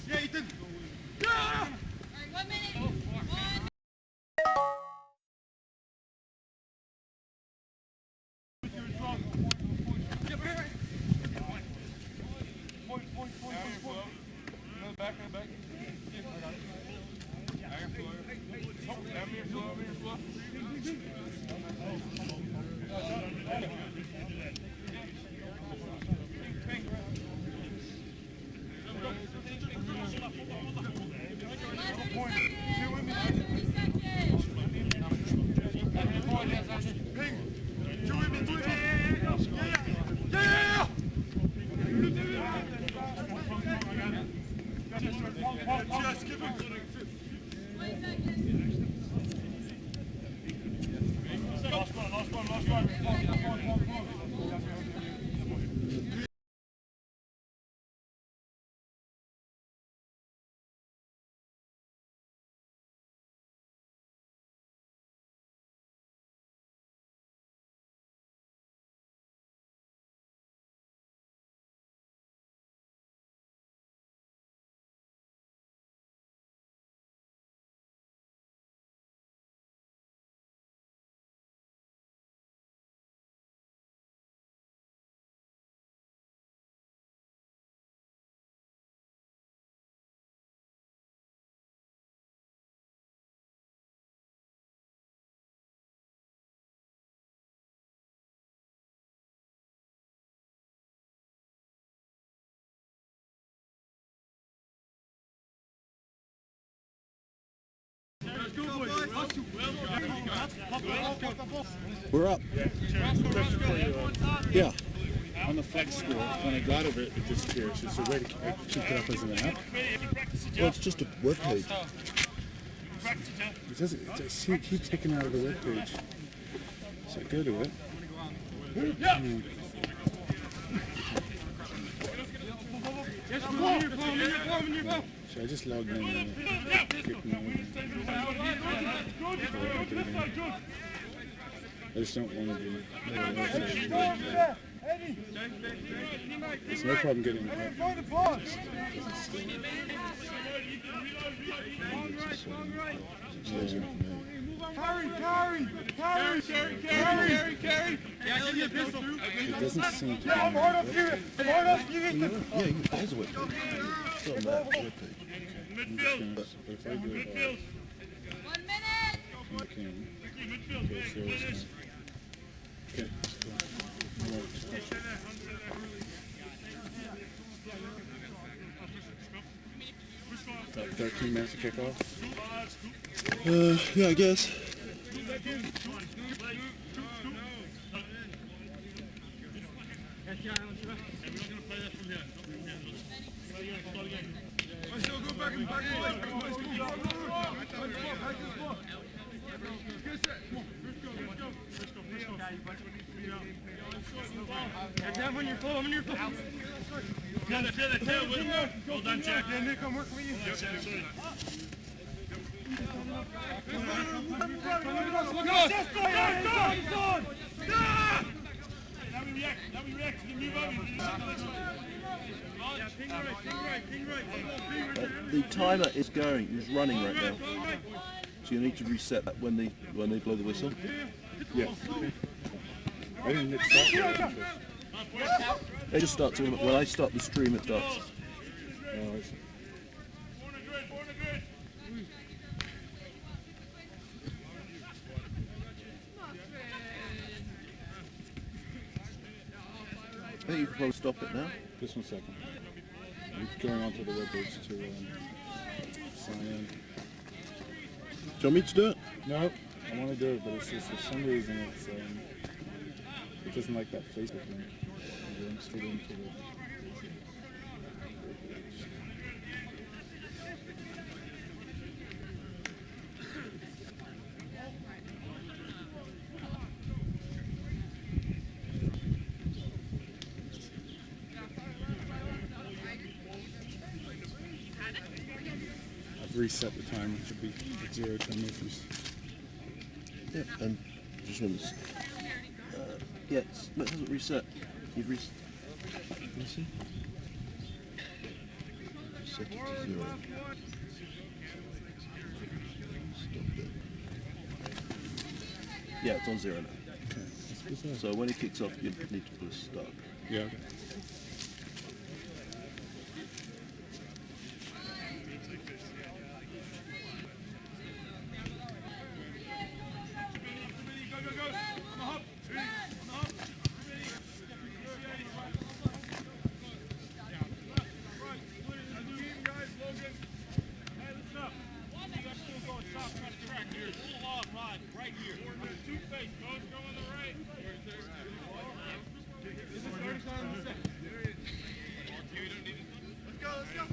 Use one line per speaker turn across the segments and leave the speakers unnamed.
Yeah, Ethan! Yeah!
1 minute! 1
We're up. Yeah. On the flex score, when I got over it, it disappears. Is there a way to keep it up as an app? Well, it's just a web page. It doesn't. I see it keep taking out of the web page. So I go to it. So I just logged in and kicked me over. I just don't want to do it. There's no problem getting it. It doesn't seem to be. Yeah, you can pause it. Still on that web page. But if I go
1 minute!
okay, so it's okay. About 13 minutes to kick off? Yeah, I guess.
Down on your floor, I'm on your floor. Well done, Jack. Yeah, Nick, I'm working with you. Now we react. Move over.
The timer is running right now. So you need to reset that when they blow the whistle.
Yeah. I didn't hit start.
It just starts when I start the stream. It starts.
Oh, I see.
I think you can probably stop it now.
Just 1 second. I'm going onto the webpage to sign in.
Do you want me to do it?
No, I want to do it, but it's just for some reason it doesn't like that Facebook link. I'm going straight into the webpage. Reset the timer. It should be at 0 10 meters.
Yeah, and just want to. Yeah, it hasn't reset. You've reset. Can you see? Set it to 0. Stop it. Yeah, it's on 0 now.
Okay, that's bizarre.
So when it kicks off, you need to put a stop.
Yeah, okay.
Go, go, go. On the hop. On the hop. Right, clear. As you eat, guys, Logan. Hey, listen up. You guys still going south across the track here. Pull off, Rod, right here. Two face. Coach, go on the right. This is 30 seconds on the second. Let's go, let's go.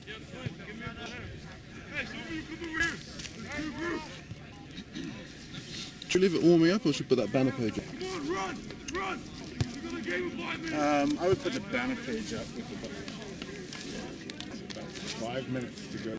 Yeah, please. Give me a hand. Hey, some of you come over here. There's two groups.
Should we leave it warming up or should we put that banner page up?
Come on, run! Run! You're gonna game in 5 minutes.
I would put the banner page up with about 5 minutes to go.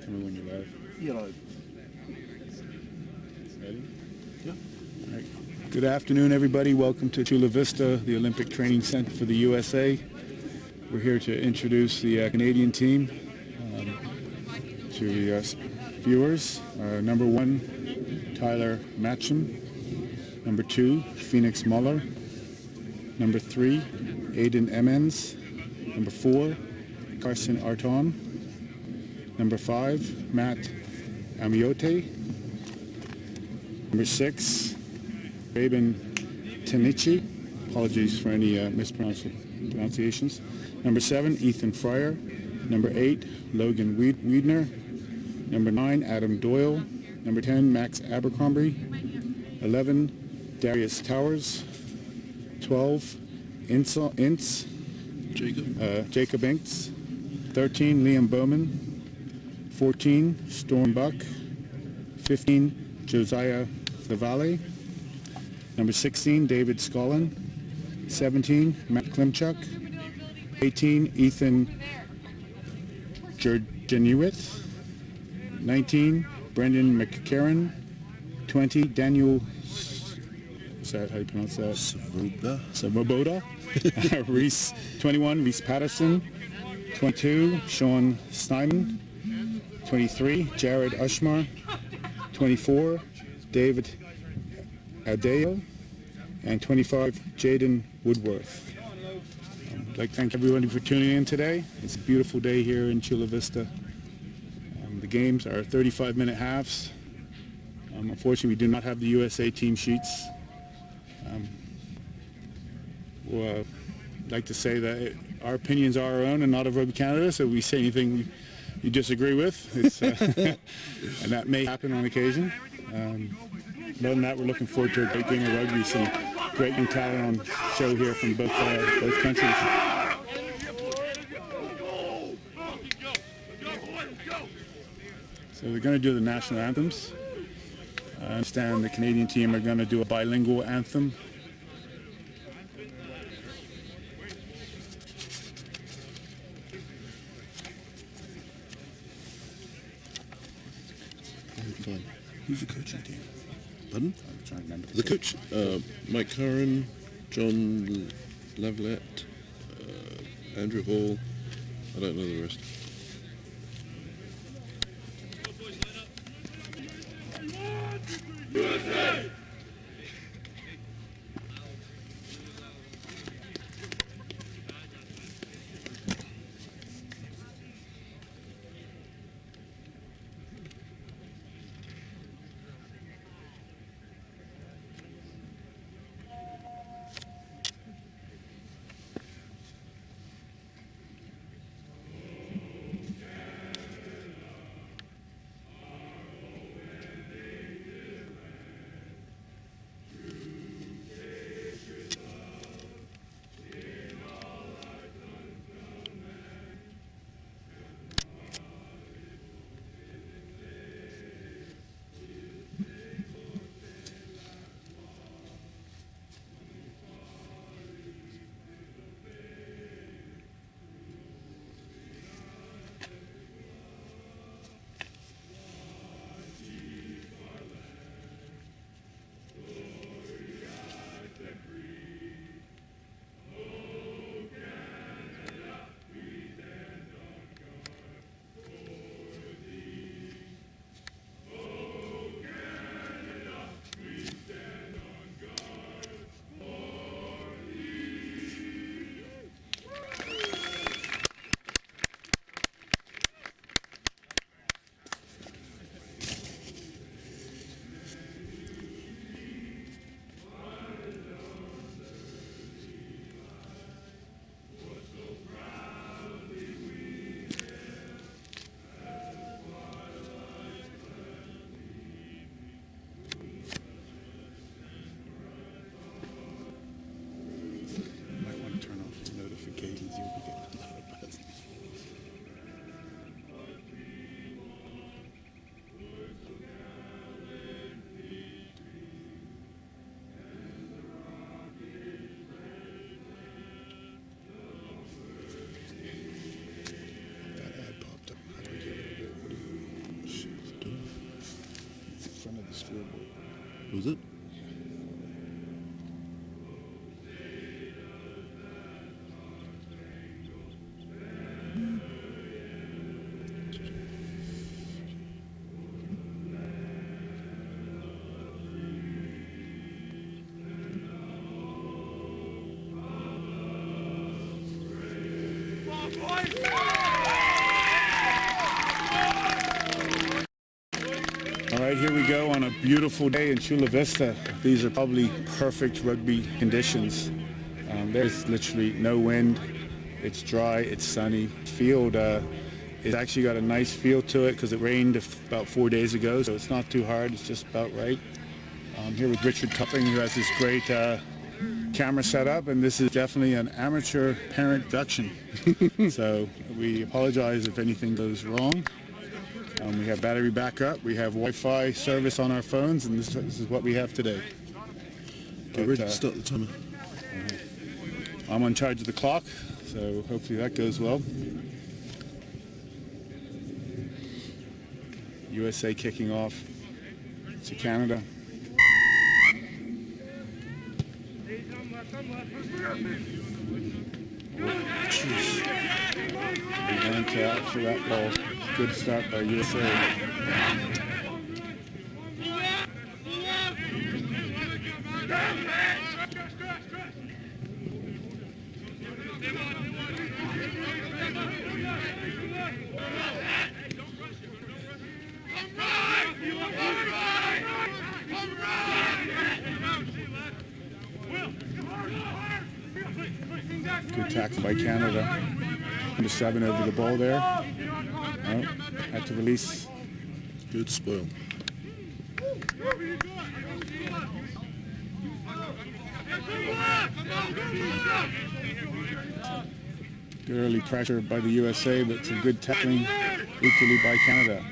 Tell me when you're live.
Yellow.
Ready?
Yeah.
All right. Good afternoon, everybody. Welcome to Chula Vista, the Olympic Training Center for the USA. We're here to introduce the Canadian team to the viewers. Number 1, Tyler Matcham. Number 2, Phoenix Muller. Number 3, Aiden Emmons. Number 4, Carson Arton. Number 5, Matt Amiote. Number 6, Raven Tanichi. Apologies for any mispronunciations. Number 7, Ethan Fryer. Number 8, Logan Wiedner. Number 9, Adam Doyle. Number 10, Max Abercrombie. 11, Darius Towers. 12, Jacob Inks. 13, Liam Bowman. 14, Storm Buck. 15, Josiah Lavalle. Number 16, David Scollin. 17, Matt Klimchuk. 18, Ethan Jurgenowitz. 19, Brendan McCarran. 20, Daniel, is that how you pronounce that? Svoboda. 21, Reese Patterson. 22, Sean Steinman. 23, Jared Ushmar. 24, David Adeo. And 25, Jaden Woodworth. I'd like to thank everybody for tuning in today. It's a beautiful day here in Chula Vista. The games are 35-minute halves. Unfortunately, we do not have the USA team sheets. I'd like to say that our opinions are our own and not of Rugby Canada, so if we say anything you disagree with, it's, and that may happen on occasion. Other than that, we're looking forward to a great game of rugby, some great young talent on show here from both countries. So we're going to do the national anthems. I understand the Canadian team are going to do a bilingual anthem.
Who's the coaching team? Pardon?
I'm trying to remember.
The coach, Mike Curran, John Lavalette, Andrew Hall. I don't know the rest.
USA!
Was it?
All right, here we go on a beautiful day in Chula Vista. These are probably perfect rugby conditions. There's literally no wind. It's dry, it's sunny. Field it's actually got a nice feel to it because it rained about 4 days ago, so it's not too hard. It's just about right. I'm here with Richard Cupping, who has this great camera set up, and this is definitely an amateur parent production. So we apologize if anything goes wrong. We have battery backup, we have Wi-Fi service on our phones, and this is what we have today.
Get ready to start the timer.
I'm on charge of the clock, so hopefully that goes well. USA kicking off to Canada.
Jeez.
We're going to after that ball. Good start by USA. Good tackle by Canada. Number 7 over the ball there. Oh, had to release.
Good spoil.
Good early pressure by the USA, but some good tackling equally by Canada.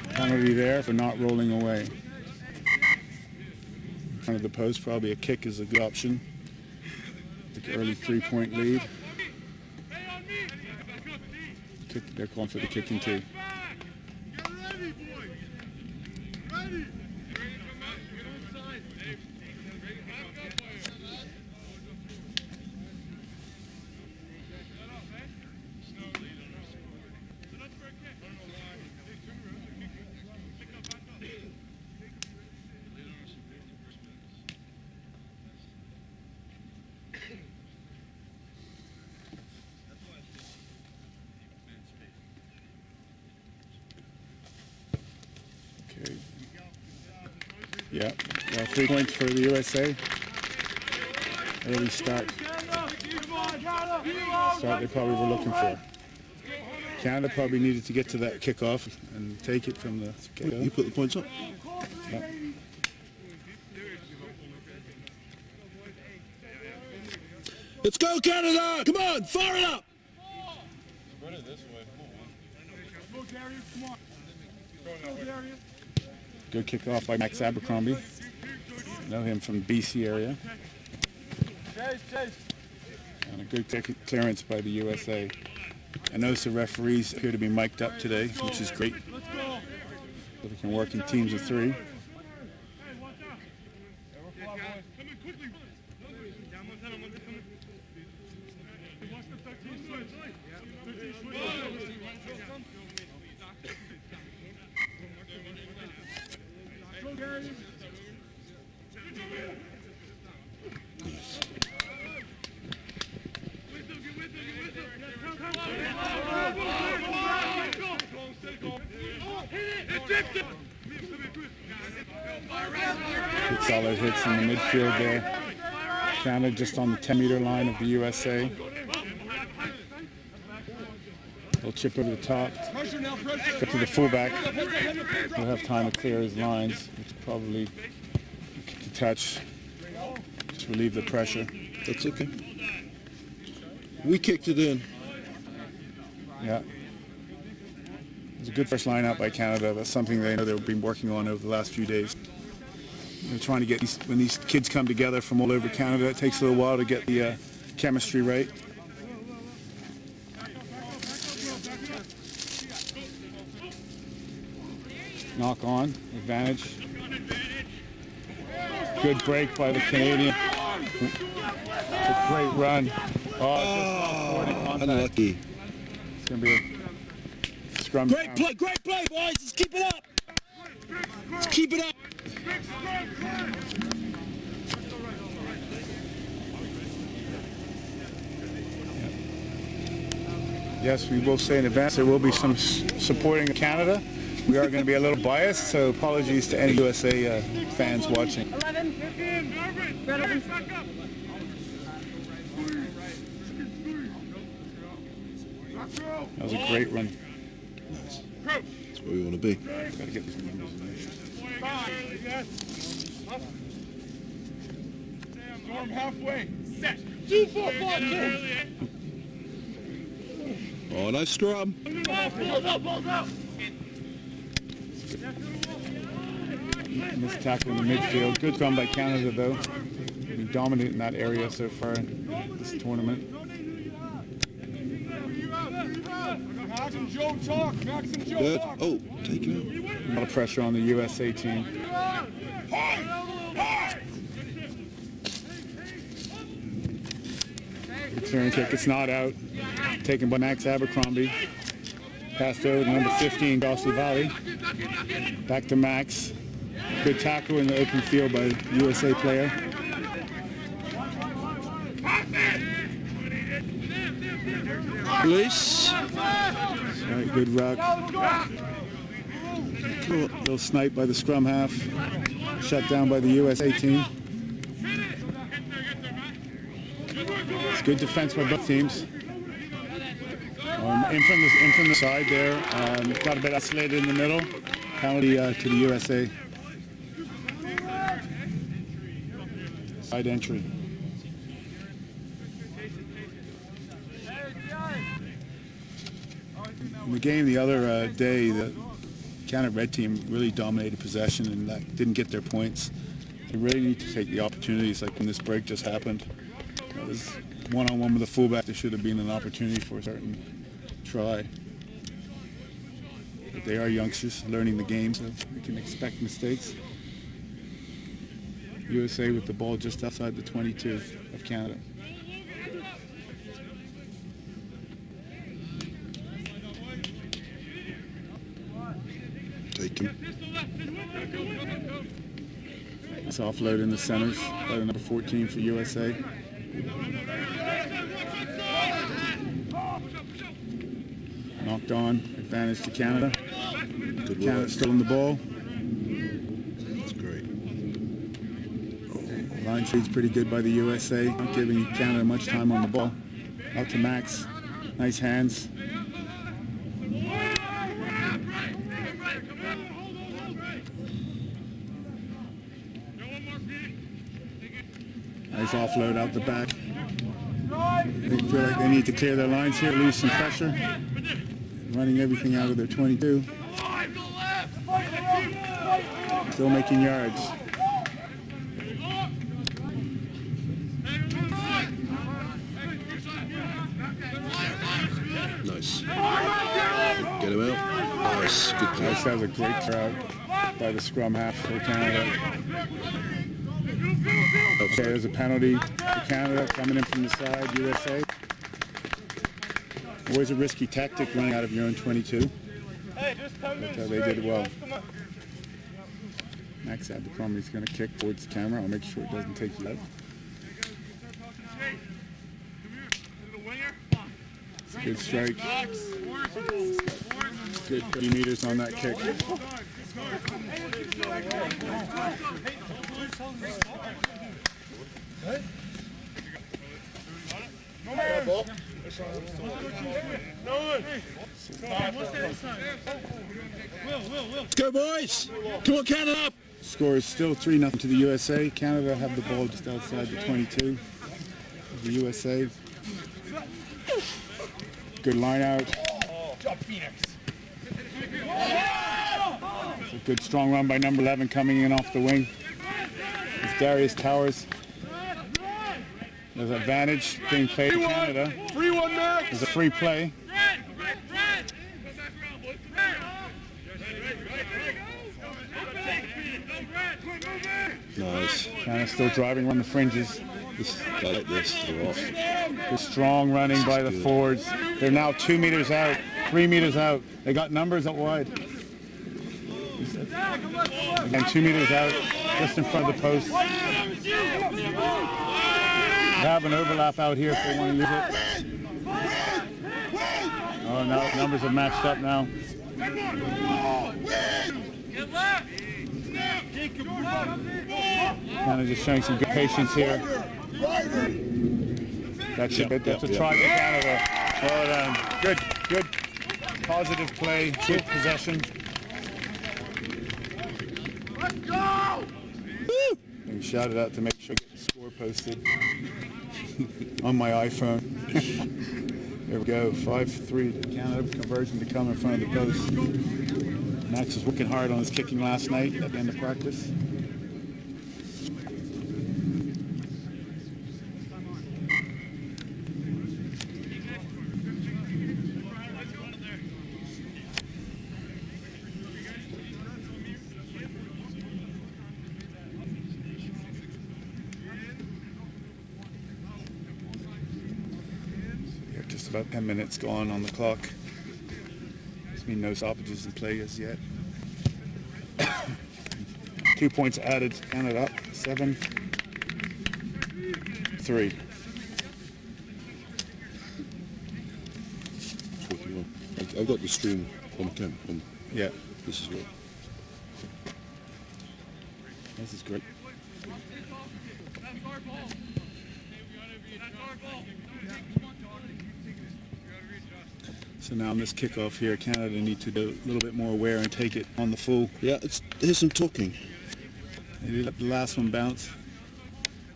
Penalty there for not rolling away. In front of the post, probably a kick is a good option. The early 3-point lead. They're calling for the kicking too. Yeah, 3 points for the USA. Early start. Start they probably were looking for. Canada probably needed to get to that kickoff and take it from the kickoff.
You put the points up?
Yep.
Let's go, Canada! Come on, fire it up!
Run it this way. Go, Darius, come on. Go, Darius.
Good kickoff by Max Abercrombie. Know him from the BC area. And a good clearance by the USA. I notice the referees appear to be mic'd up today, which is great. So they can work in teams of 3. Good solid hits in the midfield there. Canada just on the 10-meter line of the USA. Little chip over the top. Get to the fullback. He'll have time to clear his lines, which probably to touch. Just relieve the pressure.
That's okay. We kicked it in.
Yeah. It's a good first line out by Canada. That's something they know they've been working on over the last few days. They're trying to get when these kids come together from all over Canada, it takes a little while to get the chemistry right. Knock on, advantage. Good break by the Canadian. It's a great run. Oh, just
unlucky.
It's going to be a scrum.
Great play, boys. Let's keep it up. Let's keep it up.
Yes, we will say in advance there will be some supporting of Canada. We are going to be a little biased, so apologies to any USA fans watching.
11.
That was a great run.
That's where we want to be.
Got to get these numbers in there.
Storm halfway. Set.
2, 4, 4, 2.
Oh, nice scrum.
Missed tackle in the midfield. Good scrum by Canada, though. Been dominant in that area so far in this tournament.
Max and Joe talk. Max and Joe
Good.
talk.
Oh, taken out.
A lot of pressure on the USA team. Return kick, it's not out. Taken by Max Abercrombie. Passed over to number 15, Gossi Valley. Back to Max. Good tackle in the open field by the USA player.
Release.
Right, good ruck. Little snipe by the scrum half. Shut down by the USA team. It's good defense by both teams. In from the side there. Got a bit isolated in the middle. Penalty to the USA. Side entry. In the game the other day, the Canada Red team really dominated possession and didn't get their points. They really need to take the opportunities like when this break just happened. It was one-on-one with the fullback. There should have been an opportunity for a certain try. But they are youngsters learning the game, so we can expect mistakes. USA with the ball just outside the 22 of Canada.
Take him.
It's offload in the centers by the number 14 for USA. Knocked on, advantage to Canada.
Good
Canada
work.
still in the ball.
That's great.
Line feed's pretty good by the USA, not giving Canada much time on the ball. Out to Max. Nice hands. Nice offload out the back. They feel like they need to clear their lines here, lose some pressure. Running everything out of their 22. Still making yards.
Nice. Get him out. Nice. Good play.
That was a great crowd by the scrum half for Canada. Okay, there's a penalty for Canada coming in from the side, USA. Always a risky tactic running out of your own 22. But they did well. Max Abercrombie's going to kick towards the camera. I'll make sure it doesn't take you out. It's a good strike. Good 30 meters on that kick.
Go, boys. Come on, Canada.
Score is still 3-0 to the USA. Canada have the ball just outside the 22 of the USA. Good line out. It's a good strong run by number 11 coming in off the wing. It's Darius Towers. There's an advantage being played to Canada.
3-1 Max.
There's a free play.
Nice. Nice.
Canada still driving on the fringes.
I like this a lot.
The strong running by the
good.
forwards. They're now 2 meters out, 3 meters out. They got numbers out wide. Again, 2 meters out, just in front of the post. They have an overlap out here if they want to use it. Oh, now numbers have matched up now. Kind of just showing some good patience here. That's it. That's a try for Canada. Well done. Good, positive play, good possession.
Let's go!
And shout it out to make sure I get the score posted on my iPhone. There we go, 5-3 Canada, conversion to come in front of the post. Max was working hard on his kicking last night at the end of practice. Just about 10 minutes gone on the clock. There's been no stoppages in play as yet. 2 points added. Canada up 7-3.
41. I've got the stream on cam.
Yeah,
This is what.
this is great. So now on this kickoff here, Canada need to do a little bit more aware and take it on the full.
Yeah, here's some talking.
Maybe let the last one bounce.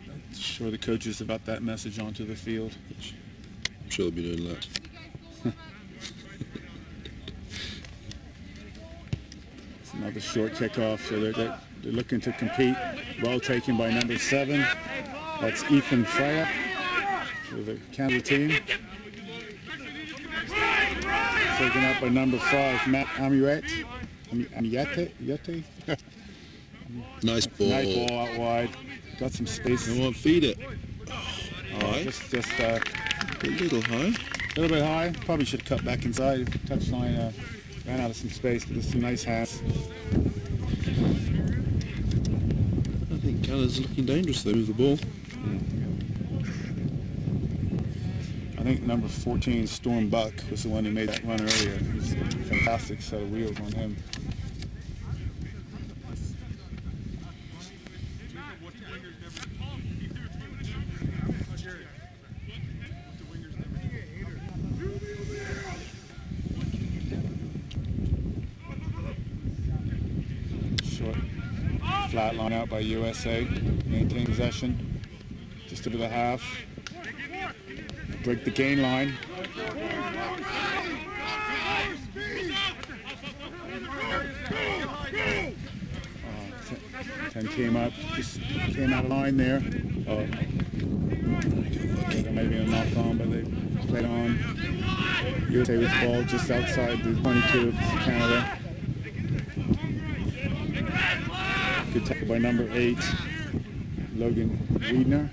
I'm sure the coaches have got that message onto the field.
I'm sure they'll be doing that.
It's another short kickoff, so they're looking to compete. Well taken by number 7. That's Ethan Freya for the Canada team. Taken up by number 5, Matt Amiette.
Nice ball.
Nice ball out wide. Got some space.
Come on, feed it. High.
Just
A little high.
a little bit high. Probably should cut back inside. Touchline ran out of some space, but there's some nice hands.
I think Canada's looking dangerous though with the ball.
I think number 14, Storm Buck, was the one who made that run earlier. It was a fantastic set of wheels on him. Short flat line out by USA. Maintain possession. Just over the half. Break the gain line. 10 came up, just came out of line there. There may be a knock on, but they played on. USA with the ball just outside the 22 of Canada. Good tackle by number 8, Logan Wiedner.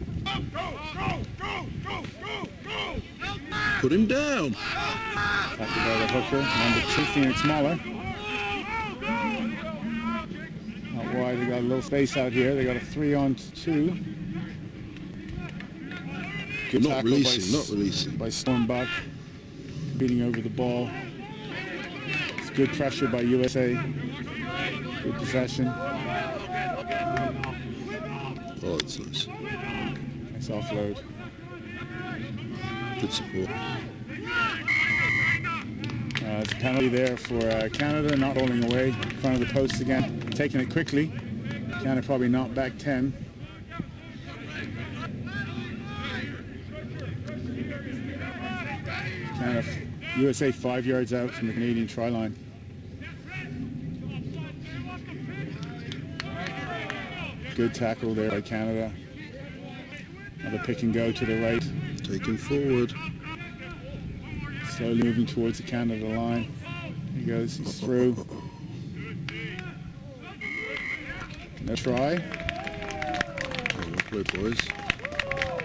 Put him down.
Tackled by the hooker, number 2, Phoenix Mahler. Out wide, they got a little space out here. They got a 3-on-2. Good
Not
tackle
releasing.
by Storm Buck, beating over the ball. It's good pressure by USA. Good possession.
Oh, that's nice.
Nice offload.
Good support.
It's a penalty there for Canada, not rolling away in front of the post again. Taking it quickly. Canada probably knocked back 10. Canada, USA 5 yards out from the Canadian try line. Good tackle there by Canada. Another pick and go to the right.
Taken forward.
Slowly moving towards the Canada line. He goes, he's through. No try.
Play, boys.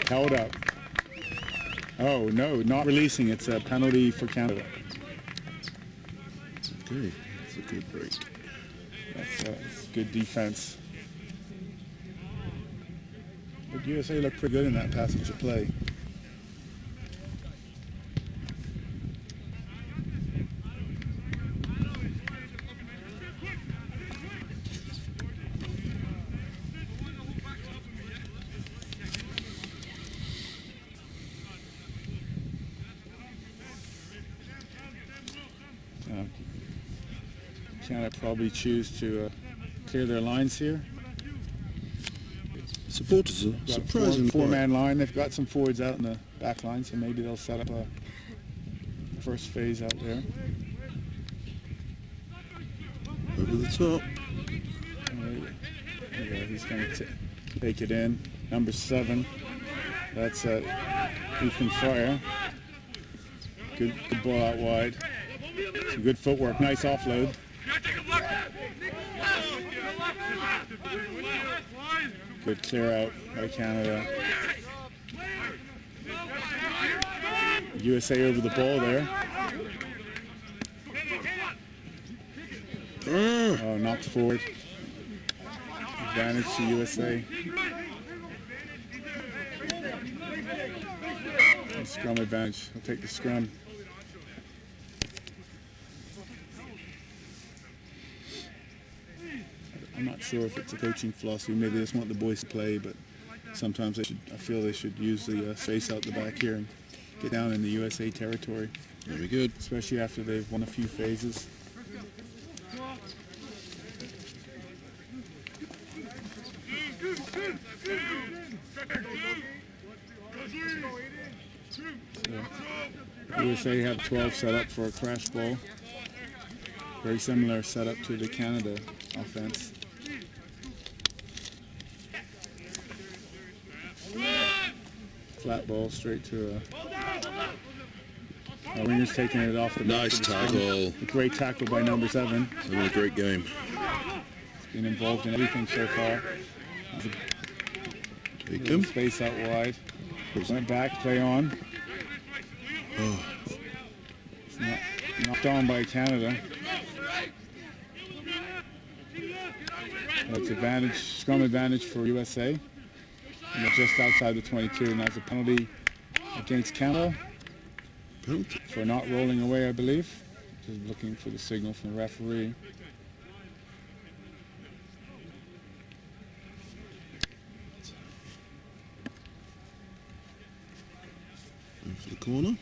Held up. Oh, no, not releasing. It's a penalty for Canada.
Okay, that's a good break.
That's good defense. But USA looked pretty good in that passage of play. Canada probably choose to clear their lines here.
Supporters are surprisingly
Four-man line. They've got some forwards out in the back line, so maybe they'll set up a first phase out there.
over the top.
Yeah, he's going to take it in. Number 7. That's Ethan Fryer. Good ball out wide. Some good footwork. Nice offload. Good clear out by Canada. USA over the ball there. Oh, knocked forward. Advantage to USA. And scrum advantage. I'll take the scrum. I'm not sure if it's a coaching philosophy. Maybe they just want the boys to play, but sometimes I feel they should use the space out the back here and get down in the USA territory.
Very good.
Especially after they've won a few phases. So, USA have 12 set up for a crash ball. Very similar setup to the Canada offense. Flat ball straight to a winger's taking it off the back.
Nice tackle.
A great tackle by number 7.
Having a great game.
He's been involved in everything so far.
Take him.
Space out wide. Went back, play on.
Oh.
Knocked on by Canada. That's advantage, scrum advantage for USA. And they're just outside the 22, and that's a penalty against Canada.
Penalty.
For not rolling away, I believe. Just looking for the signal from the referee.
Going for the corner.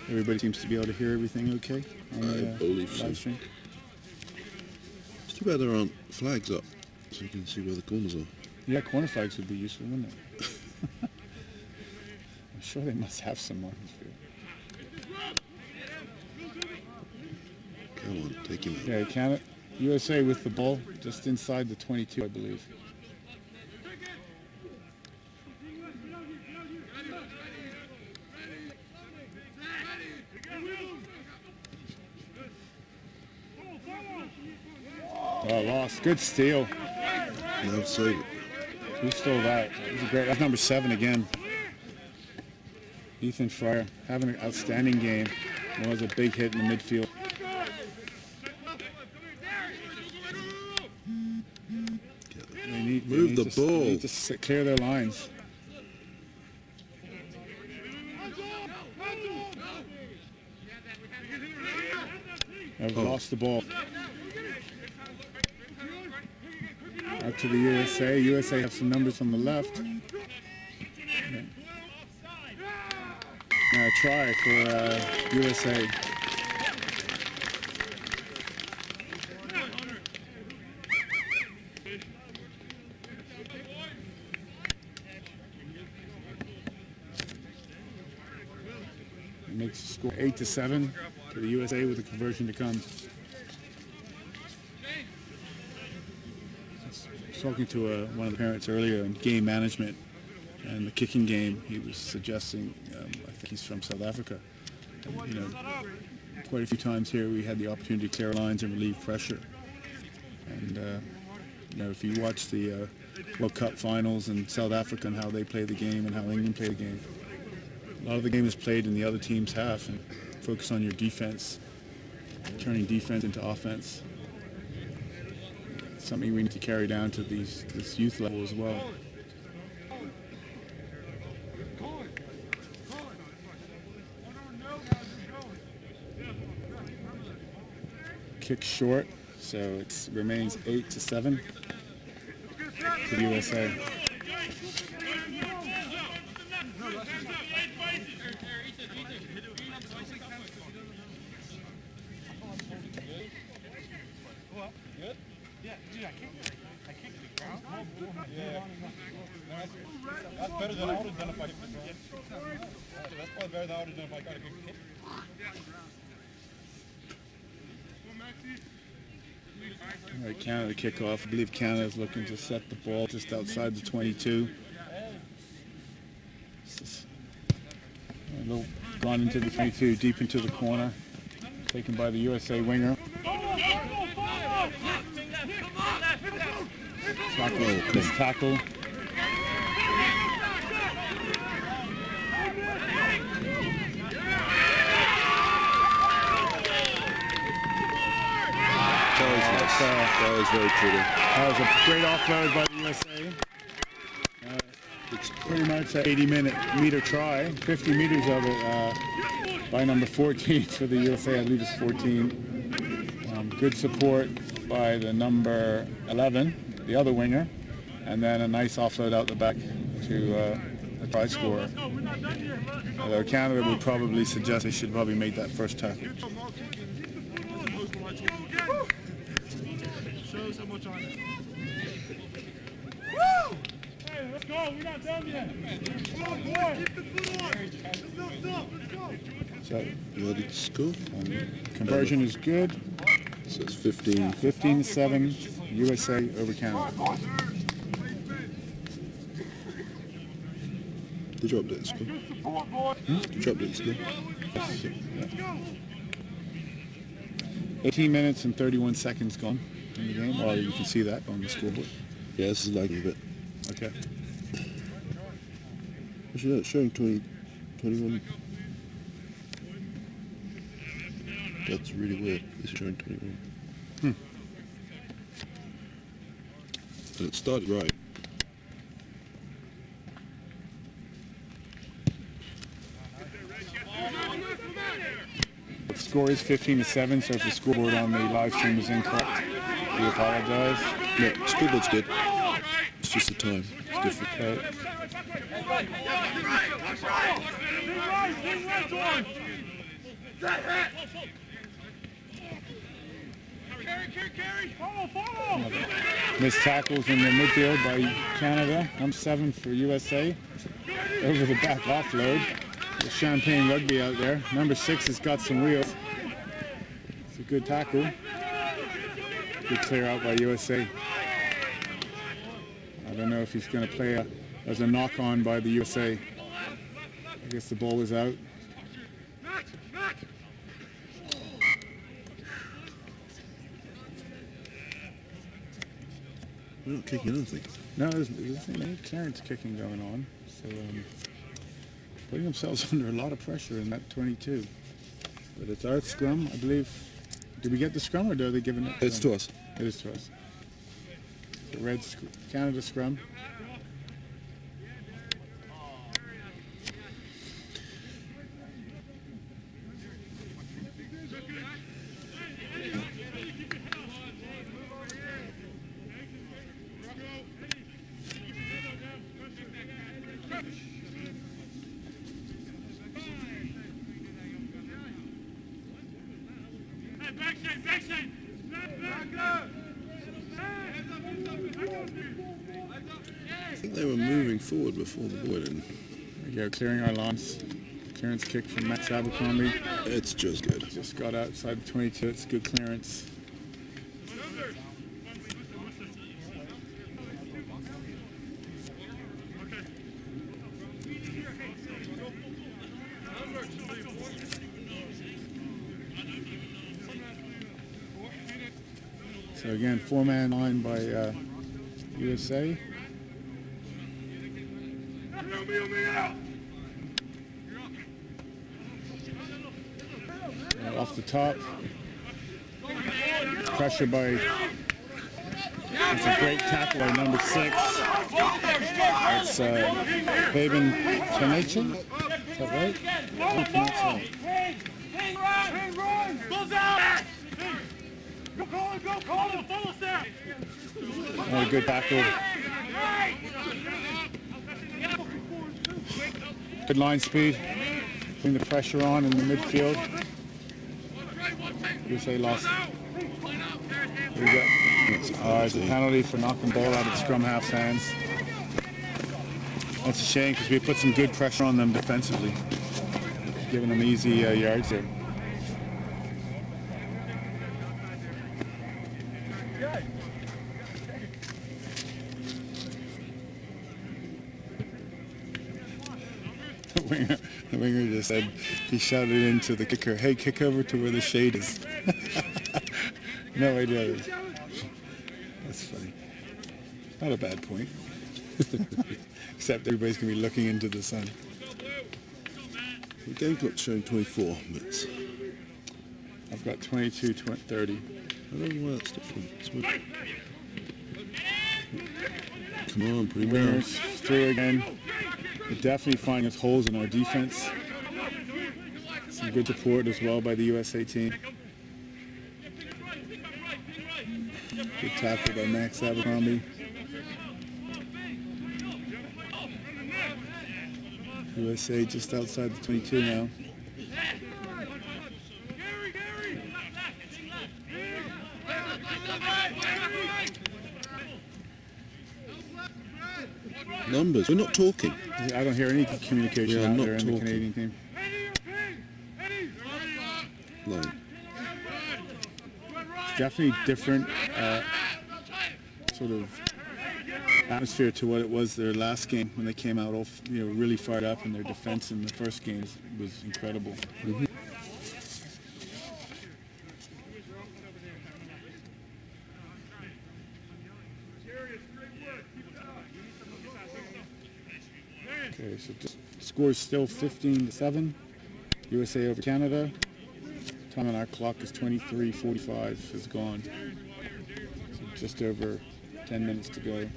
Everybody seems to be able to hear everything okay on the
believe so.
live stream.
It's too bad there aren't flags up so you can see where the corners are.
Yeah, corner flags would be useful, wouldn't it? I'm sure they must have some on this field.
Come on, take him out.
Yeah, Canada, USA with the ball just inside the 22, I believe. Oh, lost. Good steal.
No, save it.
Who stole that? That was great. That's number 7 again. Ethan Fryer having an outstanding game. It was a big hit in the midfield. They need
the
to,
ball.
They need to clear their lines. They've lost the ball. Out to the USA. USA have some numbers on the left. Now a try for USA. It makes the score 8-7 to the USA with a conversion to come. Talking to one of the parents earlier on game management and the kicking game, he was suggesting, I think he's from South Africa, You know, quite a few times here we had the opportunity to clear lines and relieve pressure. And you know, if you watch the World Cup finals in South Africa and how they play the game and how England play the game, a lot of the game is played in the other team's half, and focus on your defense, turning defense into offense. It's something we need to carry down to this youth level as well. Kick short, so it remains 8-7 to the USA.
That's better than I would have done if I That's probably better than I would have done if I got a good kick.
All right, Canada kickoff. I believe Canada's looking to set the ball just outside the 22. A little gone into the 22, deep into the corner. Taken by the USA winger. Tackle.
That was very pretty.
That was a great offload by the USA. It's pretty much an 80-meter try. 50 meters of it by number 14 for the USA. I believe it's 14. Good support by the number 11, the other winger, and then a nice offload out the back to the try scorer. Although Canada would probably suggest they should probably make that first tackle.
Shows how much on it. Woo! Hey, let's go. We're not done yet. Come on, boy. Keep the foot on. Let's go.
So,
You ready to score?
Conversion is good.
So it's 15.
15-7, USA over Canada.
Did you update the score? Did you update the score?
18 minutes and 31 seconds gone in the game. Or you can see that on the scoreboard.
Yeah, this is lagging a bit.
Okay.
Actually, no, it's showing 21. That's really weird. It's showing 21. And it started right.
The score is 15-7, so if the scoreboard on the live stream is incorrect, we apologize.
No, scoreboard's good. It's just the time. It's different. Missed tackles in the midfield by Canada. Number 7 for USA. Over the back offload. The Champagne Rugby out there. Number 6 has got some wheels. It's a good tackle. Good clear out by USA. I don't know if he's going to play as a knock-on by the USA. I guess the ball is out. We're not kicking anything.
No, there's any clearance kicking going on. So putting themselves under a lot of pressure in that 22. But it's our scrum, I believe. Did we get the scrum or are they giving it?
It's to us.
It is to us. The red Canada scrum.
I think they were moving forward before the ball in.
There we go, clearing our lines. Clearance kick from Max Abercrombie.
It's just good.
Just got outside the 22. It's good clearance. So again, 4-man line by USA. Off the top. Pressure by, it's a great tackle by number 6. It's Fabian Teneche. Is that right? How do you pronounce that? A good tackle. Good line speed. Putting the pressure on in the midfield. USA lost. There we go. It's a penalty for knocking the ball out of the scrum half's hands. That's a shame because we put some good pressure on them defensively, giving them easy yards there. The winger just said, he shouted into the kicker, "Hey, kick over to where the shade is." No idea. That's funny. Not a bad point. Except everybody's going to be looking into the sun.
The game clock showing 24 minutes.
I've got 22, 30.
I don't know why that's different. Come on, put him down.
Wingers through again. We're definitely finding us holes in our defense. Some good support as well by the USA team. Good tackle by Max Abercrombie. USA just outside the 22 now.
Numbers. We're not talking.
I don't hear any communication out there in the Canadian team.
No.
Definitely different sort of atmosphere to what it was their last game when they came out all really fired up, and their defense in the first game was incredible.
Mm-hmm.
Okay, so score is still 15-7. USA over Canada. Time on our clock is 23:45. Is gone. So just over 10 minutes to go.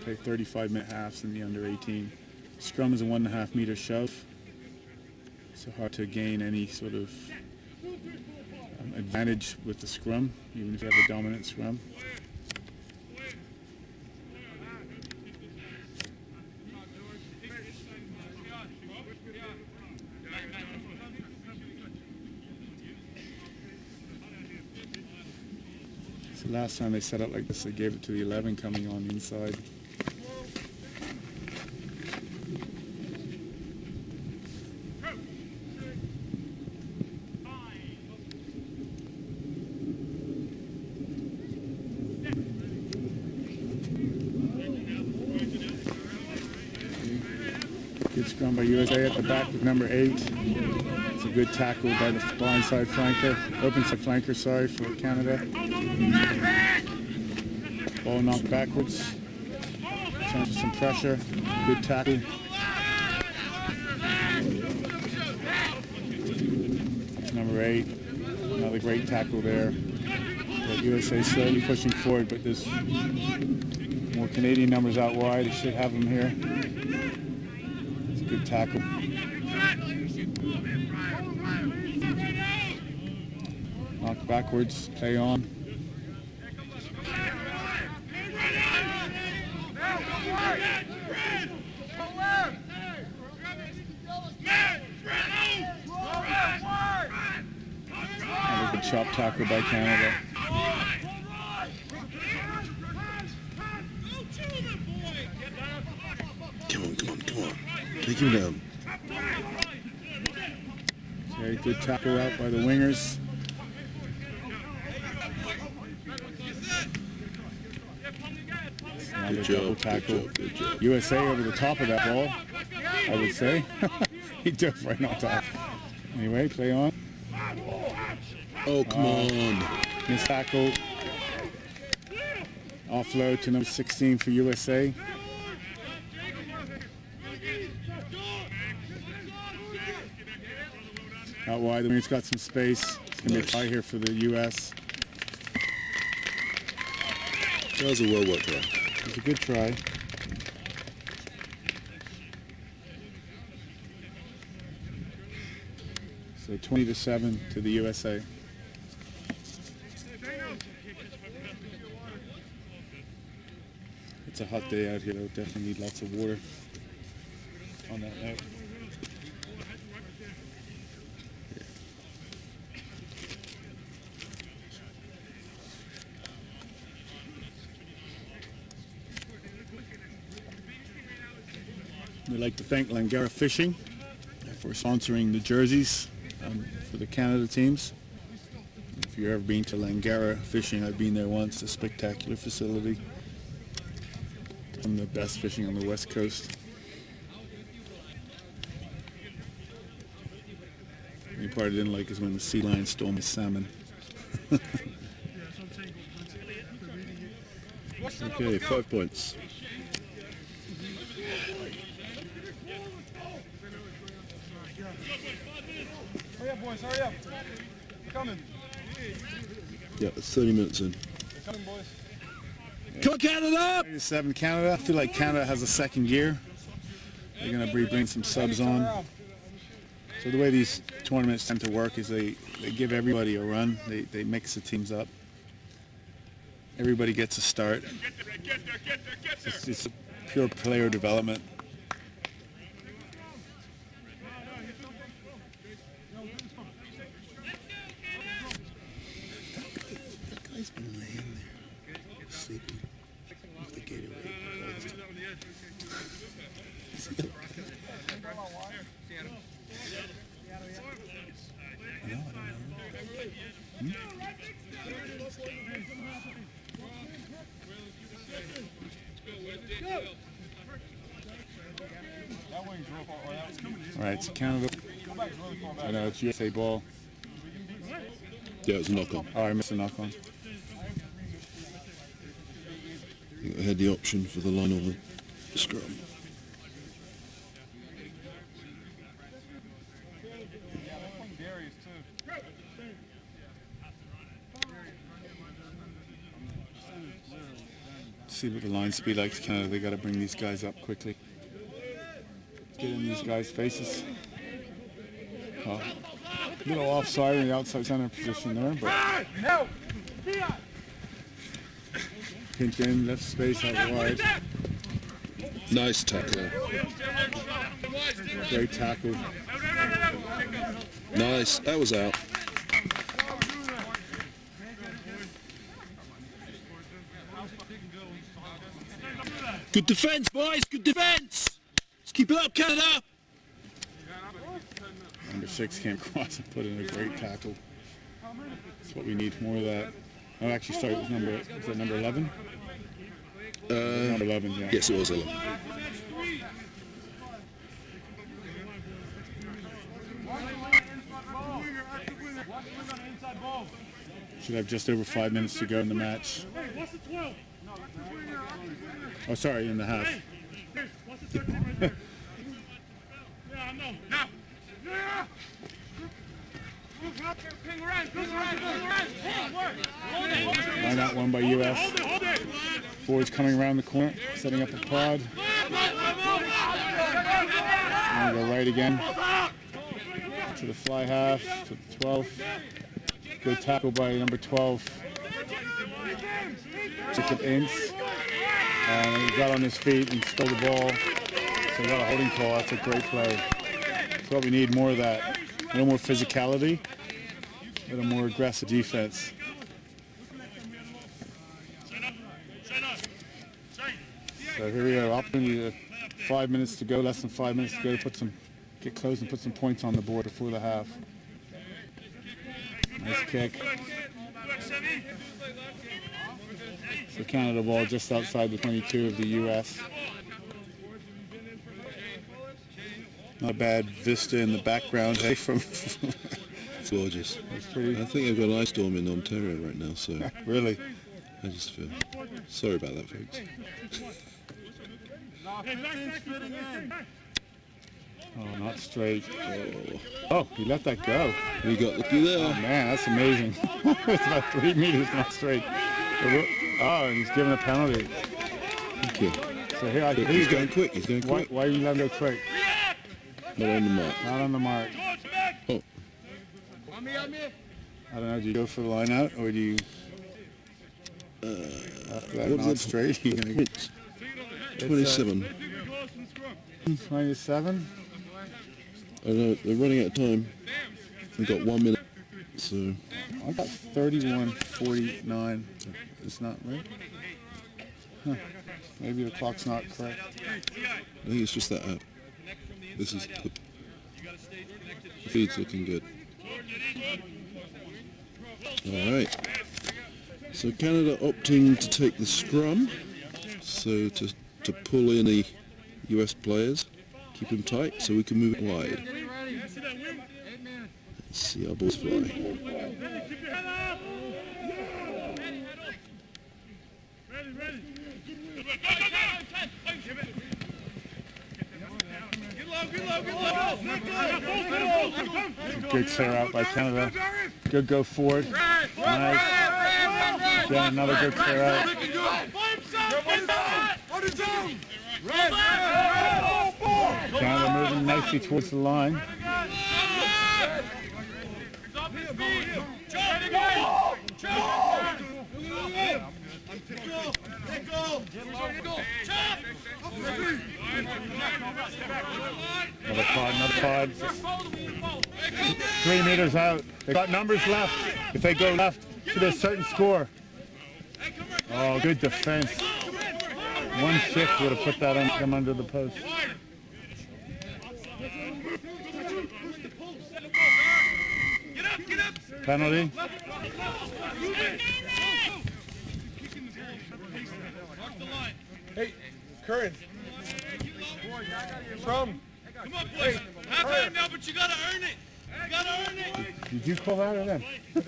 Play 35-minute halves in the under 18. Scrum is a 1.5 meter shove. So hard to gain any sort of advantage with the scrum, even if you have a dominant scrum. So last time they set up like this, they gave it to the 11 coming on the inside. Good scrum by USA at the back with number 8. It's a good tackle by the blindside flanker, open side flanker, sorry, for Canada. Ball knocked backwards. Chance for some pressure. Good tackle. It's number 8. Another great tackle there. But USA slowly pushing forward, but there's more Canadian numbers out wide. They should have them here. Good tackle. Knocked backwards, play on. Another good chop tackle by Canada.
Come on. Take him down.
Okay, good tackle out by the wingers. Another double tackle.
Good job.
USA over the top of that ball, I would say. He dove right on top. Anyway, play on.
Oh, come on.
Missed tackle. Offload to number 16 for USA. Out wide, the winger's got some space. It's going to be a try here for the US.
That was a well-worked try.
It's a good try. So 20-7 to the USA. It's a hot day out here, though. Definitely need lots of water on that note. We'd like to thank Langara Fishing for sponsoring the jerseys for the Canada teams. If you've ever been to Langara Fishing, I've been there once. It's a spectacular facility. Some of the best fishing on the West Coast. The only part I didn't like is when the sea lion stole my salmon.
Okay, 5 points.
Hurry up, boys, hurry up. We're coming.
Yeah, it's 30 minutes in.
We're coming, boys.
Come Canada!
7 Canada. I feel like Canada has a second gear. They're going to bring some subs on. So the way these tournaments tend to work is they give everybody a run. They mix the teams up. Everybody gets a start. It's a pure player development.
That guy's been laying there, sleeping with the Gatorade. I don't know.
All right, it's Canada. I know it's USA ball.
Yeah, it was a knock-on.
Oh, I missed a knock-on.
I think I had the option for the line or the scrum.
See what the line speed like to Canada. They got to bring these guys up quickly. Get in these guys' faces. A little offside in the outside center position there, but pinch in, left space out wide.
Nice tackle.
Great tackle.
Nice. That was out. Good defense, boys. Good defense. Let's keep it up, Canada.
Number 6 came across and put in a great tackle. That's what we need, more of that. I'll actually start with number 11? Number 11, yeah.
Yes, it was 11.
Should have just over 5 minutes to go in the match. Oh, sorry, in the half. Line out one by US. Forwards coming around the corner, setting up a pod. And go right again. To the fly half, to the 12. Good tackle by number 12. Jacob Ince. And he got on his feet and stole the ball. So he got a holding call. That's a great play. That's what we need, more of that. A little more physicality, a little more aggressive defense. So here we go. Opportunity, 5 minutes to go, less than 5 minutes to go to get close and put some points on the board before the half. Nice kick. So Canada ball just outside the 22 of the US. Not a bad vista in the background, hey, from
It's gorgeous.
It's pretty.
I think they've got an ice storm in Ontario right now, so
Really?
I just feel sorry about that, folks.
Oh, not straight. Oh, he let that go.
We got lucky there.
Oh man, that's amazing. It's about 3 meters not straight. Oh, and he's giving a penalty.
Okay.
So here,
He's going quick. He's going quick.
Why you let him go quick?
Not on the mark.
Not on the mark.
Oh.
I don't know. Do you go for the line out or do you? That
What is
not
it?
straight. You're gonna get
Points. 27.
27.
I know they're running out of time. We've got 1 minute. So
I got 31:49. It's not right. Huh. Maybe the clock's not correct.
I think it's just that app. This is the feed's looking good. All right. So Canada opting to take the scrum, so to pull in the US players, keep them tight so we can move it wide. Let's see our balls fly.
Good clear out by Canada. Good go forward. Nice. Again, another good clear out. Canada moving nicely towards the line. Another pod. 3 meters out. They got numbers left. If they go left to a certain score. Oh, good defense. One shift would have put that on them under the post. Penalty.
Hey, Curran. From. Come on, boys. Have it now, but you gotta earn it. You gotta earn it.
Did you call that or them?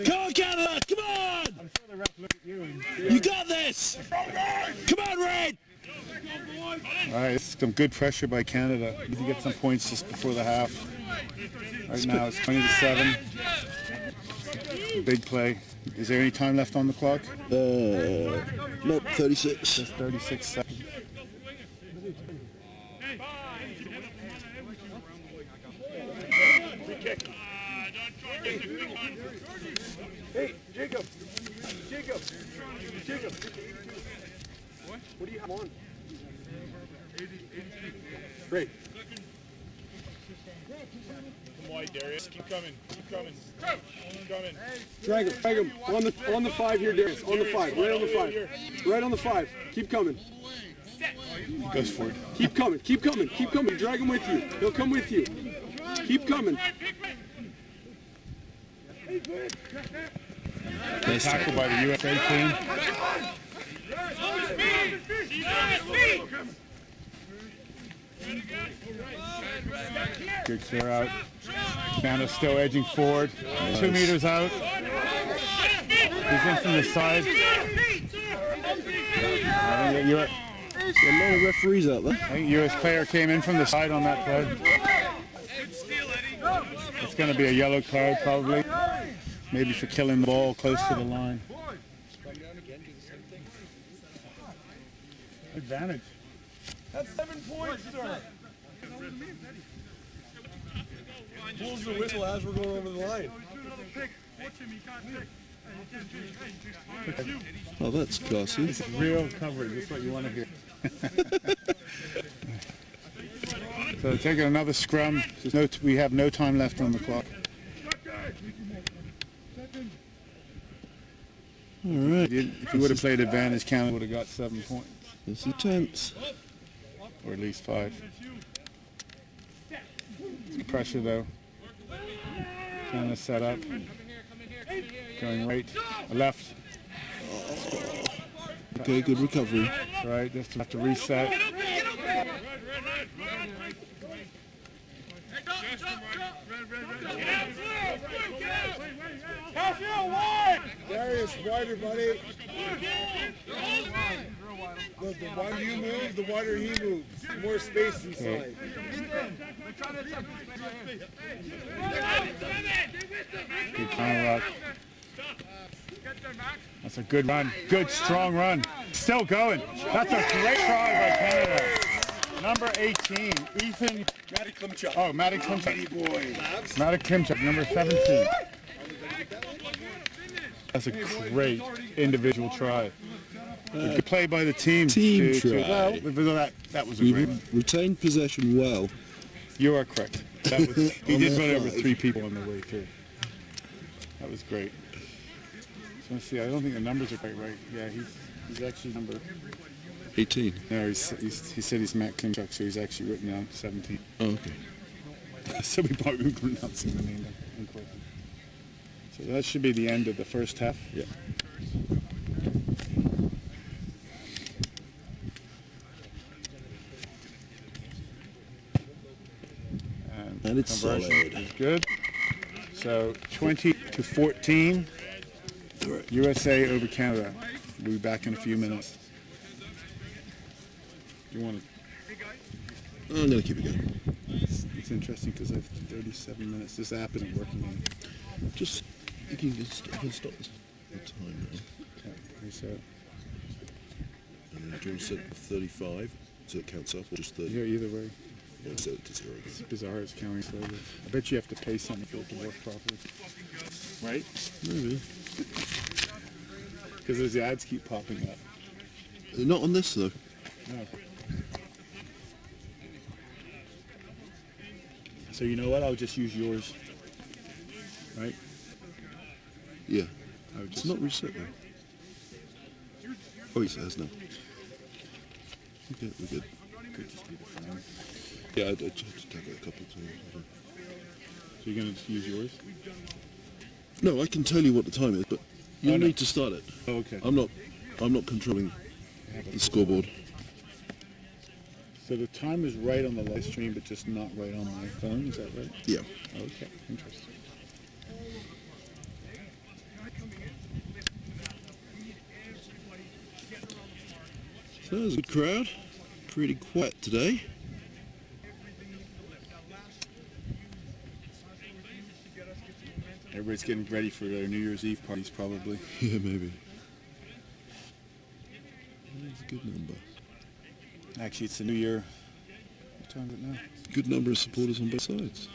Come on, Canada! Come on!
I'm sure the ref looked at you.
You got this! Come on, Red!
All right, some good pressure by Canada. Need to get some points just before the half. Right now it's 20-7. Big play. Is there any time left on the clock?
Nope, 36.
Just 36 seconds.
Hey, Jacob. What do you have on? Great. Come wide, Darius. Keep coming.
Drag him. On the 5 here, Darius. On the 5. Right on the 5. Right on the 5. Keep coming.
He goes for it.
Keep coming. Drag him with you. He'll come with you. Keep coming.
Good tackle by the USA team. Good clear out. Canada still edging forward. 2 meters out. He's in from the side.
A lot of referees out there.
I think US player came in from the side on that play. It's going to be a yellow card probably. Maybe for killing the ball close to the line. Advantage.
That's 7 points, sir. Pulls the whistle as we're going over the line.
Oh, that's classy.
It's real coverage. That's what you want to hear. So taking another scrum. We have no time left on the clock.
All right.
If you would have played advantage, Canada would have got 7 points.
This is tense.
Or at least 5. Pressure though. Canada set up. Going right, left.
Okay, good recovery.
Right, just have to reset.
Darius, wider, buddy. The wider you move, the wider he moves. More space inside.
Good counter ruck. That's a good run. Good, strong run. Still going. That's a great try by Canada. Number 18, Ethan. Oh, Matty Klimchuk. Matty Klimchuk, number 17. That's a great individual try. Good play by the team.
Team try.
Well, that was a great.
Retained possession well.
You are correct. That was, he did run over 3 people on the way through. That was great. So let's see. I don't think the numbers are quite right. Yeah, he's actually number
18.
No, he said he's Matt Klimchuk, so he's actually written down 17.
Oh, okay.
So we probably been pronouncing the name incorrectly. So that should be the end of the first half.
Yeah. And it's
Conversion
solid.
is good. So 20-14, USA over Canada. We'll be back in a few minutes. You want to?
I'm going to keep it going.
It's interesting because I have 37 minutes. This app isn't working.
Just, you can stop the time now.
Okay, so
And then do you want to set it to 35 so it counts up, or just 30?
yeah, either way.
Yeah, set it to 0 again.
It's bizarre. It's counting slowly. I bet you have to pay something for it to work properly. Right?
Maybe.
Because those ads keep popping up.
Not on this though.
No. So you know what? I'll just use yours. Right?
Yeah.
I would
It's
just,
not reset though. Oh, it says now. Okay, we're good.
could just be the phone.
Yeah, I just tap it a couple of times.
So you're going to just use yours?
No, I can tell you what the time is, but you
Oh, no.
need to start it.
Oh, okay.
I'm not controlling the scoreboard.
So the time is right on the live stream, but just not right on my phone. Is that right?
Yeah.
Okay, interesting.
So that was a good crowd. Pretty quiet today.
Everybody's getting ready for their New Year's Eve parties, probably.
Yeah, maybe. That's a good number.
Actually, it's the New Year. What time is it now?
Good number of supporters on both sides.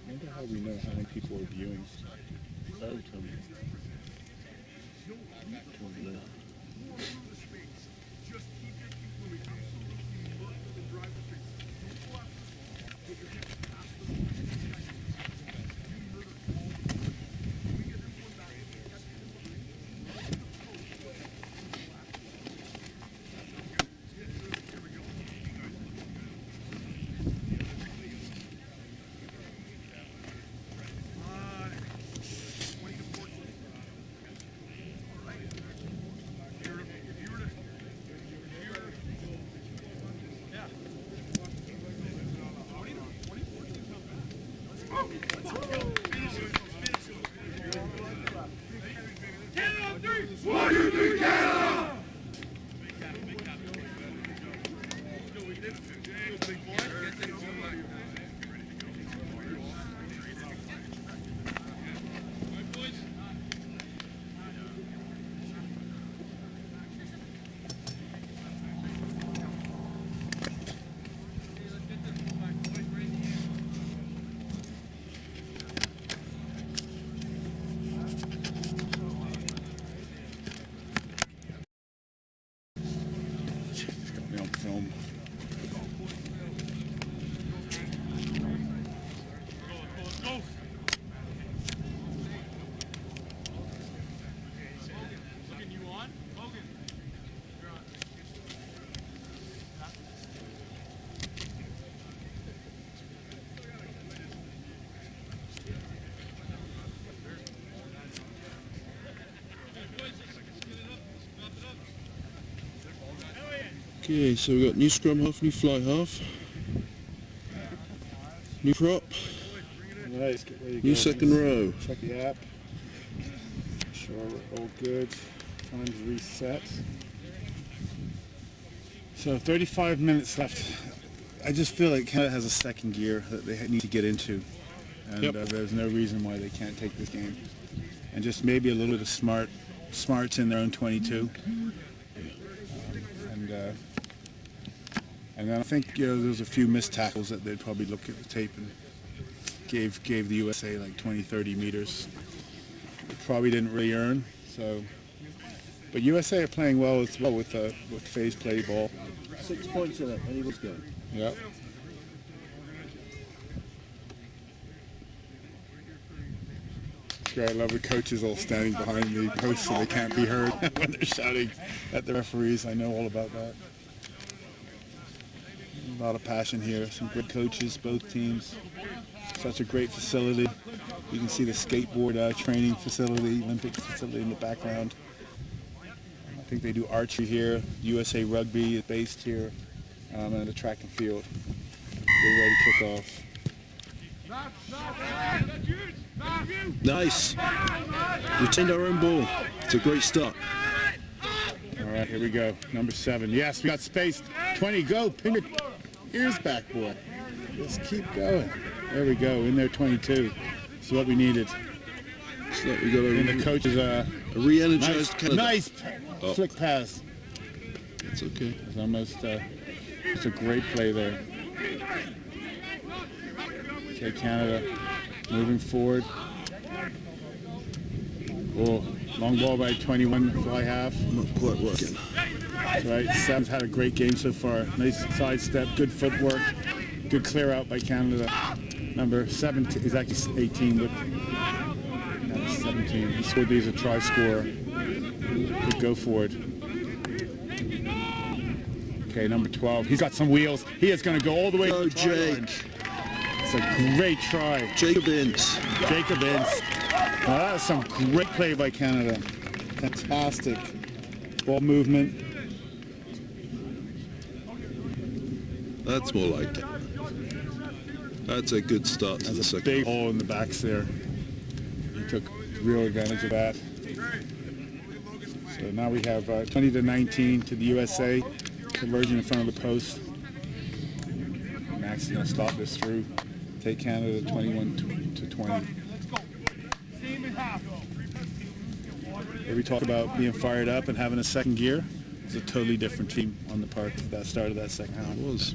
I wonder how we know how many people are viewing. That would tell me.
Okay, so we've got new scrum half, new fly half, new prop,
Nice. Get ready to
new
go.
second row.
Check the app. Sure we're all good. Time's reset. So 35 minutes left. I just feel like Canada has a second gear that they need to get into. And there's no reason why they can't take this game. And just maybe a little bit of smarts in their own 22. And then I think there's a few missed tackles that they'd probably look at the tape and gave the USA like 20-30 meters. They probably didn't really earn. So, but USA are playing well as well with phase play ball.
6 points in it, and he was good.
Yep. It's great. I love the coaches all standing behind the posts so they can't be heard when they're shouting at the referees. I know all about that. A lot of passion here. Some good coaches, both teams. Such a great facility. You can see the skateboard training facility, Olympic facility in the background. I think they do archery here. USA Rugby is based here. And the track and field. They're ready to kick off.
Nice. Retained our own ball. It's a great start.
All right, here we go. Number 7. Yes, we got space. 20, go. Pin your ears back, boy. Just keep going. There we go. In there, 22. That's what we needed.
So we got
And the coach is
a re-energized Canada.
nice flick pass.
It's okay.
It's almost it's a great play there. Okay, Canada moving forward. Oh, long ball by 21, fly half.
Not quite working.
That's right. Sam's had a great game so far. Nice sidestep, good footwork, good clear out by Canada. Number 17 is actually 18, but number 17. He scored these a try scorer. Good go for it. Okay, number 12. He's got some wheels. He is going to go all the way to the try line. It's a great try.
Jacob Ince.
Jacob Ince. Now that was some great play by Canada. Fantastic ball movement.
That's more like it. That's a good start to the
There's a
second.
big hole in the backs there. He took real advantage of that. So now we have 20-19 to the USA. Conversion in front of the post. Max is going to stop this through. Take Canada 21-20. Here we talk about being fired up and having a second gear. It's a totally different team on the park at that start of that second half.
It was.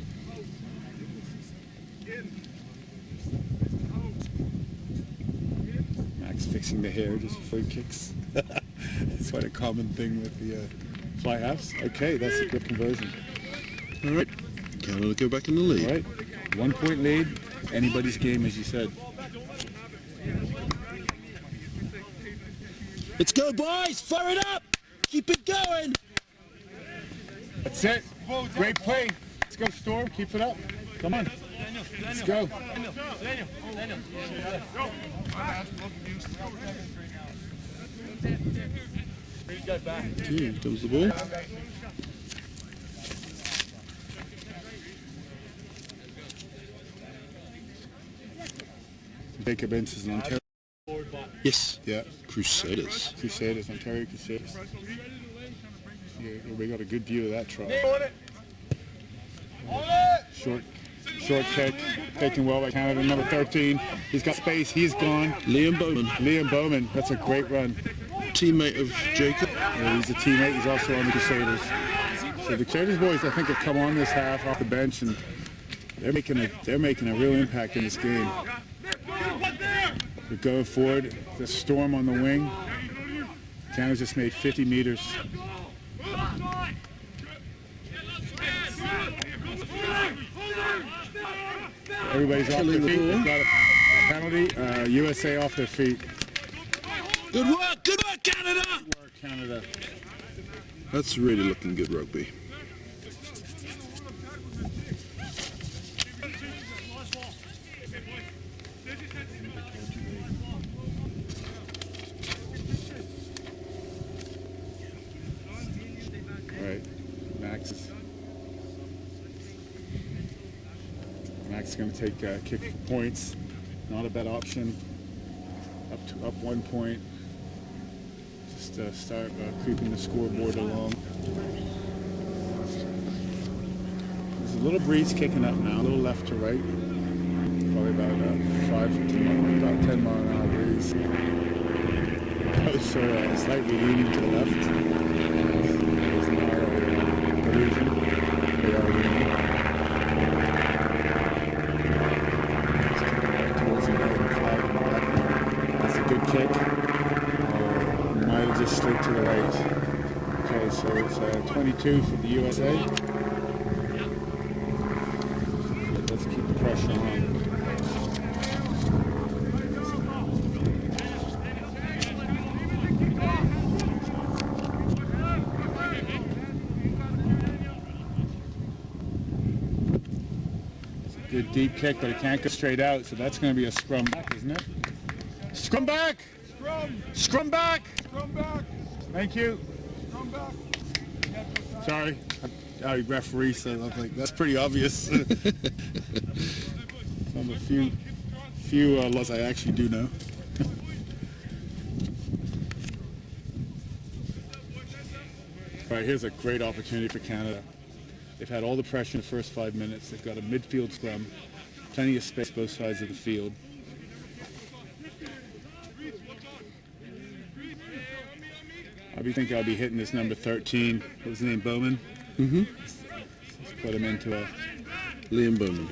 Max fixing the hair just before he kicks. It's quite a common thing with the fly halves. Okay, that's a good conversion.
All right. Canada go back in the lead.
All right, 1 point lead. Anybody's game, as you said.
Let's go, boys! Fire it up! Keep it going!
That's it. Great play. Let's go, Storm. Keep it up. Come on. Let's go.
Okay, comes the ball.
Jacob Ince is in Ontario.
Yes.
Yeah.
Crusaders.
Crusaders, Ontario Crusaders. Yeah, we got a good view of that try. Short kick, taken well by Canada. Number 13, he's got space, he's gone.
Liam Bowman.
Liam Bowman, that's a great run.
Teammate of Jacob.
Yeah, he's a teammate, he's also on the Crusaders. So the Crusaders boys, I think, have come on this half off the bench, and they're making a real impact in this game. They're going forward, the Storm on the wing. Canada's just made 50 meters. Everybody's off their feet. They've got a penalty. USA off their feet.
Good work, Canada!
Good work, Canada.
That's really looking good rugby.
All right, Max is
Max is going to take a kick for points. Not a bad option. Up 1 point. Just start creeping the scoreboard along. There's a little breeze kicking up now, a little left to right. Probably about 10 mile an hour breeze. Boats are slightly leaning to the left. There's not a illusion. They are leaning. Towards the right and flag in the back. That's a good kick. Might have just slid to the right. Okay, so it's 22 for the USA. Let's keep the pressure on. Good deep kick, but it can't go straight out, so that's going to be a scrum back, isn't it? Scrum back!
Scrum!
Scrum back!
Scrum back!
Thank you.
Scrum back!
Sorry. Referee said, I was like, that's pretty obvious. Some of the few laws I actually do know. All right, here's a great opportunity for Canada. They've had all the pressure in the first 5 minutes. They've got a midfield scrum, plenty of space both sides of the field. I'll be hitting this number 13. What was his name, Bowman?
Mm-hmm.
Let's put him into a...
Liam Bowman.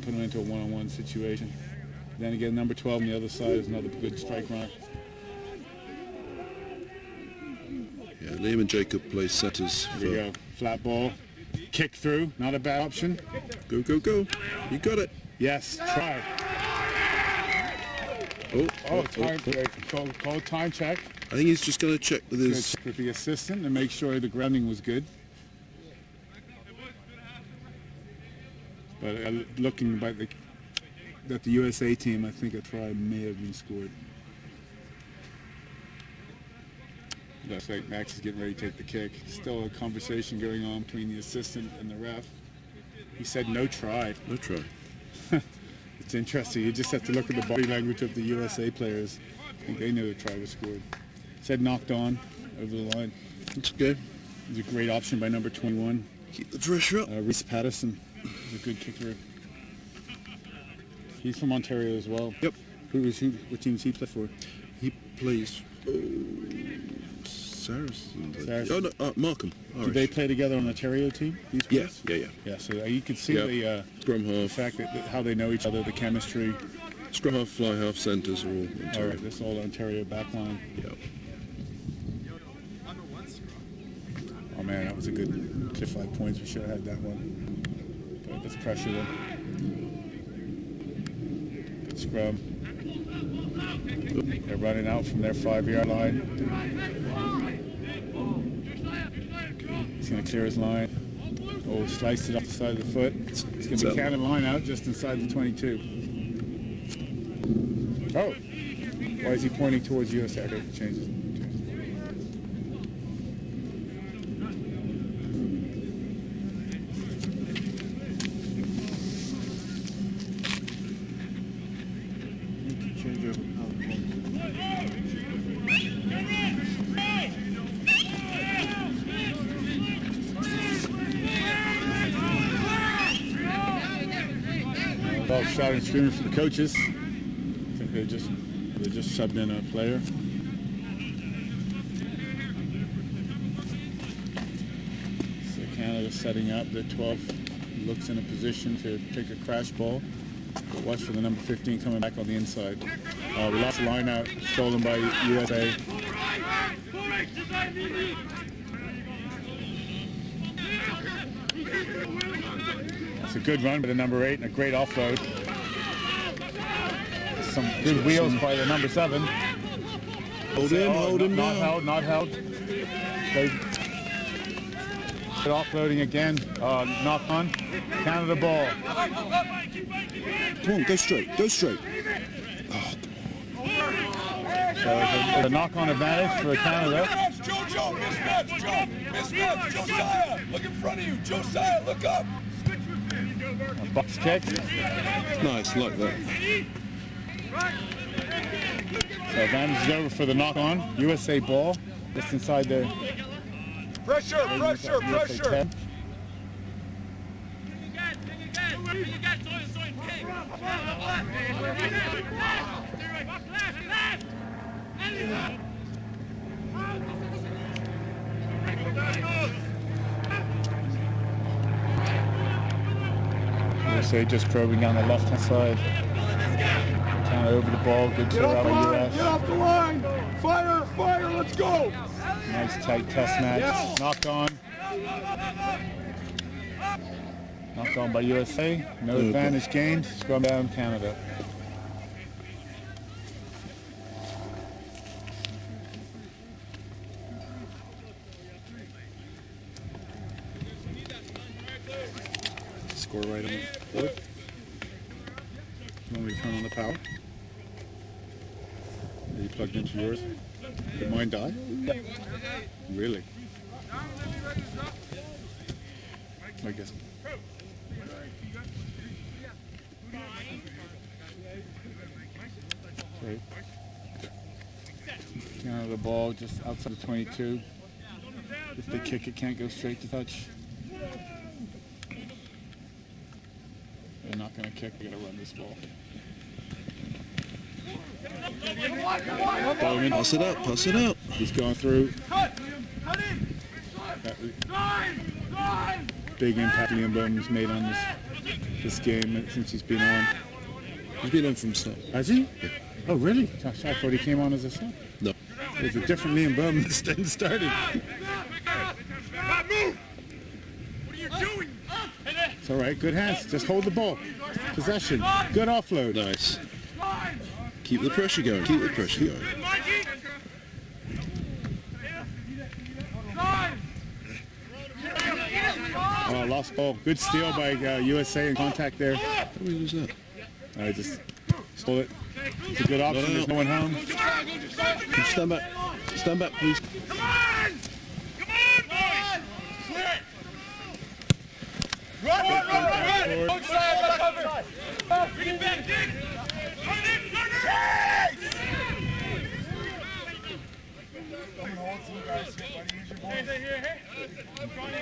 Put him into a one-on-one situation. Then again, number 12 on the other side is another good strike runner.
Yeah, Liam and Jacob play setters.
There you go. Flat ball. Kick through. Not a bad option.
Go, go, go. You got it.
Yes. Try. Call time check.
I think he's just going to check with his...
With the assistant and make sure the grounding was good. But looking at the USA team, I think a try may have been scored. Looks like Max is getting ready to take the kick. Still a conversation going on between the assistant and the ref. He said no try.
No try.
It's interesting. You just have to look at the body language of the USA players. I think they knew the try was scored. Said knocked on over the line.
It's okay.
It was a great option by number 21.
Keep the pressure up.
Reese Patterson is a good kicker. He's from Ontario as well.
Yep.
What team does he play for?
He plays... Saracens.
Saracens.
Oh, no, Markham.
Do they play together on the Ontario team? These
Yes.
players? Yeah, so you can see the
Scrum half.
fact that how they know each other, the chemistry.
Scrum half, fly half, centres are all
All
Ontario.
right, this is all Ontario backline.
Yep.
Oh man, that was a good 5 points. We should have had that one. But let's pressure them. Good scrum. They're running out from their 5-yard line. He's going to clear his line. Oh, sliced it off the side of the foot. It's going to be Canada line out just inside the 22. Oh, why is he pointing towards USA? Okay, changes. Shouting, screaming for the coaches. I think they just subbed in a player. So Canada setting up. The 12 looks in a position to take a crash ball. But watch for the number 15 coming back on the inside. We lost the line out, stolen by USA. It's a good run by the number 8 and a great offload. Some good wheels by the number 7.
Hold him now.
Not held. Good offloading again. Knock on. Canada ball.
Come on, go straight. Go straight.
So the knock-on advantage for Canada.
Joe, mismatch, Joe. Mismatch, Josiah. Look in front of you. Josiah, look up.
A box kick.
Nice, like that.
So advantage is over for the knock on. USA ball. Just inside the
Pressure, pressure,
USA
pressure.
10. USA just probing down the left-hand side. Kind of over the ball. Good
Get
clear
off
out
the
by
line,
US.
get off the line. Fire, fire, let's go.
Nice tight test match.
Yes.
Knocked on. Knocked on by USA. No advantage gained. Scrum down Canada.
Score right on the board. You want me to turn on the power? Are you plugged into yours? Did mine die? Really? I guess.
Okay. Counter the ball just outside of 22. If they kick it, can't go straight to touch. They're not going to kick. They're going to run this ball.
Bowman,
Pass it out, pass it out.
he's going through. Big impact Liam Bowman's made on this game since he's been on.
He's been on from start.
Has he? Yeah. Oh, really? Gosh, I thought he came on as a sub.
No.
There's a different Liam Bowman that started. It's all right. Good hands. Just hold the ball. Possession. Good offload.
Nice. Keep the pressure going, keep the pressure going.
Oh, lost ball. Good steal by USA in contact there.
How do we lose that?
I just stole it. It's a good option. There's no one home.
Can you stand back? Stand back, please.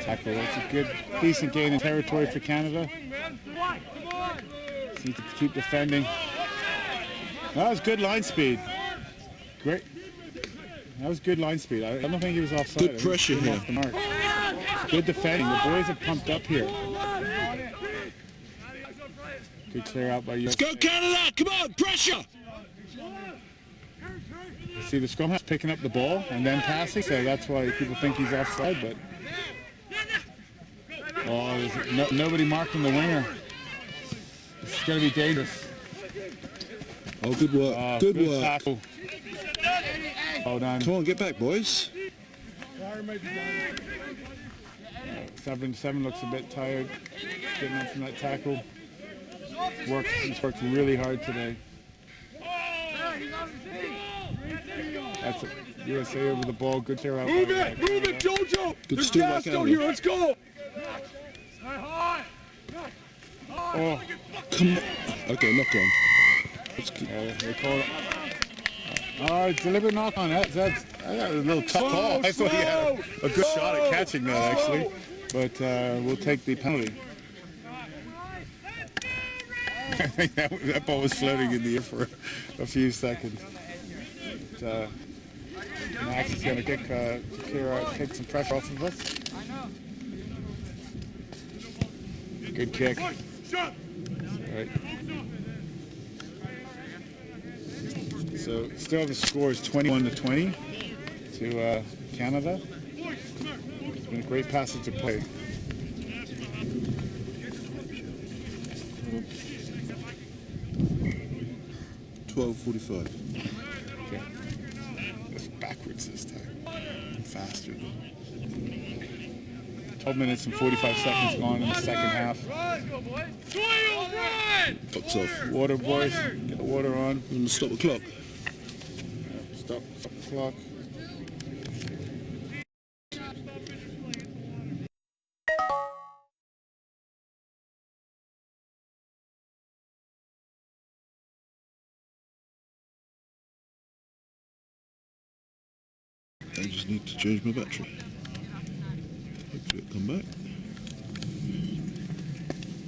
Tackle. That's a good, decent gain in territory for Canada. Just need to keep defending. That was good line speed. Great. That was good line speed. I don't think he was offside.
Good pressure here.
Off the mark. Good defending. The boys are pumped up here. Good clear out by US.
Go Canada! Come on, pressure!
See, the scrum half's picking up the ball and then passing, so that's why people think he's offside, but... Oh, there's nobody marking the winger. This is going to be dangerous.
Oh, good work. Good work.
Tackle. Well done.
Come on, get back, boys.
7-7 looks a bit tired. Getting up from that tackle. He's worked really hard today. That's it. USA over the ball. Good clear out.
Move it, Jojo.
Good
There's
steal by
gas down
Canada.
here, let's go.
Oh,
Come on. Okay, knock on. That's good.
they call it. Oh, deliberate knock on. That's a little tough call.
I thought he had a good shot at catching that, actually.
But we'll take the penalty.
I think that ball was floating in the air for a few seconds. But, Max is going to take some pressure off of us.
Good kick.
All right. So still the score is 21-20 to Canada. It's been a great passage of play.
$12.45.
Okay. It's backwards this time. And faster.
12 minutes and 45 seconds gone in the second half.
Clock's off.
Water, boys. Get the water on.
I'm going to stop the clock.
Stop the clock.
I just need to change my battery. Hopefully it'll come back.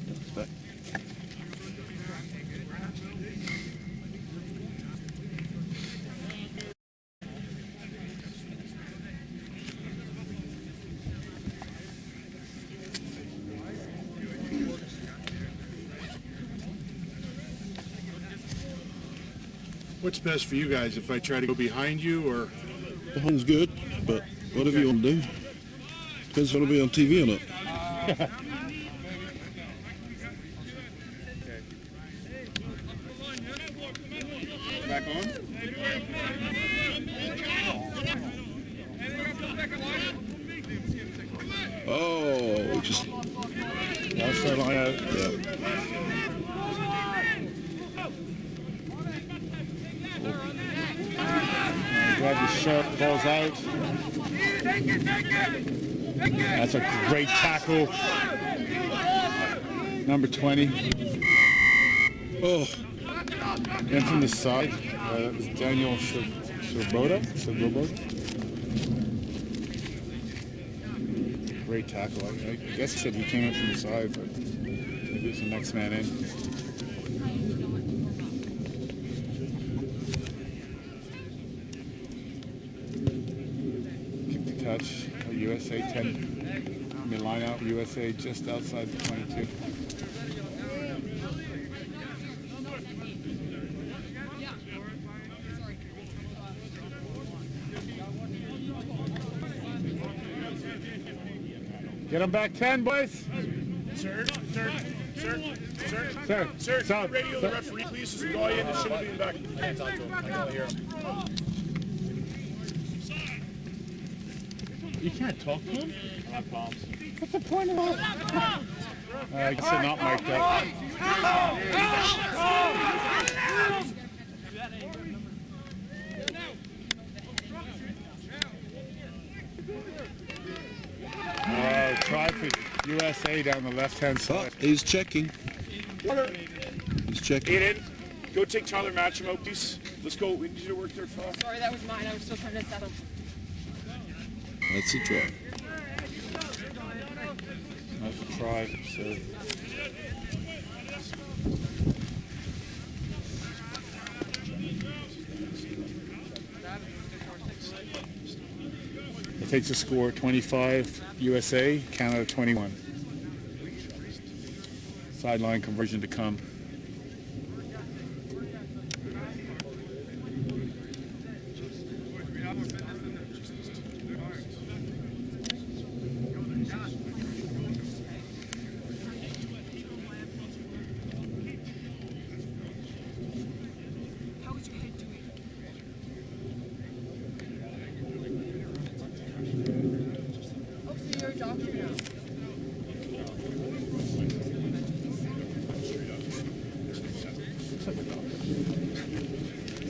It's back.
What's best for you guys, if I try to go behind you or?
The hole's good, but whatever you want to do. Depends if I want to be on TV or not.
Back on?
Oh, just
Outside line out.
yeah.
Grab the shot, ball's out. That's a great tackle. Number 20.
Oh,
In from the side. That was Daniel Swoboda. Great tackle. I guess he said he came in from the side, but maybe it's the next man in. Keep the touch. USA 10. Mid line out. USA just outside the 22. Get him back 10, boys.
Sir,
Sir,
radio the referee, please. There's a guy in that shouldn't be in back. Hands on to him. I can't hear him.
You can't talk to him?
I have palms.
What's the point of that? I guess they're not mic'd up. Try for USA down the left-hand
oh,
side.
he's checking. He's checking.
Get in. Go take Tyler Matcham out, please. Let's go. We need you to work there fast.
Sorry, that was mine. I was still trying to settle.
That's a try.
That's a try. So. It takes a score 25 USA, Canada 21. Sideline conversion to come.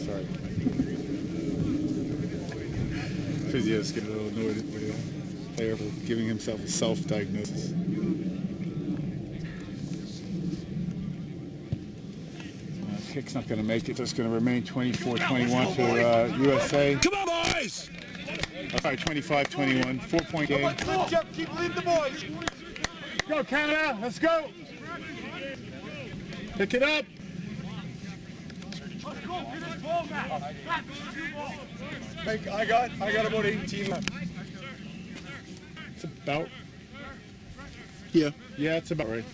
Sorry. Physios get a little annoyed at the player for giving himself a self-diagnosis. Kick's not going to make it. It's going to remain 24-21 to USA.
Come on, boys!
Sorry, 25-21. 4-point game.
Keep leading the boys.
Go, Canada! Let's go! Pick it up!
I got about 18 left.
It's about...
Yeah.
Yeah, it's about right.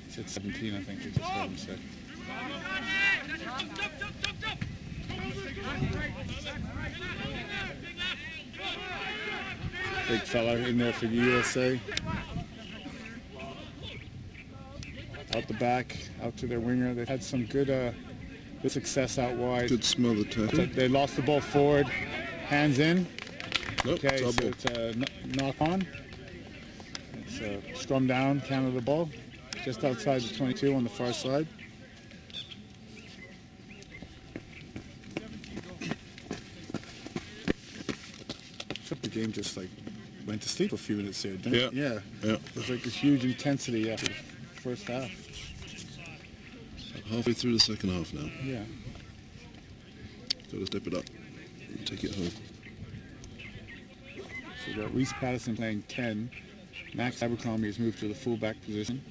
It's at 17, I think. We just heard him say. Big fella in there for the USA. Out the back, out to their winger. They've had some good success out wide.
Good smother tackle.
They lost the ball forward. Hands in.
Nope,
Okay, so
double.
it's a knock on. It's a scrum down, Canada the ball. Just outside the 22 on the far side. Except the game just like went to sleep a few minutes there, didn't it?
Yeah.
Yeah. It was like a huge intensity after the first half.
Halfway through the second half now.
Yeah.
Got to step it up and take it home.
So we've got Reese Patterson playing 10. Max Abercrombie has moved to the fullback position.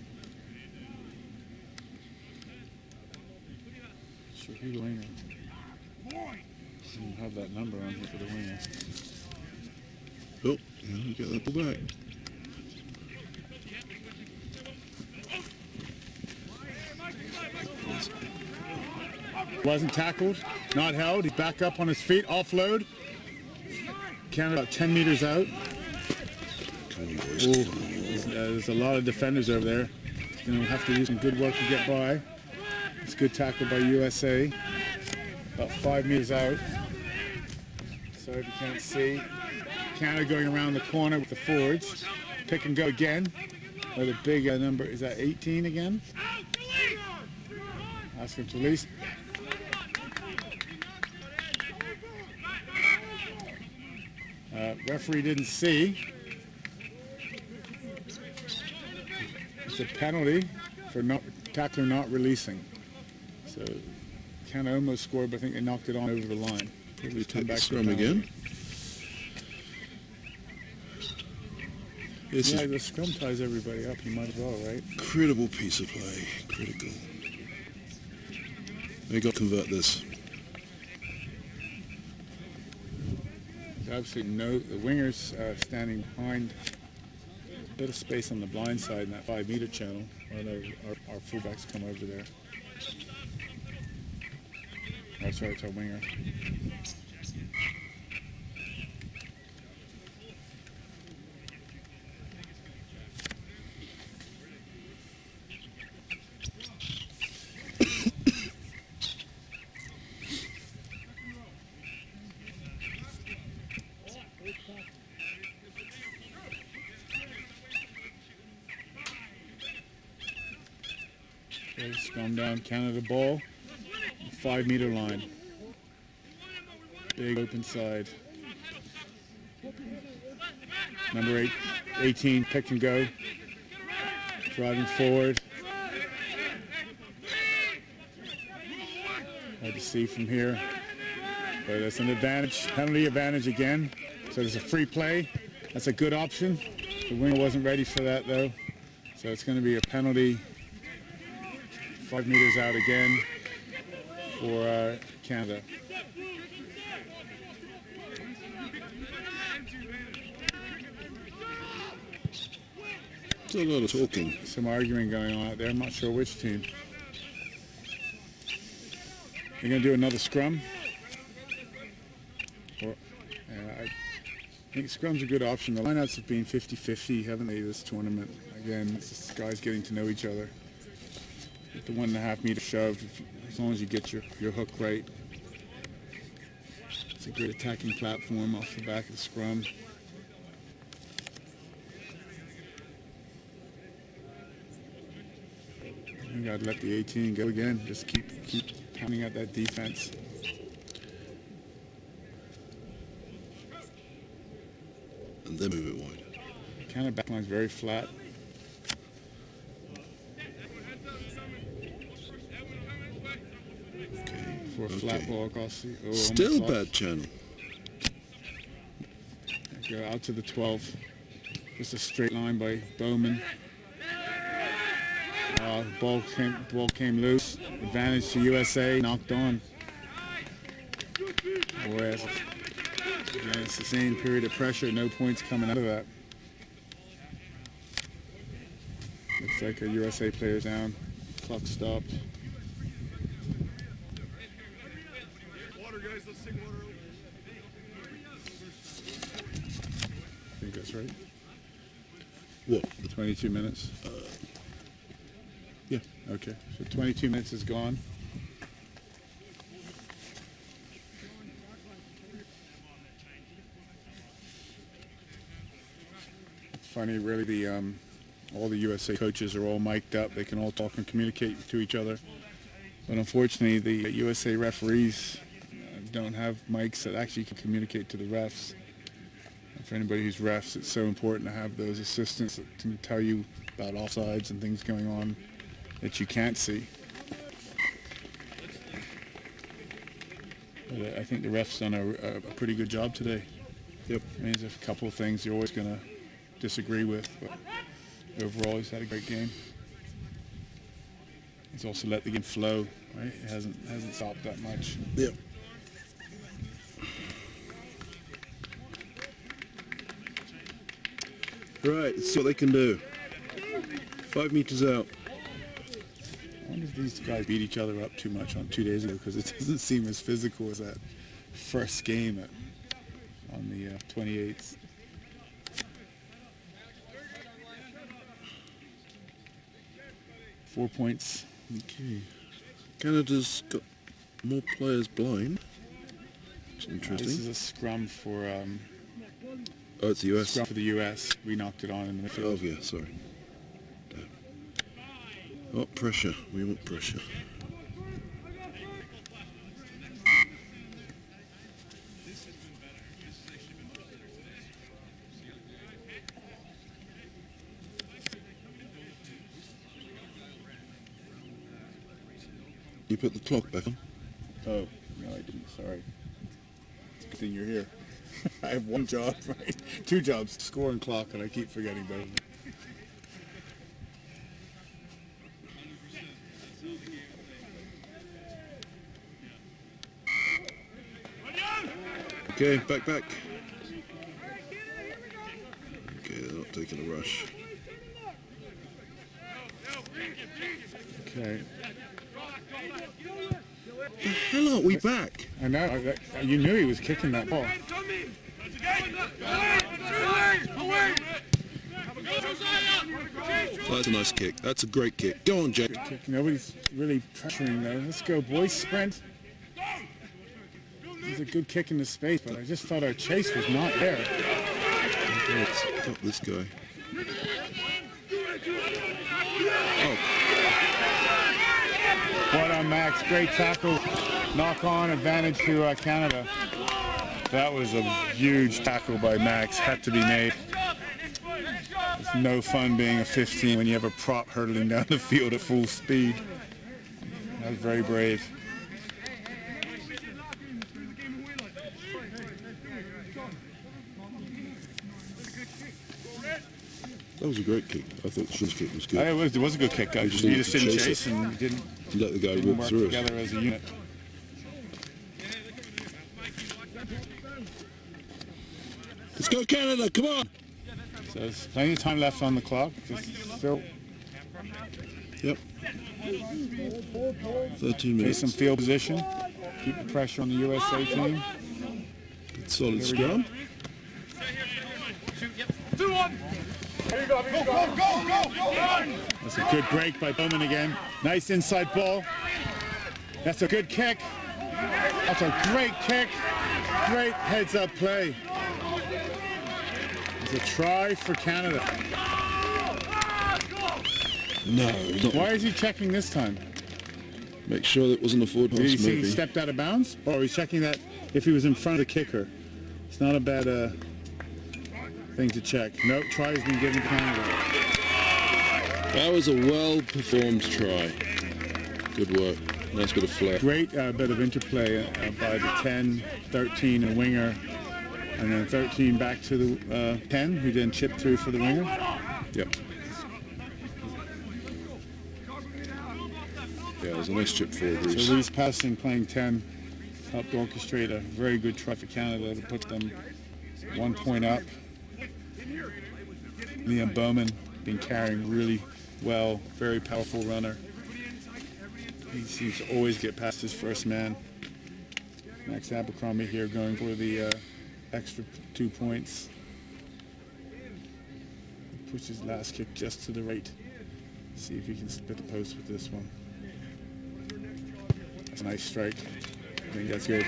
Sure, who's the winger? I don't have that number on here for the winger.
Oh, yeah, you get that ball back.
Wasn't tackled, not held. He's back up on his feet, offload. Canada about 10 meters out. Ooh, there's a lot of defenders over there. He's going to have to do some good work to get by. It's a good tackle by USA. About 5 meters out. Sorry if you can't see. Canada going around the corner with the forwards. Pick and go again. With a big number, is that 18 again? Ask him to release. Referee didn't see. It's a penalty for tackler not releasing. So Canada almost scored, but I think they knocked it on over the line.
Probably take the scrum again. This
yeah,
is
the scrum ties everybody up. You might as well, right?
critical piece of play. Critical. They got to convert this.
Absolutely no. The wingers standing behind. A bit of space on the blind side in that 5 meter channel. Our fullbacks come over there. Oh, sorry, it's our winger. Okay, scrum down, Canada ball, 5 meter line. Big open side. Number 18, pick and go. Driving forward. Hard to see from here. But it's an advantage, penalty advantage again. So there's a free play. That's a good option. The winger wasn't ready for that though. So it's going to be a penalty 5 meters out again for Canada.
There's a lot of talking.
Some arguing going on out there. I'm not sure which team. They're going to do another scrum. I think scrum's a good option. The lineouts have been 50-50, haven't they, this tournament? Again, it's just guys getting to know each other. With the 1.5 meter shove, as long as you get your hook right. It's a good attacking platform off the back of the scrum. You gotta let the 18 go again. Just keep pounding at that defense.
And then move it wide.
Canada backline's very flat.
Okay.
For a flat ball across the... Oh,
Still
almost
bad
lost.
channel.
Go out to the 12. Just a straight line by Bowman. Ball came loose. Advantage to USA. Knocked on. Whereas again, it's the same period of pressure. No points coming out of that. Looks like a USA player's down. Clock stopped.
Water, guys, let's take water over.
I think that's right.
What?
22 minutes.
Yeah.
Okay, so 22 minutes is gone. It's funny, really, all the USA coaches are all mic'd up. They can all talk and communicate to each other. But unfortunately, the USA referees don't have mics that actually can communicate to the refs. And for anybody who's refs, it's so important to have those assistants that can tell you about offsides and things going on that you can't see.
But I think the refs done a pretty good job today.
Yep.
I mean, there's a couple of things you're always going to disagree with, but overall he's had a great game. He's also let the game flow, right? It hasn't stopped that much.
Yep. Right, let's see what they can do. 5 meters out.
I wonder if these guys beat each other up too much on 2 days ago, because it doesn't seem as physical as that first game on the 28th. Four points.
Okay. Canada's got more players blind. It's interesting.
This is a scrum for
Oh, it's the US.
scrum for the US. We knocked it on in the midfield.
Oh, yeah, sorry. Damn. Oh, pressure. We want pressure. You put the clock back on?
Oh, no, I didn't. Sorry. It's a good thing you're here. I have one job, right? 2 jobs, score and clock, and I keep forgetting both of them.
Okay, back. Okay, they're not taking a rush.
Okay.
The hell aren't we back?
I know. You knew he was kicking that ball.
Oh, that's a nice kick. That's a great kick. Go on, Jack.
Kick. Nobody's really pressuring though. Let's go, boys. Sprint. It was a good kick into space, but I just thought our chase was not there.
Let's stop this guy. Oh,
Well done, Max. Great tackle. Knock on advantage to Canada. That was a huge tackle by Max. Had to be made. It's no fun being a 15 when you have a prop hurtling down the field at full speed. That was very brave.
that was a great kick. I thought the Shun's kick was good.
It was a good kick. You just didn't chase and you didn't
Let the guy walk
work
through it.
together as a unit.
Let's go, Canada! Come on!
So there's plenty of time left on the clock. Just still
Yep. 13
take
minutes.
some field position. Keep the pressure on the USA team.
Good solid
Here we
scrum.
That's a good break by Bowman again. Nice inside ball. That's a good kick. That's a great kick. Great heads-up play. It's a try for Canada.
No, not.
Why is he checking this time?
Make sure that wasn't a forward
Did he
pass,
see he
maybe.
stepped out of bounds? Or he's checking that if he was in front of the kicker. It's not a bad thing to check. Nope, try has been given to Canada.
That was a well-performed try. Good work. Nice bit of flair.
Great bit of interplay by the 10, 13, a winger, and then 13 back to the 10, who then chipped through for the winger.
Yep. Yeah, it was a nice chip forward,
So
Reese.
Reese passing, playing 10, helped orchestrate a very good try for Canada to put them 1 point up. Liam Bowman been carrying really well, very powerful runner. He seems to always get past his first man. Max Abercrombie here going for the extra 2 points. Push his last kick just to the right. See if he can split the post with this one. That's a nice strike. I think that's good.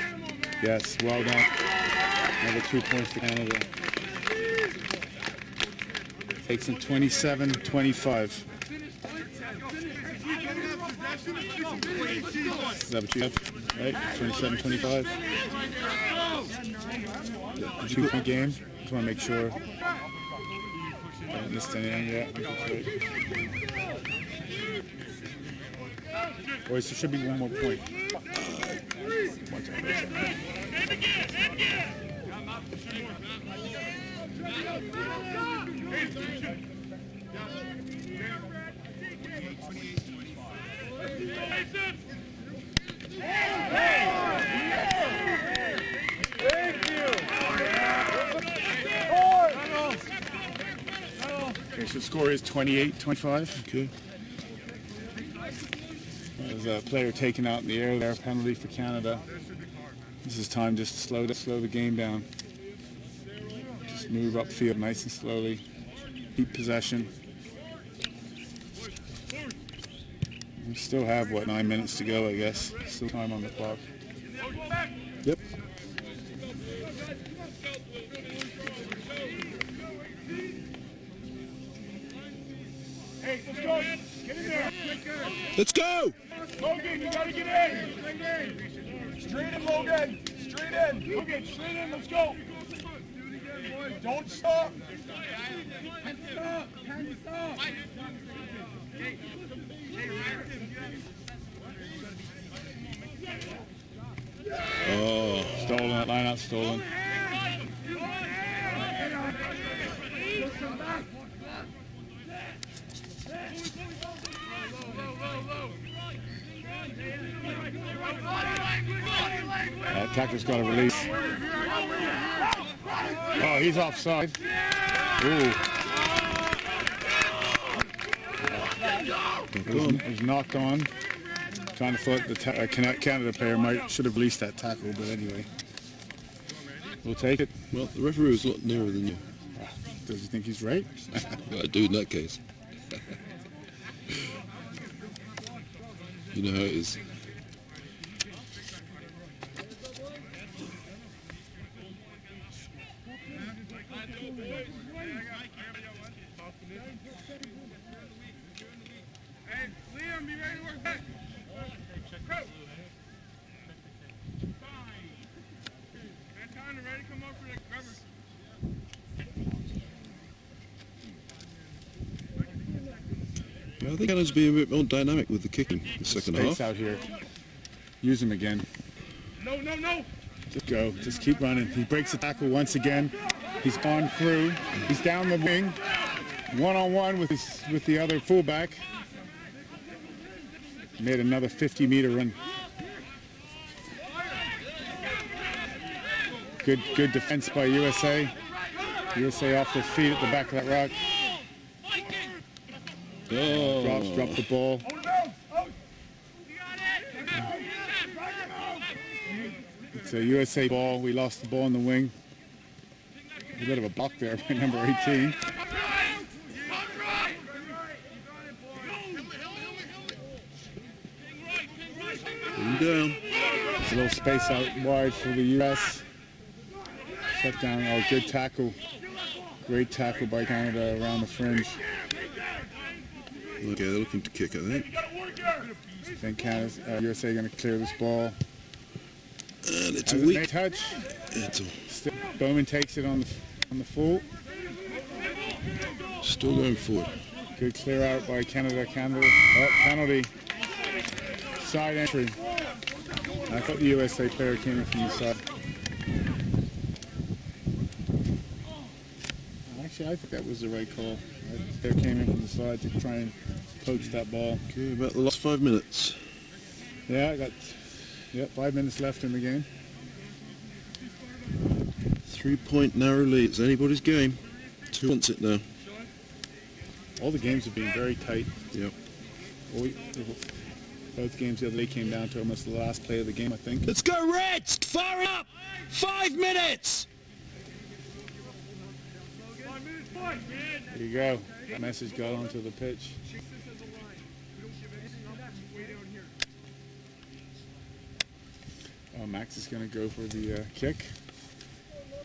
Yes, well done. Another 2 points for Canada. Takes them 27-25. Is that what you have? Right? 27-25. 2-point game. Just want to make sure. Haven't missed anything yet.
Boys, there should be one more point.
Okay, so the score is 28-25.
Okay.
There's a player taken out in the air there, penalty for Canada. This is time just to slow the game down. Just move upfield nice and slowly. Keep possession. We still have, 9 minutes to go, I guess. Still time on the clock.
Yep.
Hey, let's go. Get in there.
Let's go!
Logan, you gotta get in. Straight in, Logan. Straight in. Logan, straight in. Let's go. Don't stop. Can't stop.
Oh,
Stolen, that line out stolen. Attacker's got a release. Oh, he's offside. Ooh. He's knocked on. Trying to float the Canada player should have released that tackle, but anyway. We'll take it.
well, the referee was a lot nearer than you.
Does he think he's right?
Well, I do in that case. You know how it is.
Hey, Liam, be ready to work back. Anton, ready to come up for the cover.
I think Canada's being a bit more dynamic with the kicking in the second
Space
half.
out here. Use him again.
No.
Just go. Just keep running. He breaks the tackle once again. He's gone through. He's down the wing. One-on-one with the other fullback. Made another 50-meter run. Good defense by USA. USA off their feet at the back of that rock.
Oh,
Dropped the ball. It's a USA ball. We lost the ball in the wing. A bit of a block there by number 18.
Bring down.
There's a little space out wide for the US. Shut down. Oh, good tackle. Great tackle by Canada around the fringe.
Okay, they're looking to kick, I think.
I think Canada, USA going to clear this ball.
And it's a
Has a
weak.
nice touch.
It's
Bowman takes it on the full.
still going forward.
Good clear out by Canada. Oh, penalty. Side entry. I thought the USA player came in from the side. Actually, I think that was the right call. They came in from the side to try and poach that ball.
Okay, about the last 5 minutes.
Yeah, 5 minutes left in the game.
3-point narrow lead. It's anybody's game. Who wants it now?
All the games have been very tight.
Yep.
Both games the other day came down to almost the last play of the game, I think.
Let's go Reds! Fire up! 5 minutes!
There you go. That message got onto the pitch. Oh, Max is going to go for the kick.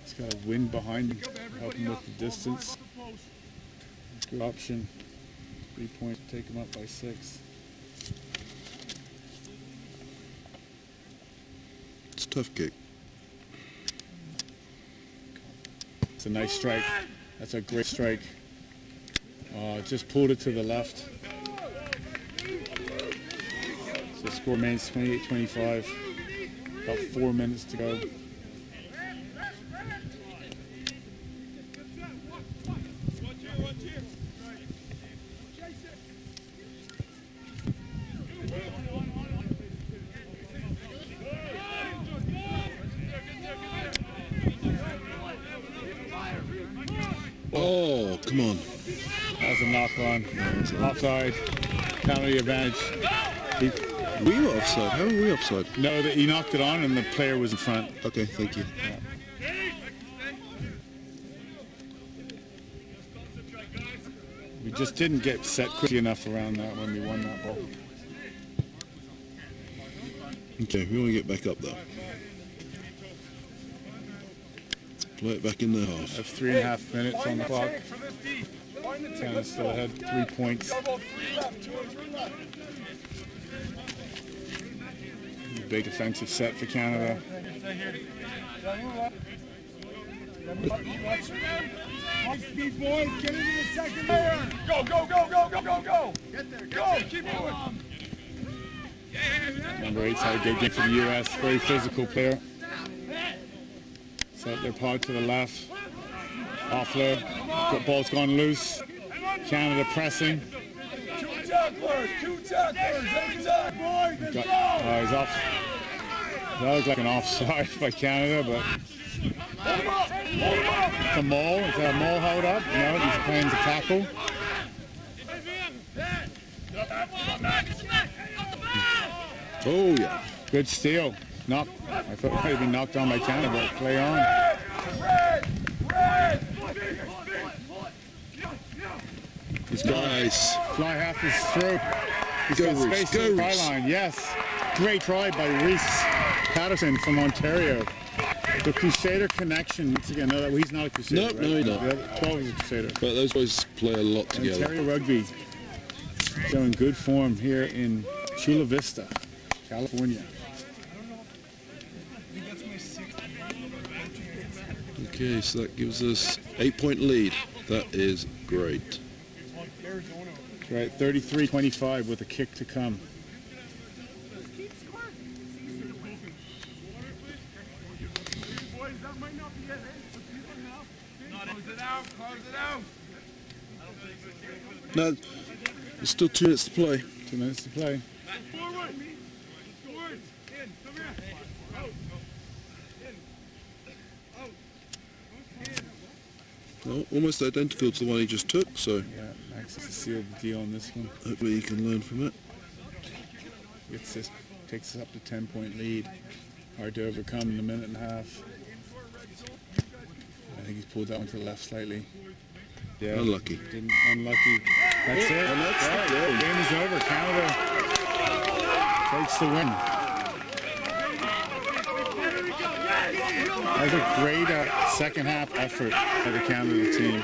He's got a wind behind him, help him with the distance. Good option. 3 points, take him up by 6.
It's a tough kick.
It's a nice strike. That's a great strike. Just pulled it to the left.
So the score remains 28-25. About 4 minutes to go.
Oh, come on.
That's a knock on. Offside. Penalty advantage.
We were offside. How are we offside?
No, he knocked it on and the player was in front.
Okay, thank you.
We just didn't get set quickly enough around that when we won that ball.
Okay, we want to get back up though. Play it back in the half.
Have 3.5 minutes on the clock. Canada's still ahead, 3 points. Big defensive set for Canada.
Speed, boys, get into the second layer. Go, go, go, go, go, go, go. Get there, go, keep moving.
Number 8's had a good game for the U.S. Very physical player. Set their pod to the left. Offload. Ball's gone loose. Canada pressing.
Two tacklers every time, boys. Let's go.
He's off. That looked like an offside by Canada, but
Hold him up, hold him up.
it's a maul. Is that a maul held up? No, he's playing the tackle.
Oh yeah.
Good steal. I thought it might have been knocked on by Canada, but play on. He's got
Nice.
fly half his throat. He's
Go,
got
Reese,
space
go,
to the
Reese.
byline. Yes. Great try by Reese Patterson from Ontario. The Crusader connection. Once again, no, he's not a Crusader.
Nope,
right?
no, he's not.
The other 12 is a Crusader.
But those boys play a lot together.
Ontario rugby showing good form here in Chula Vista, California.
Okay, so that gives us 8-point lead. That is great.
That's right, 33-25 with a kick to come.
Close it out.
No, there's still 2 minutes to play.
2 minutes to play.
Forward. Forward. In. Come here. Out. In. Out.
Well, almost identical to the one he just took, so
Yeah, Max has sealed the deal on this one.
hopefully you can learn from it.
It's just takes us up to 10-point lead. Hard to overcome in a minute and a half. I think he's pulled that one to the left slightly. Yeah.
Unlucky.
Unlucky. That's it.
And that's the
The
game.
game is over. Canada takes the win. That was a great second half effort by the Canada team.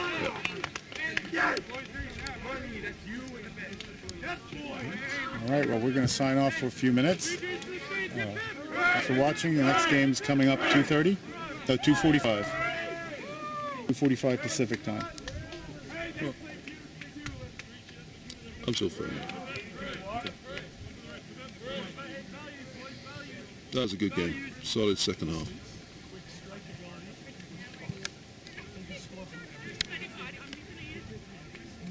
All right, well, we're going to sign off for a few minutes. Thanks for watching. The next game is coming up 2:30. No, 2:45. 2:45 Pacific time.
I'm still firm. That was a good game. Solid second half.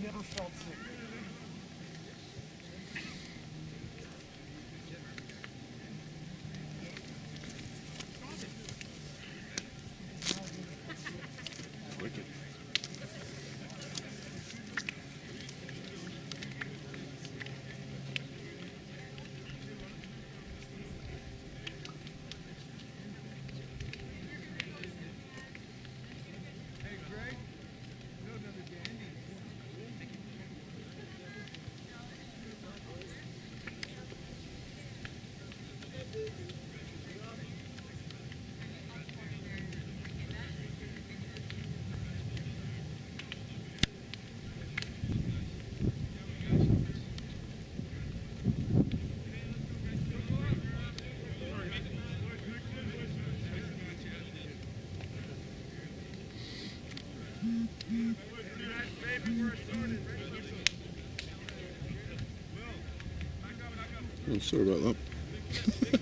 Never felt sick.
Oh, sorry about that.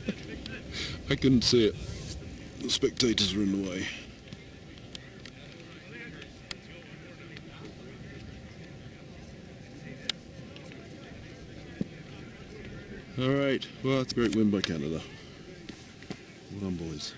I couldn't see it. The spectators were in the way. All right, well, that's a great win by Canada. Well done, boys.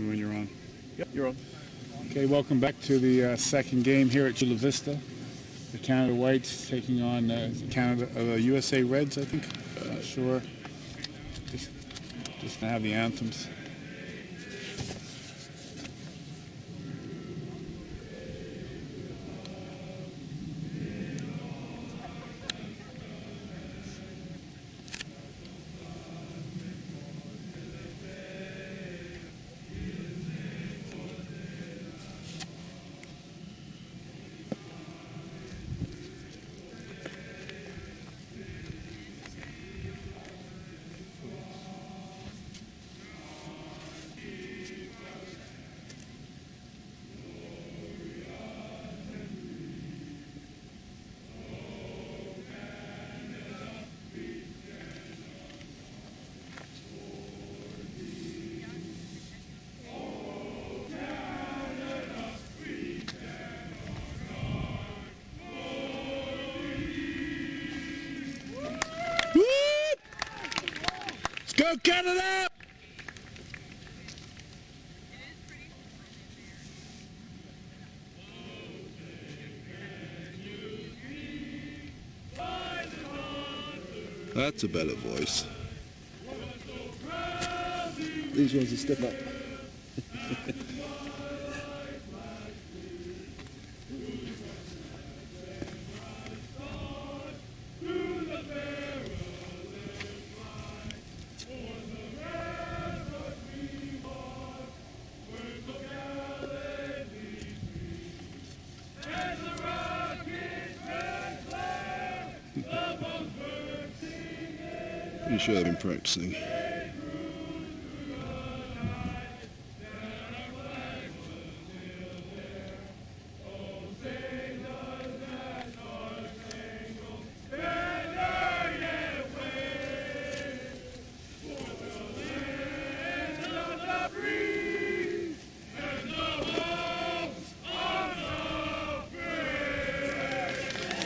me when you're on.
Yep, you're on.
Okay, welcome back to the second game here at Chula Vista. The Canada Whites taking on USA Reds, I think. Not sure. Just gonna have the anthems.
Go Canada! That's a better voice. These ones are step up. Pretty sure they've been practicing.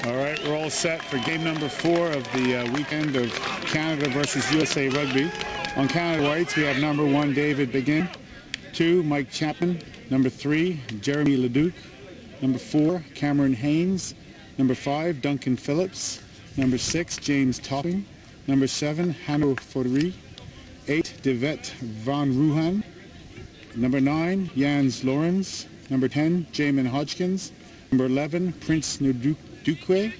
All right, we're all set for game number 4 of the weekend of Canada versus USA Rugby. On Canada Whites, we have number 1, David Begin. 2, Mike Chapman. Number 3, Jeremy Leduc. Number 4, Cameron Haynes. Number 5, Duncan Phillips. Number 6, James Topping. Number 7, Hanno Fodry. 8, Devet Van Ruhan. Number 9, Jans Lawrence. Number 10, Jamin Hodgkins. Number 11, Prince Duque.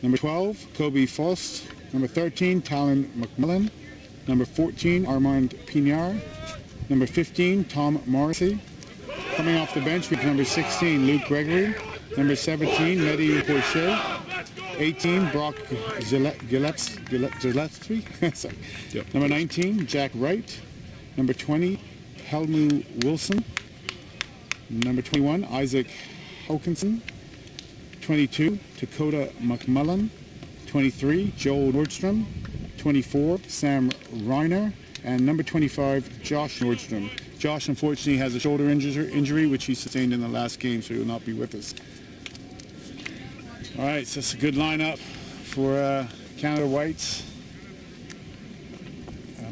Number 12, Kobe Faust. Number 13, Talon McMillan. Number 14, Armand Pignard. Number 15, Tom Morrissey. Coming off the bench, we have number 16, Luke Gregory. Number 17, Mehdi Porcher. 18, Brock Gillespie.
Yep.
Number 19, Jack Wright. Number 20, Helmu Wilson. Number 21, Isaac Hawkinson. 22, Dakota McMullen. 23, Joel Nordstrom. 24, Sam Reiner. And number 25, Josh Nordstrom. Josh, unfortunately, has a shoulder injury, which he sustained in the last game, so he will not be with us. All right, so it's a good lineup for Canada Whites.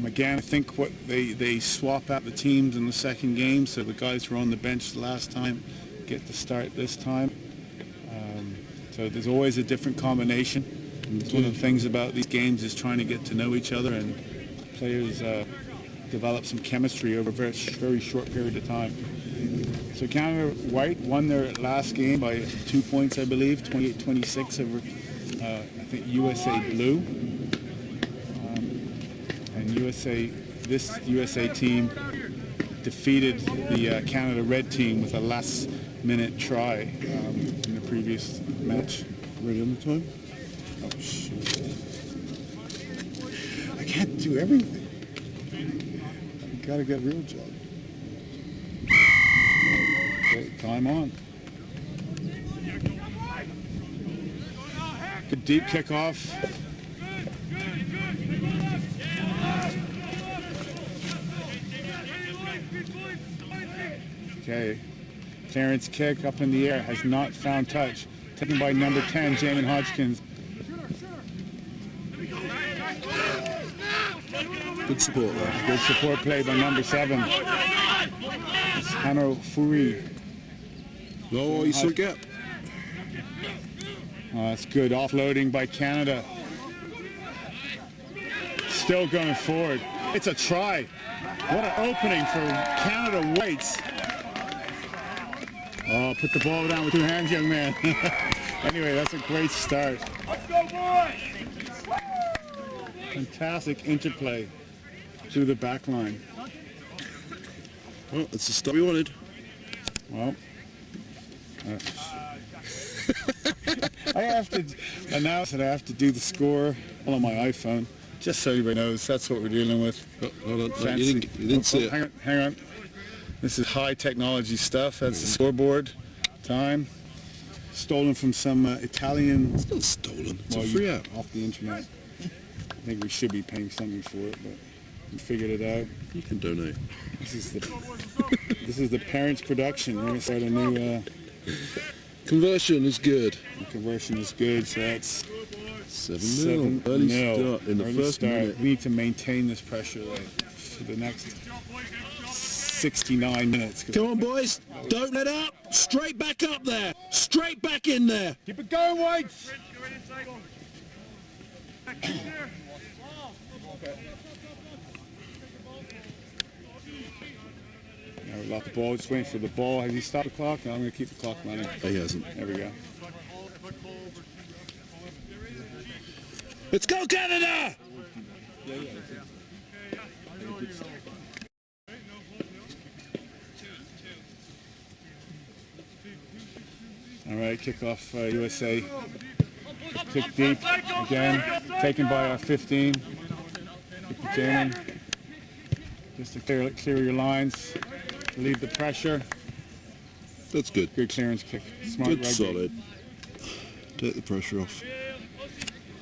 Again, I think they swap out the teams in the second game, so the guys who were on the bench the last time get to start this time. So there's always a different combination. And one of the things about these games is trying to get to know each other, and players develop some chemistry over a very short period of time. So Canada White won their last game by 2 points, I believe, 28-26 over, I think, USA Blue. And this USA team defeated the Canada Red team with a last-minute try in the previous match.
Ready on the time?
Oh, shoot. I can't do everything. You gotta get a real job. Okay, time on. Good deep kickoff. Okay, clearance kick up in the air, has not found touch. Taken by number 10, Jamin Hodgkins.
Good support there.
Good support play by number 7. Furi.
Oh, you saw a gap.
Oh, that's good. Offloading by Canada. Still going forward. It's a try. What an opening for Canada Whites. Oh, put the ball down with 2 hands, young man. Anyway, that's a great start.
Let's go, boys!
Fantastic interplay through the back line.
Well, it's the start we wanted.
Well, I have to announce that I have to do the score on my iPhone, just so everybody knows that's what we're dealing with.
Oh, hold on, no,
Fancy.
you didn't see it.
Hang on. This is high technology stuff. That's the scoreboard time. Stolen from some Italian.
It's not stolen. It's a
Well,
free app.
off the internet. I think we should be paying something for it, but we figured it out.
You can donate.
This is the parents' production. We're gonna start a new.
Conversion is good.
The conversion is good, so that's
7-0. Early start in the first minute.
We need to maintain this pressure for the next 69 minutes.
Come on, boys. Don't let up. Straight back up there. Straight back in there.
Keep it going, Whites! Now we lost the ball, just waiting for the ball. Has he stopped the clock? No, I'm going to keep the clock running.
Oh, he hasn't.
There we go.
Let's go, Canada!
All right, kickoff USA. Kick deep again, taken by our 15. Keep the jam. Just to clear your lines, relieve the pressure.
That's good.
Good clearance kick. Smart
Good,
rugby.
solid. Take the pressure off.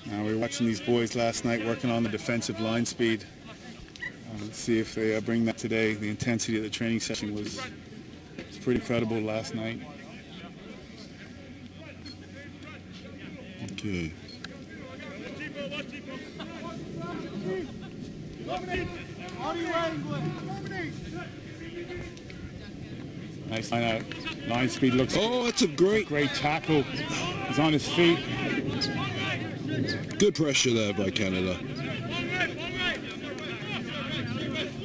Now we were watching these boys last night working on the defensive line speed. Let's see if they bring that today. The intensity of the training session was pretty incredible last night.
Okay.
Nice line out. Line speed looks.
Oh, that's a great
tackle. He's on his feet.
Good pressure there by Canada.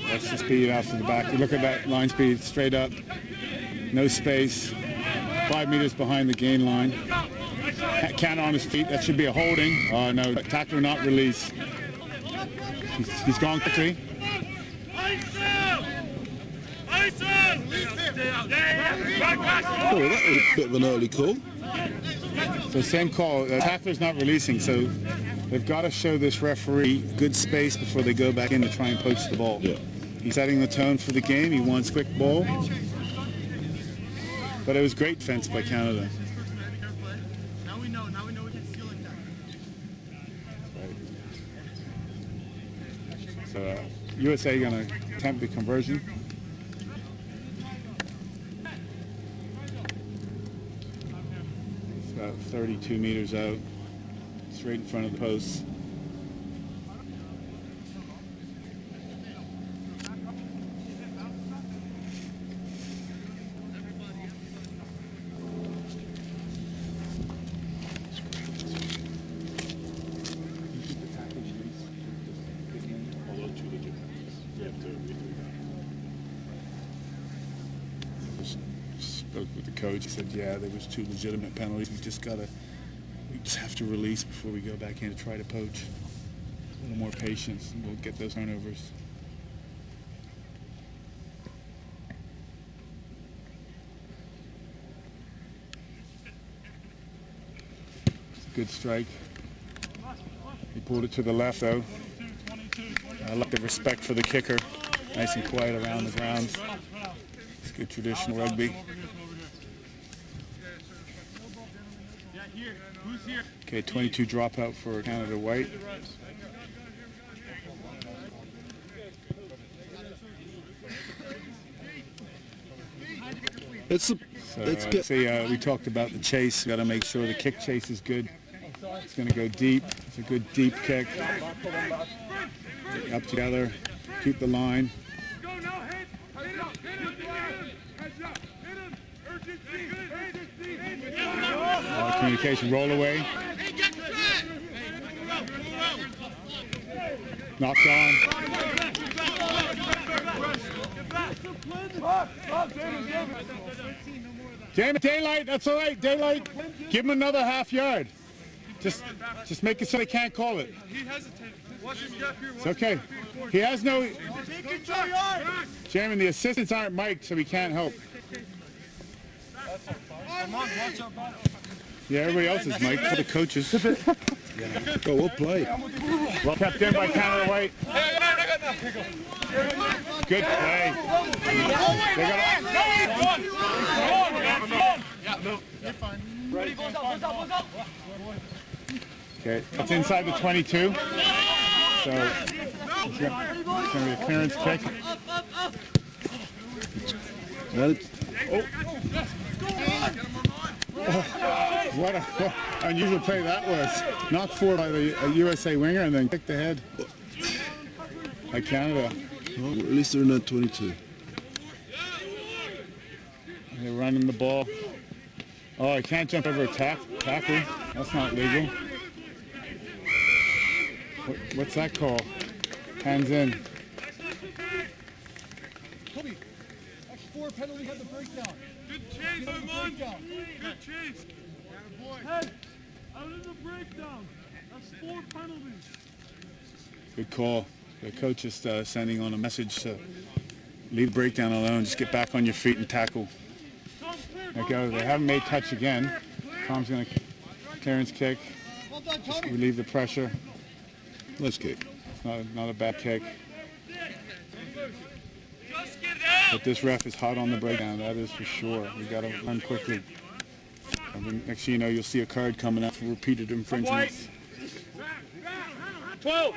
That's the speed out to the back. Look at that line speed, straight up. No space. 5 meters behind the gain line. Canada on his feet. That should be a holding. Oh no, tackler not released. He's gone quickly.
Oh, that was a bit of an early call.
So same call. The tackler's not releasing, so they've got to show this referee good space before they go back in to try and poach the ball.
Yeah.
He's setting the tone for the game. He wants quick ball. But it was great defense by Canada.
Now we know we can steal it down.
So USA going to attempt the conversion. It's about 32 meters out, straight in front of the post. Spoke with the coach. He said, yeah, there was 2 legitimate penalties. We just have to release before we go back in to try to poach. A little more patience and we'll get those turnovers. It's a good strike. He pulled it to the left though. I like the respect for the kicker. Nice and quiet around the grounds. It's good traditional rugby. Okay, 22 dropout for Canada White. We talked about the chase. We got to make sure the kick chase is good. It's going to go deep. It's a good deep kick. Up together. Keep the line.
communication. Roll away. Knocked on. Damn it, daylight. That's all right. Daylight. Give him another half yard. Just make it so they can't call it. It's okay. He has no. Chairman, the assistants aren't mic'd, so he can't help. Yeah, everybody else is mic'd for the coaches.
Oh, we'll play.
Well kept in by Canada White. Good play. Okay, it's inside the 22. So it's going to be a clearance kick. What an unusual play that was. Knocked forward by the USA winger and then kicked the head by Canada.
Well, at least they're in that 22.
They're running the ball. Oh, I can't jump over a tackle. That's not legal. What's that call? Hands in.
Toby, X4 penalty had the breakdown.
Good chase, Simon. Good chase. Hey, out of the breakdown. That's 4 penalties.
Good call. The coach is sending on a message to leave the breakdown alone. Just get back on your feet and tackle. There you go. They haven't made touch again. Tom's going to clearance kick. Just relieve the pressure.
Nice kick.
It's not a bad kick. But this ref is hot on the breakdown. That is for sure. We got to run quickly. And then next thing you know, you'll see a card coming up for repeated infringements.
12.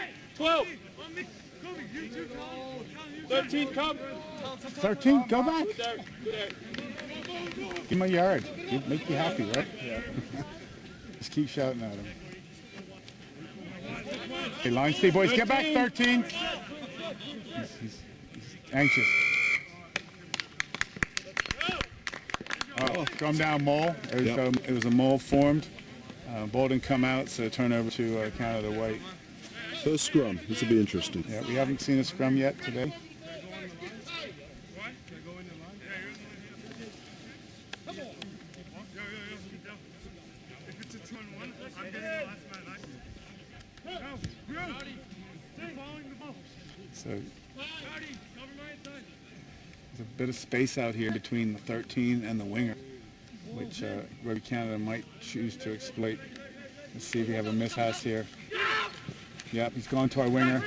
13, come.
13, go back. Give him a yard. Make you happy, right? Yeah. Just keep shouting at him. Hey, line speed, boys. Get back, 13. He's anxious. Oh, come down, Mole. It was a Mole formed. Ball didn't come out, so turnover to Canada White.
First scrum. This will be interesting.
Yeah, we haven't seen a scrum yet today. So there's a bit of space out here between the 13 and the winger, which Rugby Canada might choose to exploit. Let's see if we have a mishaps here. Yep, he's gone to our winger.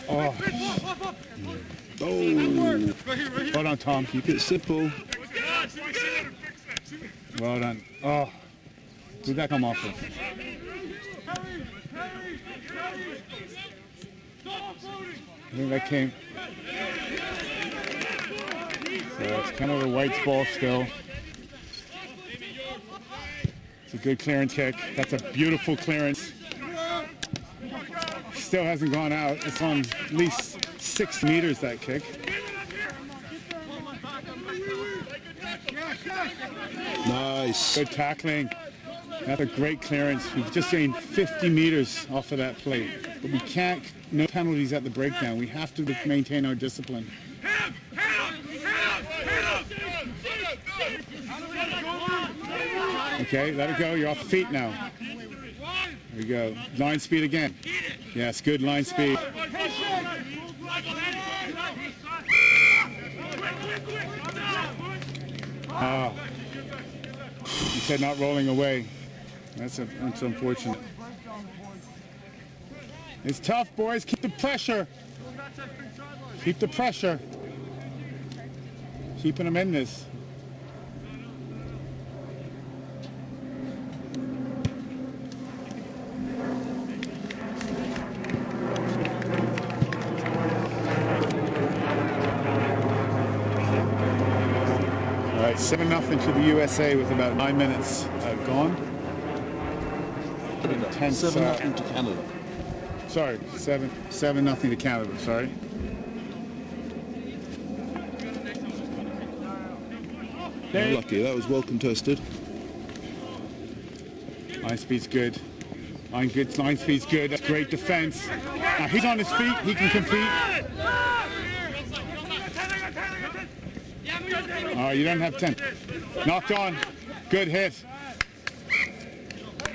Oh.
Oh.
Hold on, Tom.
Keep it simple.
Well done. Oh. Who'd that come off of? I think that came. So it's Canada White's ball still. It's a good clearance kick. That's a beautiful clearance. Still hasn't gone out. It's on at least 6 meters, that kick.
Nice.
Good tackling. That's a great clearance. We've just gained 50 meters off of that plate. But we can't, no penalties at the breakdown. We have to maintain our discipline. Okay, let it go. You're off the feet now. There you go. Line speed again. Yes, good line speed. Oh. You said not rolling away. That's unfortunate. It's tough, boys. Keep the pressure. Keep the pressure. Keeping them in this. All right, 7-0 to the USA with about 9 minutes gone. Intense,
7-0 to Canada.
Sorry, 7-0 to Canada. Sorry.
Unlucky. That was well contested.
Line speed's good. Line speed's good. That's great defense. Now he's on his feet. He can compete. Oh, you don't have 10. Knocked on. Good hit.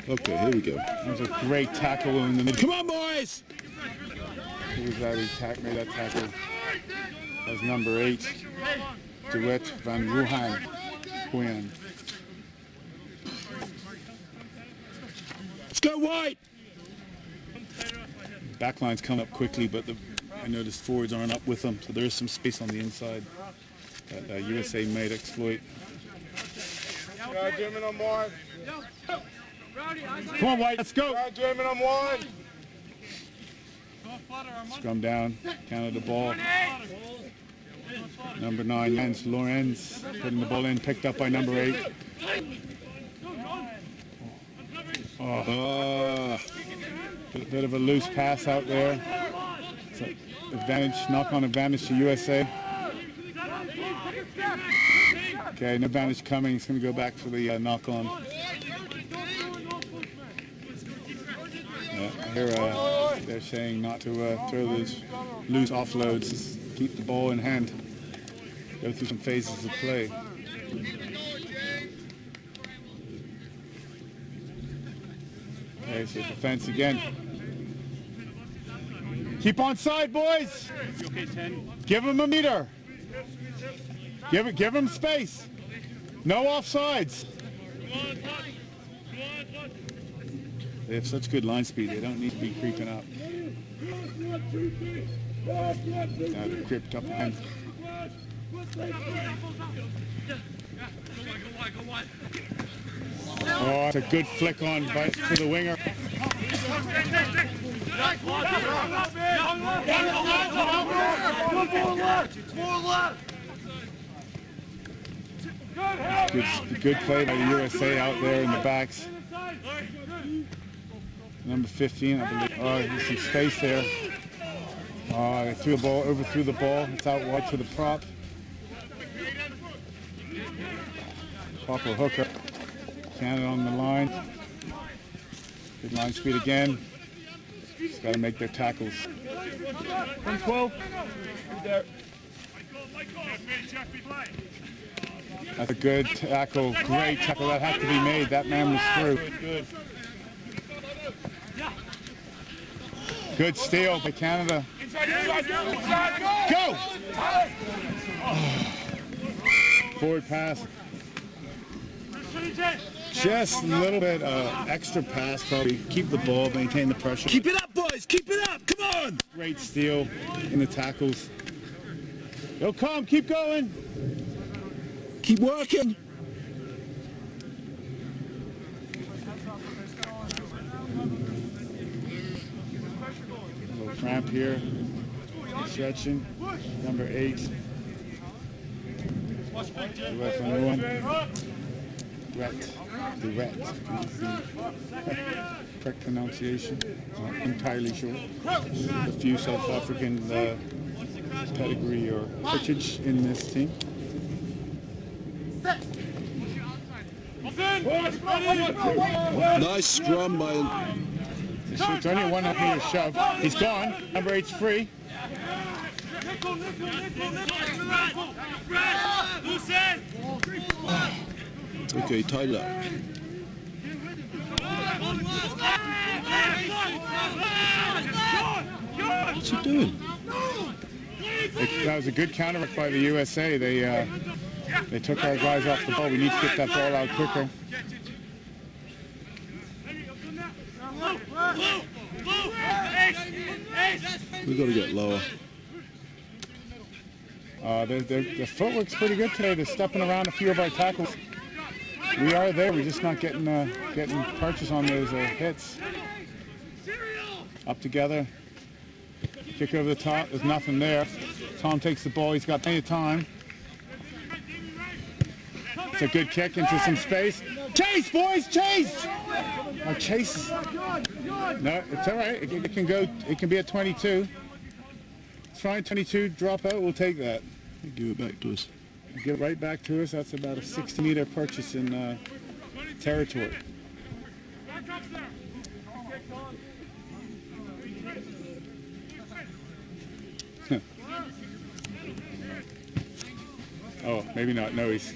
Okay, here we go.
That was a great tackle in the middle.
Come on, boys!
Who was that who made that tackle? That was number 8. DeWitt van Ruhan.
Let's go wide!
Backline's come up quickly, but I noticed forwards aren't up with them, so there is some space on the inside that USA might exploit.
German on one.
Come on, White, let's go!
German on one.
Scrum down, Canada ball. Number 9, Jens Lorenz, putting the ball in, picked up by number 8.
Ah,
A bit of a loose pass out there. So knock-on advantage to USA. Okay, no advantage coming. He's going to go back for the knock-on. Here they're saying not to throw those loose offloads. Just keep the ball in hand. Go through some phases of play. Okay, so defense again. Keep on side, boys. Give him a meter. Give him space. No offsides. They have such good line speed, they don't need to be creeping up. Now they're creeped up again. Oh, it's a good flick on to the winger. Good play by the USA out there in the backs. Number 15, I believe. Oh, there's some space there. Oh, they overthrew the ball. It's out wide to the prop. Prop or hooker. Canada on the line. Good line speed again. Just got to make their tackles.
112.
That's a good tackle. Great tackle. That had to be made. That man was through.
Good.
Good steal by Canada. Go! Forward pass. Just a little bit extra pass, probably. Keep the ball, maintain the pressure.
keep it up, boys! Keep it up! Come on!
Great steal in the tackles. Yo, come, keep going.
Keep working!
A little cramp here. Stretching. Number 8. Duet on one. Duet. Correct pronunciation. Not entirely sure. A few South African pedigree or heritage in this team.
Nice scrum by...
It's only one up here shove. He's gone. Number 8's free.
Okay, tied it up. What's he doing?
That was a good counter by the USA. They took our guys off the ball. We need to get that ball out quicker.
We've got to get lower.
The footwork's pretty good today. They're stepping around a few of our tackles. We are there. We're just not getting purchase on those hits. Up together. Kick over the top. There's nothing there. Tom takes the ball. He's got plenty of time. It's a good kick into some space. Chase, boys, chase! Oh, chase. No, it's all right. It can go. It can be a 22. It's fine. 22. Drop out. We'll take that.
Give it back to us.
Give it right back to us. That's about a 60-meter purchase in territory.
Oh, maybe not. No, he's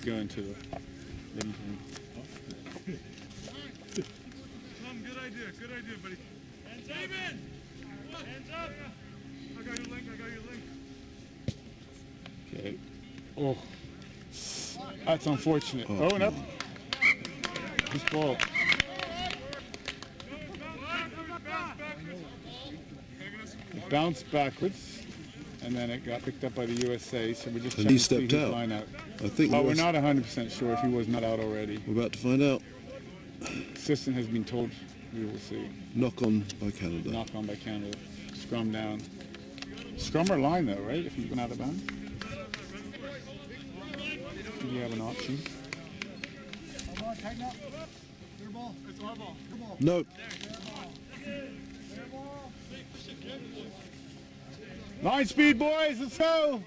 going to the.
Good idea, buddy. Hands up! Hands up! I got your link.
Okay. Oh, that's unfortunate. Oh, no. This ball. It bounced backwards, and then it got picked up by the USA. So we're just
And
trying
he
to see
stepped
his
out.
line out.
I think
But we're not 100% sure if he was not out already.
we're about to find out.
Assistant has been told. We will see.
Knock on by Canada.
Knock on by Canada. Scrum down. Scrum or line though, right? If you've gone out of bounds. Do you have an option?
No.
Line speed, boys. Let's go.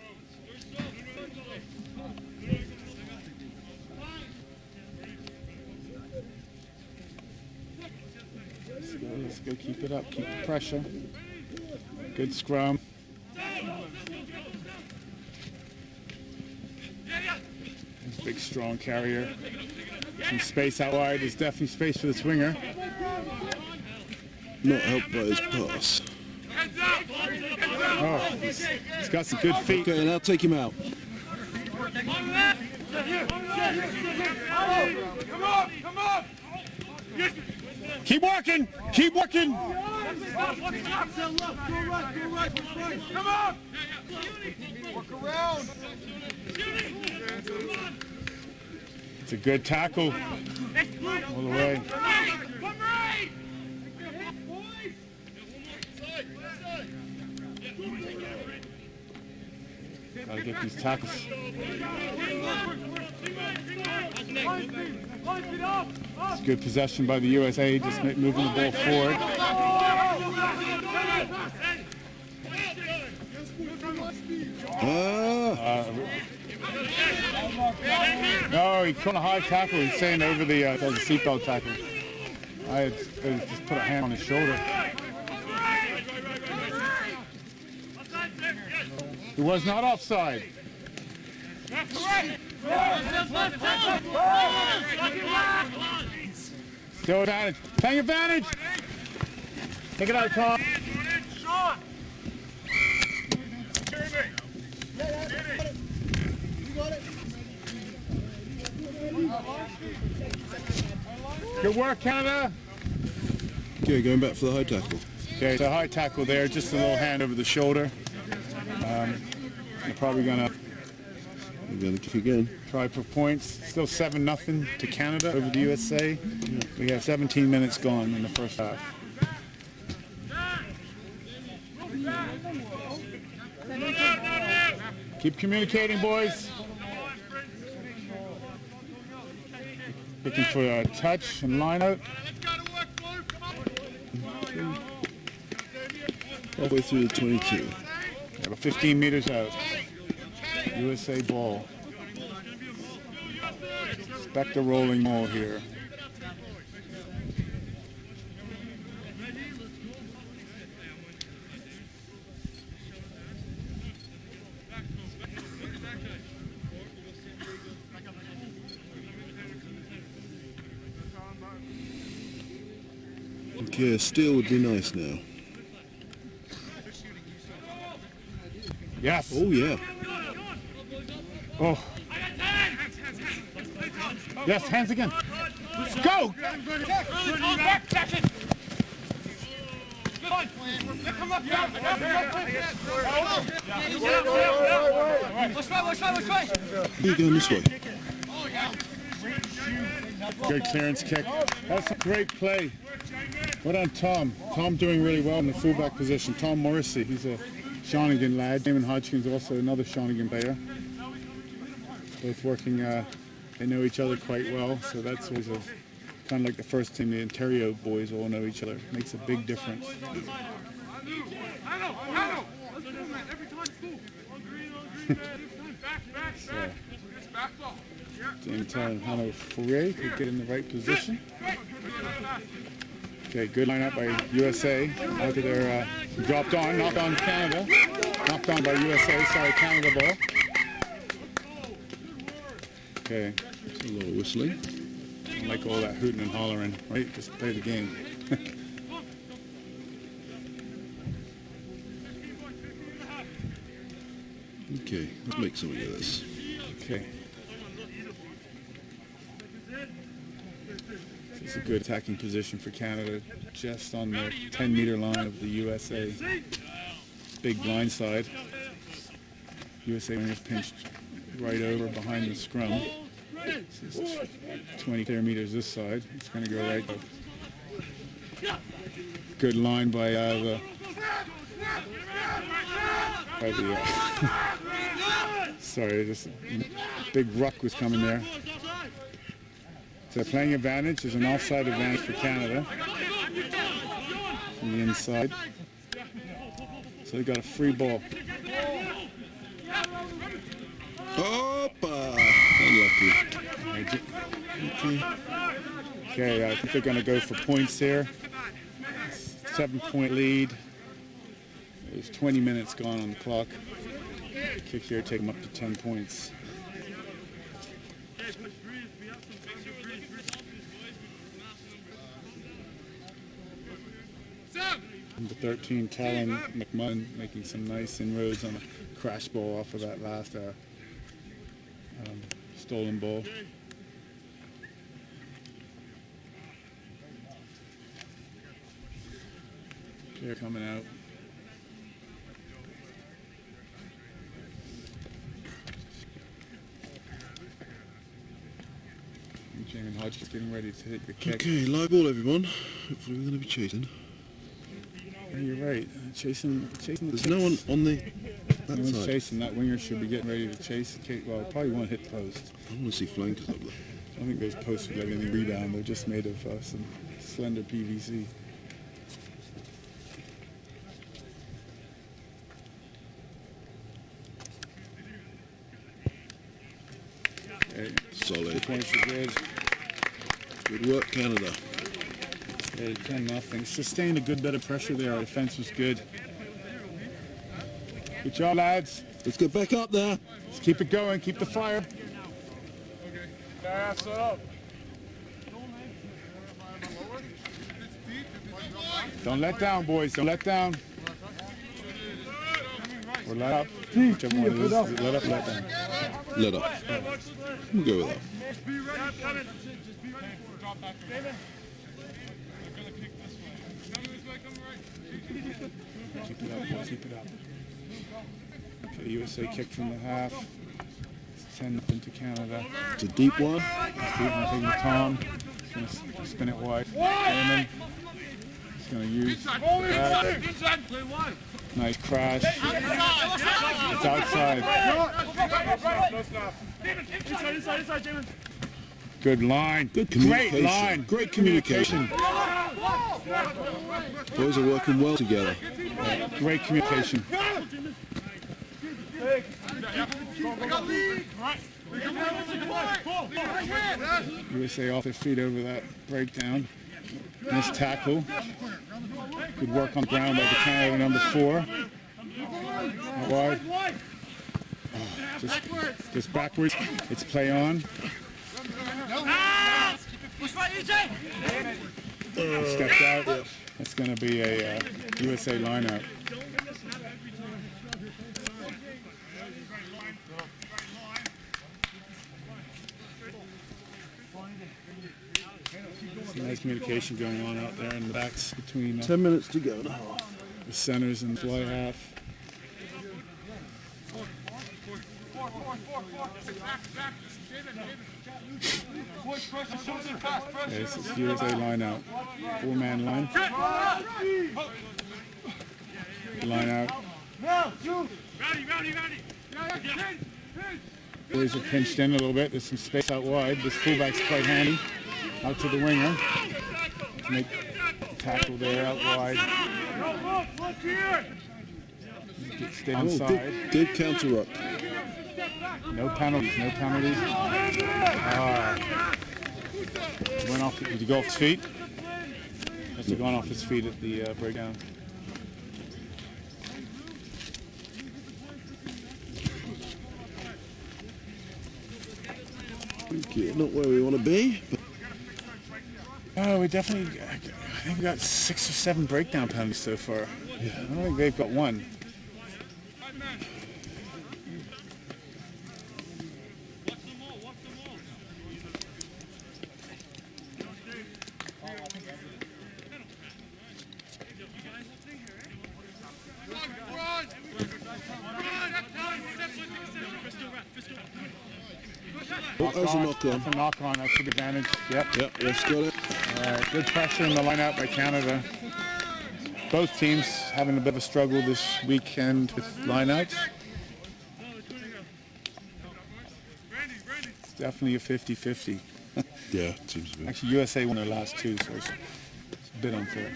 Let's go. Keep it up. Keep the pressure. Good scrum. Big, strong carrier. Some space out wide. There's definitely space for the swinger.
Not helped by his pass.
Oh, he's got some good feet.
Okay, now take him out.
Come on!
Keep working. Keep working.
Come on! Work around!
It's a good tackle. All the way. Gotta get these tackles. It's good possession by the USA, just moving the ball forward. No, he caught a high tackle. He's saying over the seatbelt tackle. I had just put a hand on his shoulder. It was not offside. Still advantage. Take advantage. Take it out, Tom. Good work, Canada.
Okay, going back for the high tackle.
Okay, so high tackle there, just a little hand over the shoulder. They're probably gonna
kick again.
Try for points. Still 7-0 to Canada over the USA. We have 17 minutes gone in the first half. Keep communicating, boys. Looking for a touch and line out.
All the way through the 22.
About 15 meters out. USA ball. Expect a rolling ball here.
Okay, a steal would be nice now.
Yes.
Oh, yeah.
Oh. Yes, hands again. Go!
You're going this way.
Good clearance kick. That's a great play. Well done, Tom. Tom doing really well in the fullback position. Tom Morrissey, he's a Shawnigan lad. Damon Hodgkin's also another Shawnigan player. Both working, they know each other quite well, so that's always kind of like the first team. The Ontario boys all know each other. Makes a big difference. Same time, Hannah Fourier could get in the right position.
Okay, good lineup by USA. Out to their dropped on, knocked on Canada. Knocked on by USA. Sorry, Canada ball. Okay.
A lot of whistling.
I like all that hooting and hollering, right? Just play the game.
Okay, let's make something of this.
Okay. It's a good attacking position for Canada, just on the 10-meter line of the USA. Big blind side. USA wingers pinched right over behind the scrum. This is 20 meters this side. It's going to go right. Good line by the sorry, this big ruck was coming there. So playing advantage is an offside advantage for Canada from the inside. So they got a free ball.
Opa! Unlucky.
Okay, I think they're going to go for points here. 7-point lead. There's 20 minutes gone on the clock. Kick here, take them up to 10 points. Number 13, Callan McMahon, making some nice inroads on a crash ball off of that last stolen ball. They're coming out. Jamin Hodge is getting ready to take the kick.
Okay, live ball everyone. Hopefully we're going to be chasing.
Yeah, you're right. Chasing the
There's
kicks.
no one on the
No
that
one's
side.
chasing. That winger should be getting ready to chase the kick. Well, probably won't hit post.
I want to see flankers up there.
I don't think those posts would let any rebound. They're just made of some slender PVC. Okay,
Solid.
points are good.
Good work, Canada.
Okay, 10-0. Sustained a good bit of pressure there. Our defense was good. Good job, lads.
Let's get back up there.
Let's keep it going. Keep the fire.
Pass up.
Don't let down, boys. Don't let down. Or let up. Whichever one it is. Let up, let down.
Let up. We'll go with that.
Just be ready. Just be ready for it. Drop back. David. They're gonna kick this way. Coming this way, coming right.
Keep it up, boys. Keep it up. Okay, USA kick from the half. It's 10-0 to Canada.
It's a deep one.
Stephen taking the Tom. He's going to spin it wide. Damon. He's going to use that.
Inside. Play wide.
Nice crash. It's outside.
No stop. Inside, David.
Good line.
Good
Great
communication.
line.
Great communication. Boys are working well together.
Great communication. USA off their feet over that breakdown. Nice tackle. Good work on the ground by the Canada number 4. Out wide. Oh, just backwards. It's play on. Stepped out. That's going to be a USA lineout. Some nice communication going on out there in the backs between
10 minutes to go now.
the centers and fly half. Okay, this is USA line out. 4-man line. Line out. Boys are pinched in a little bit. There's some space out wide. This fullback's quite handy. Out to the winger. Make the tackle there out wide. Stay inside.
Good counter ruck.
No penalties, no penalties. Went off, did he go off his feet?
Must have gone off his feet at the breakdown.
Okay, not where we want to be, but
Oh, we definitely, I think we got 6 or 7 breakdown penalties so far. Yeah. I don't think they've got one.
oh, there's a knock on.
That's a knock on. That's a good advantage. Yep.
Yep, ref's got it.
All right. Good pressure in the lineup by Canada. Both teams having a bit of a struggle this weekend with lineouts. It's definitely a 50-50.
Yeah, it seems to be.
Actually, USA won their last 2, so it's a bit unfair.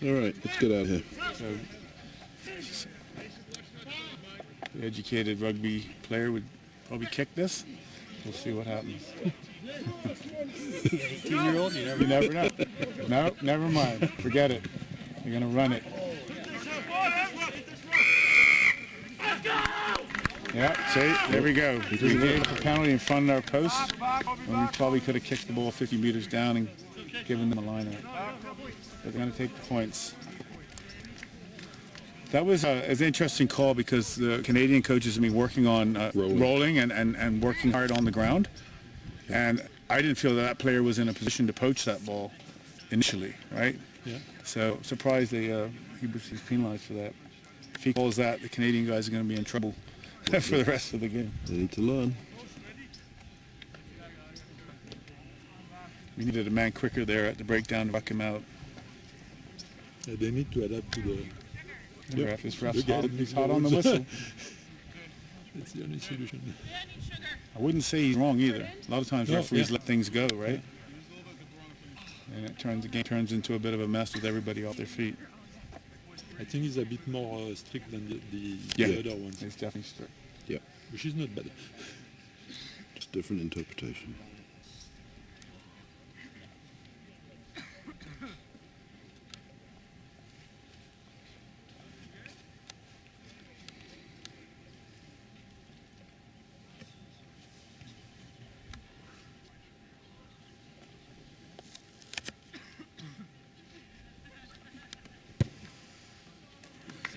All right, let's get out of here.
So, the educated rugby player would probably kick this. We'll see what happens.
18-year-old,
You never know. No, never mind. Forget it. They're going to run it. Yeah, see, there we go. We gave the penalty in front of our post, and we probably could have kicked the ball 50 meters down and given them a line out. But they're going to take the points. That was an interesting call because the Canadian coaches have been working on rolling and working hard on the ground. And I didn't feel that player was in a position to poach that ball initially, right?
Yeah.
So surprised he was penalized for that. If he calls that, the Canadian guys are going to be in trouble for the rest of the game.
They need to learn.
We needed a man quicker there at the breakdown to buck him out.
They need to adapt to the...
The ref is rough.
Again,
He's hot on the whistle.
That's the only solution.
I wouldn't say he's wrong either. A lot of times referees let things go, right? And the game turns into a bit of a mess with everybody off their feet.
I think he's a bit more strict than the other ones.
It's definitely strict.
Yeah,
Which is not bad.
just different interpretation.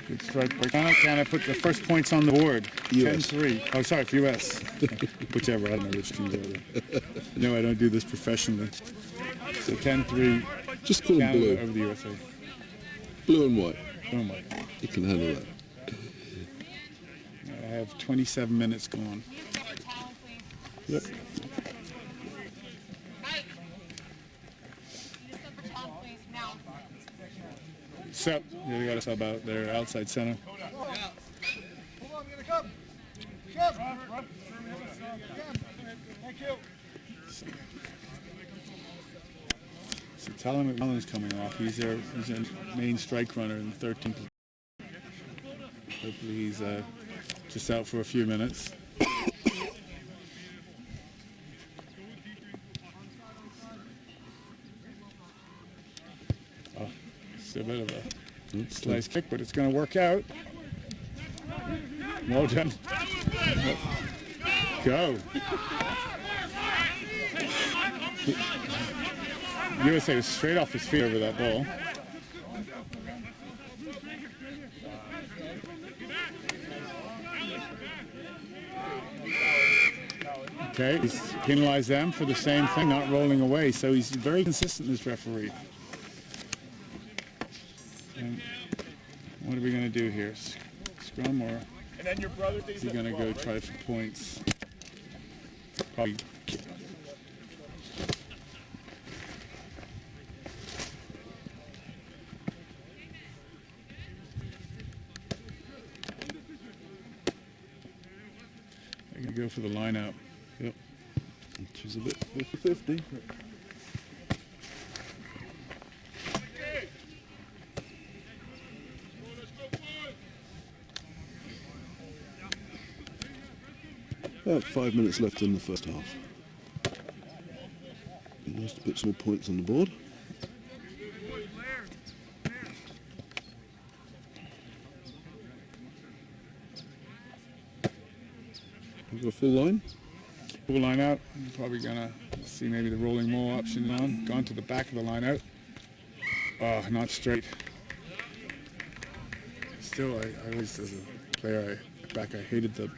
Good strike by Canada put the first points on the board.
US.
10-3. Oh, sorry, for US. Whichever, I don't know which teams are there. No, I don't do this professionally. So 10-3.
Just call them
Canada
blue.
over the USA.
Blue and white.
Oh my.
You can handle that.
I have 27 minutes gone.
Yep.
So, yeah, we got a sub out there, outside center. So Tyler McMillan's coming off. He's a main strike runner in the 13th. Hopefully he's just out for a few minutes. It's a bit of a slice kick, but it's going to work out. Well done. Go. USA was straight off his feet over that ball. Okay, he's penalized them for the same thing, not rolling away. So he's very consistent, this referee. And what are we going to do here? Scrum or is he going to go try for points? Probably. They're going to go for the line out.
Yep. Which is a bit 50-50. About 5 minutes left in the first half. Be nice to put some more points on the board. We've got a full line.
Full line out. I'm probably gonna see maybe the rolling maul option on. Gone to the back of the line out. Oh, not straight. Still, I always, as a player, I hated the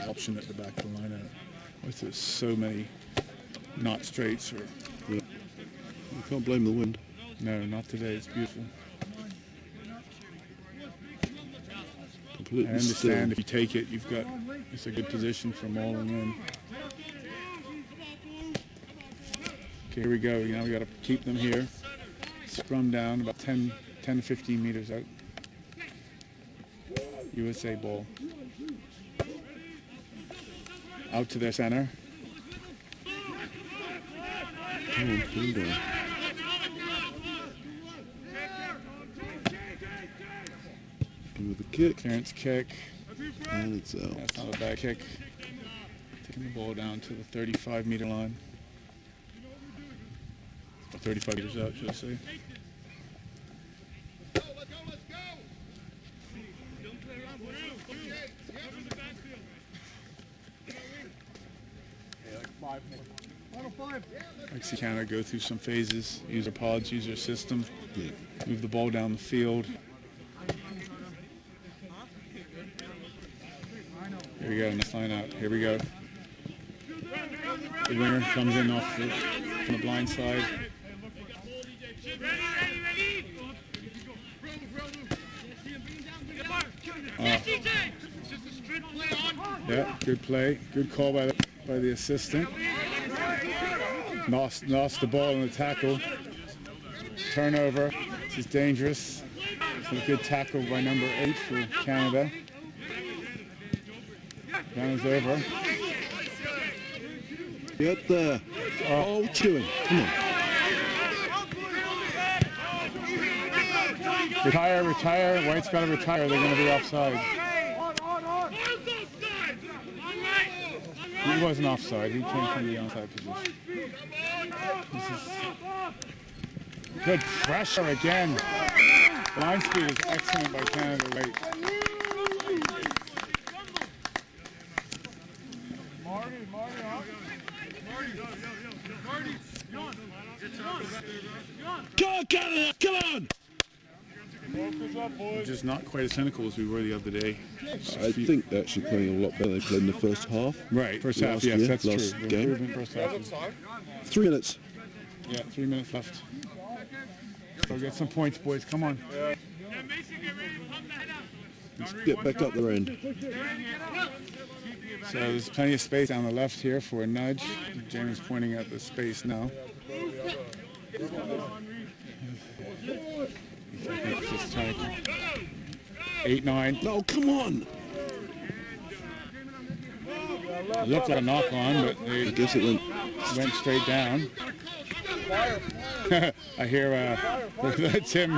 option at the back of the line out. There's so many not straights. Or
You can't blame the wind.
no, not today. It's beautiful.
Completely
I understand
still.
if you take it, it's a good position for mauling in. Okay, here we go. Now we got to keep them here. Scrum down about 10 to 15 meters out. USA ball. Out to their center.
Come on, pin down. With the kick,
Clearance kick.
and it's out.
That's not a bad kick. Taking the ball down to the 35-meter line. Or 35 meters out, should I say. I see Canada go through some phases, use their pods, use their system,
Yeah.
move the ball down the field. Here we go, next line out. Here we go. The winger comes in off from the blind side. Yeah, good play. Good call by the assistant. Lost the ball in the tackle. Turnover. This is dangerous. It's a good tackle by number 8 for Canada. Runs over.
Get there. Oh, chewing. Come on.
Retire. White's got to retire. They're going to be offside. He wasn't offside. He came from the onside position. Good pressure again. Line speed is excellent by Canada White.
Come on, Canada! Come on!
Just not quite as clinical as we were the other day.
I think they're actually playing a lot better than they played in the first half.
Right, first half,
Last
yes,
year,
that's
last
true.
game.
Improvement first half.
3 minutes.
Yeah, 3 minutes left. So get some points, boys. Come on.
Let's get back up the end.
So there's plenty of space down the left here for a nudge. James pointing at the space now. Just trying to 8-9.
No, come on!
It looked like a knock on, but
I
they
guess it
went straight down. I hear Tim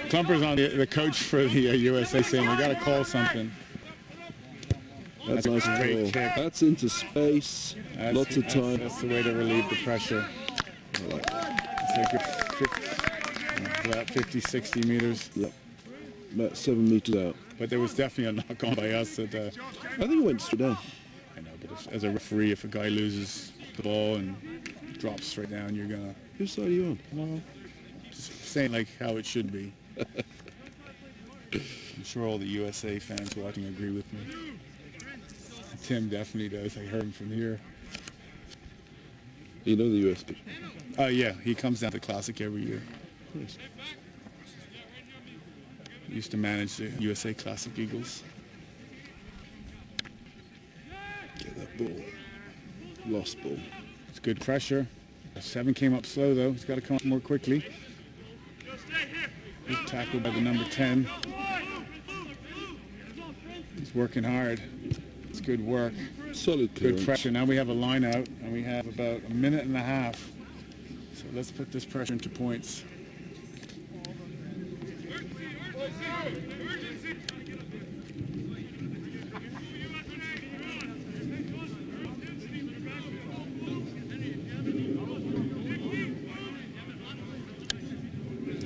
Klumper's on the coach for the USA saying we got to call something.
That's
a
nice
great
call.
kick.
That's into space. Lots of time.
That's the way to relieve the pressure.
I like that.
It's a good about 50, 60 meters.
Yep. About 7 meters out.
But there was definitely a knock on by us. That,
I think it went straight down.
I know, but as a referee, if a guy loses the ball and drops straight down, you're gonna.
Whose side are you on?
Well, just saying like how it should be. I'm sure all the USA fans watching agree with me. Tim definitely does. I heard him from here.
You know the US pitch.
Oh yeah, he comes down to the Classic every year.
Nice.
He used to manage the USA Classic Eagles.
Get that ball. Lost ball.
It's good pressure. 7 came up slow though. He's got to come up more quickly. Good tackle by the number 10. He's working hard. It's good work.
Solid clearance.
Good pressure. Now we have a line out and we have about a minute and a half. So let's put this pressure into points.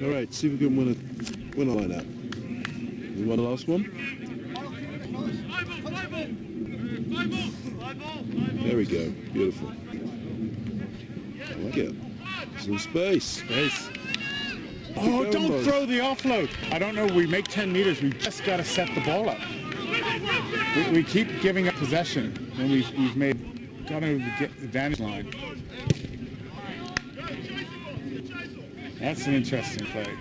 All right, see if we can win a line out. We won the last one. There we go. Beautiful. I like it. Some space.
Space. Oh, don't throw the offload. I don't know. We make 10 meters. We just got to set the ball up. We keep giving up possession, and we've got to get the advantage line. That's an interesting play.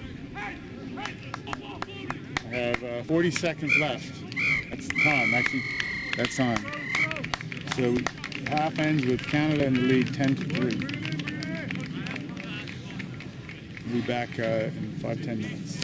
I have 40 seconds left. That's time. Actually, that's time. So half ends with Canada in the lead, 10-3. We'll be back in 5-10 minutes.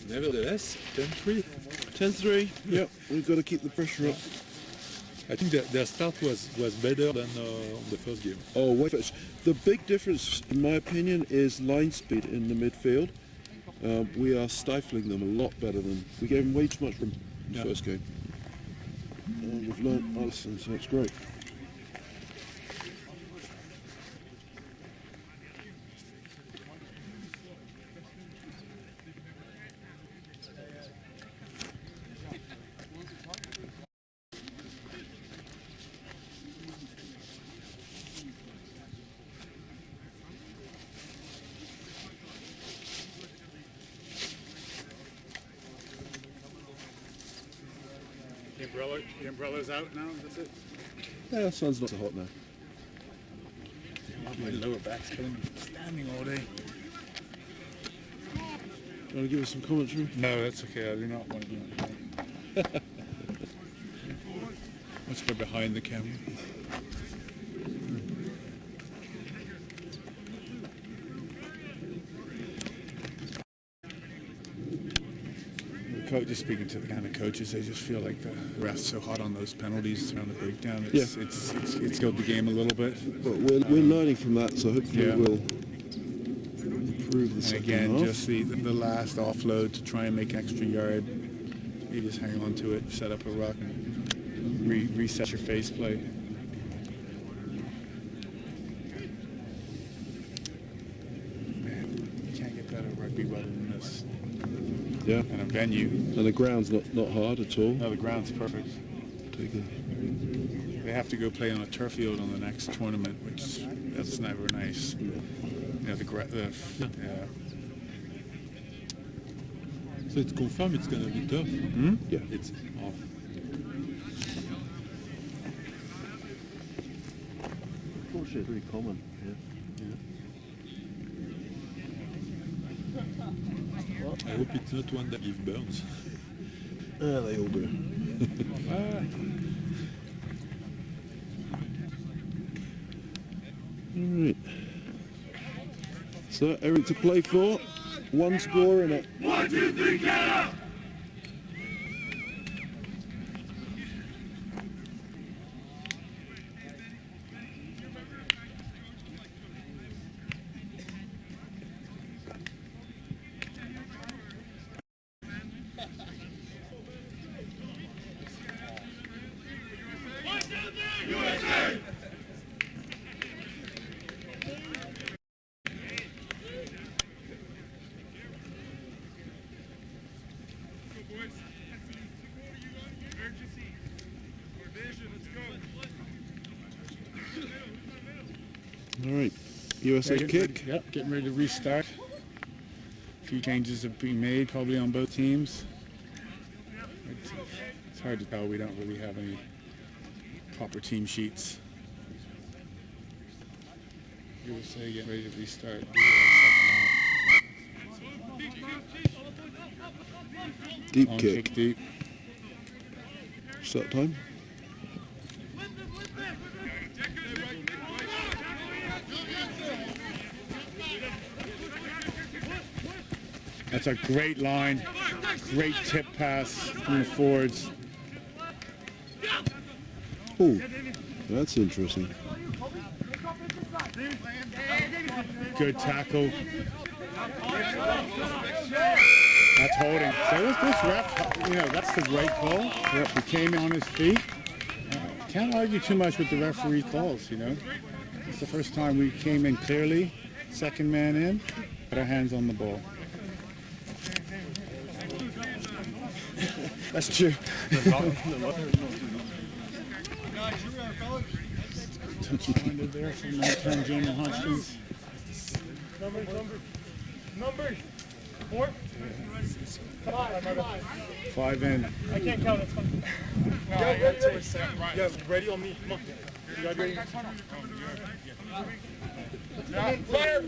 Nevertheless, 10-3.
10-3. Yep, we've got to keep the pressure up.
I think that their start was better than on the first game.
Oh, wait. The big difference, in my opinion, is line speed in the midfield. We are stifling them a lot better than... We gave them way too much room in the first game. And we've learned our lesson, so it's great.
The umbrella's out now, that's it?
Yeah, the sun's not so hot now.
My lower back's killing me from standing all day.
You want to give us some commentary?
No, that's okay. I do not want to do anything. Let's go behind the camera. Just speaking to the kind of coaches, they just feel like the refs so hot on those penalties around the breakdown. It's killed the game a little bit.
But we're learning from that, so hopefully we'll improve the second half.
And again, just the last offload to try and make extra yard. You just hang on to it, set up a ruck, and reset your face play. Man, you can't get better rugby.
could be weather than this.
Yeah.
And a venue.
And the ground's not hard at all.
No, the ground's perfect. They have to go play on a turf field on the next tournament, which that's never nice. You know,
So it's confirmed it's going to be tough.
Yeah.
It's
Unfortunately, it's really common.
I hope it's not one that gives burns.
They all do. Alright. So, everything to play for. One score in it.
1, 2, 3, Canada! USA!
Alright. USA kick.
Yep, getting ready to restart. A few changes have been made, probably on both teams. It's hard to tell. We don't really have any proper team sheets. USA getting ready to restart the
Deep
second half.
kick.
Deep.
Start time.
That's a great line. Great tip pass from the forwards.
Oh, that's interesting.
Good tackle. That's holding. So this ref, you know, that's the right call. He came on his feet. Can't argue too much with the referee calls, you know. It's the first time we came in clearly. Second man in. Got our hands on the ball. That's true. Touchy minded there from long-term Jamie Hodgkins.
Numbers. 4?
5 in.
I can't count. It's fine. Yeah, ready on me. Come on. You guys ready?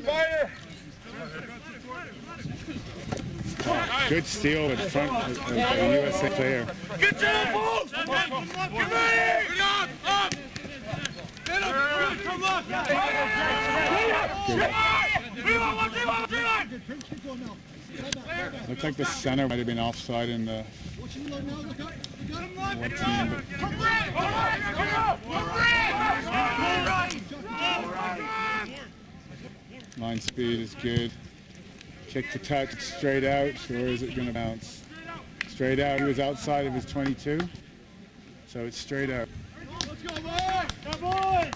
Fire!
Good steal in front of the USA player.
Get your balls! Come on! Get ready! Up! Get up! Come on!
Looks like the center might have been offside in the one team. Line speed is good. Kick to touch, it's straight out, or is it going to bounce? Straight out. He was outside of his 22, so it's straight out.
Let's go, boy!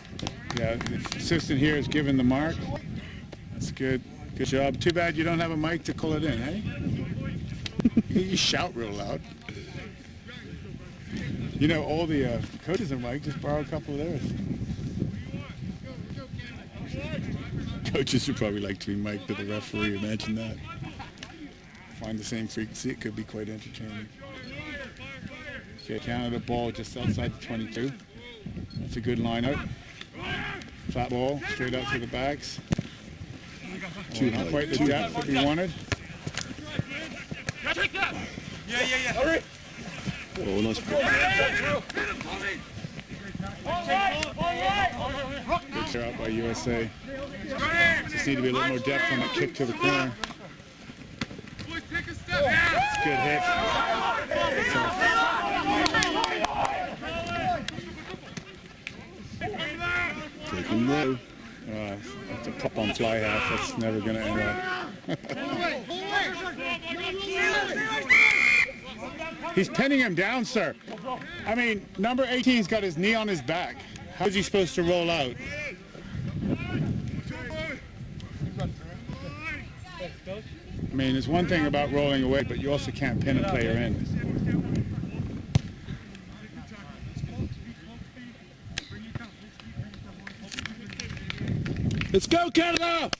Yeah, the assistant here is giving the mark. That's good. Good job. Too bad you don't have a mic to call it in, hey? You shout real loud. You know, all the coaches are mic. Just borrow a couple of theirs. Coaches would probably like to be mic'd to the referee. Imagine that. Find the same frequency. It could be quite entertaining. Okay, Canada ball just outside the 22. That's a good line out. Flat ball, straight out to the backs. Not quite the depth that we wanted.
Hurry!
Oh, nice.
Good clear out by USA. Just need to be a little more depth on the kick to the corner. It's a good hit.
Take him low.
That's a pop on fly half. That's never going to end up. He's pinning him down, sir. I mean, number 18's got his knee on his back. How is he supposed to roll out?
I mean, there's one thing about rolling away, but you also can't pin a player in.
Let's go, Canada!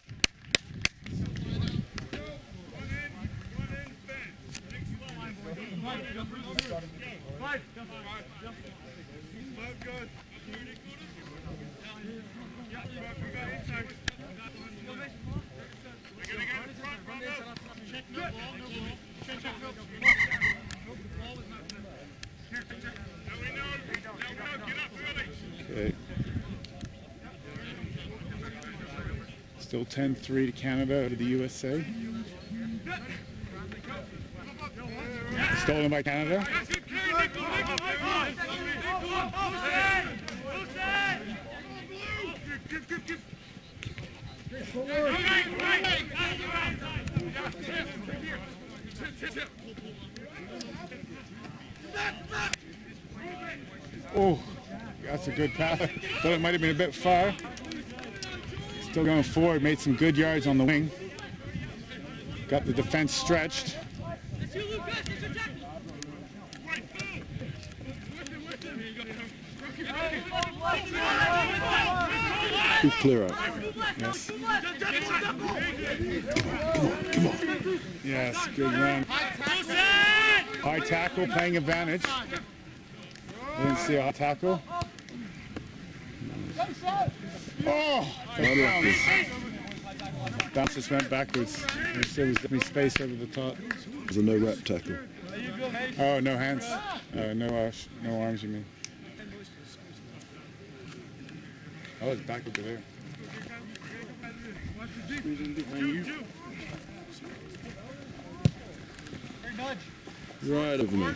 Okay. Still 10-3 to Canada out of the USA. Stolen by Canada. Oh, that's a good pass. Thought it might have been a bit far. Still going forward, made some good yards on the wing. Got the defense stretched.
Good clear out.
Yes.
Come on.
Yes, good run. High tackle, playing advantage. I didn't see a high tackle. Oh, bounce just went backwards. There was definitely space over the top.
There's a no-wrap tackle.
Oh, no hands. No arms, you mean. Oh, it's back over there.
Right over me.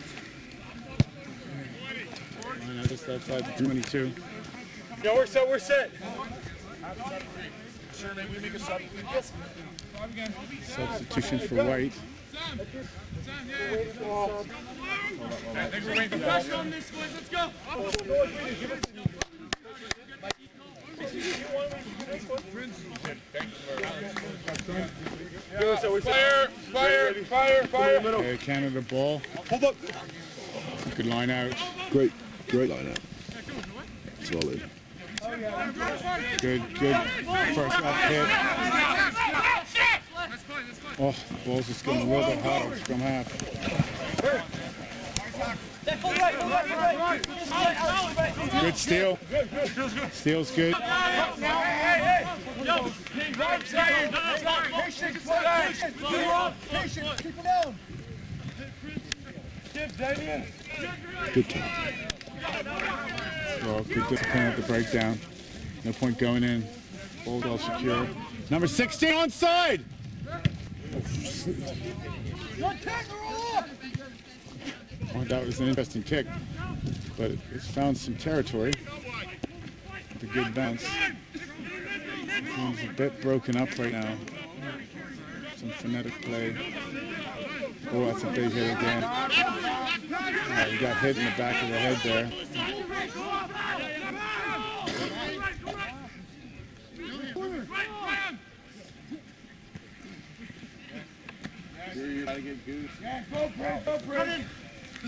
I know, just outside the 22.
Yeah, we're set, we're set.
Substitution for White.
Pressure on this, boys. Let's go. Fire.
Okay, Canada ball.
Hold up.
Good line out.
Great line out. Solid.
Good first up hit. Oh, the ball's just getting a little bit hot on scrum half. Good steal. Steal's good.
Good catch.
Well, good discipline at the breakdown. No point going in. Ball's all secure. Number 16 onside. Oh, that was an interesting kick, but it's found some territory. With a good bounce. He's a bit broken up right now. Some phonetic play. Oh, that's a big hit again. He got hit in the back of the head there.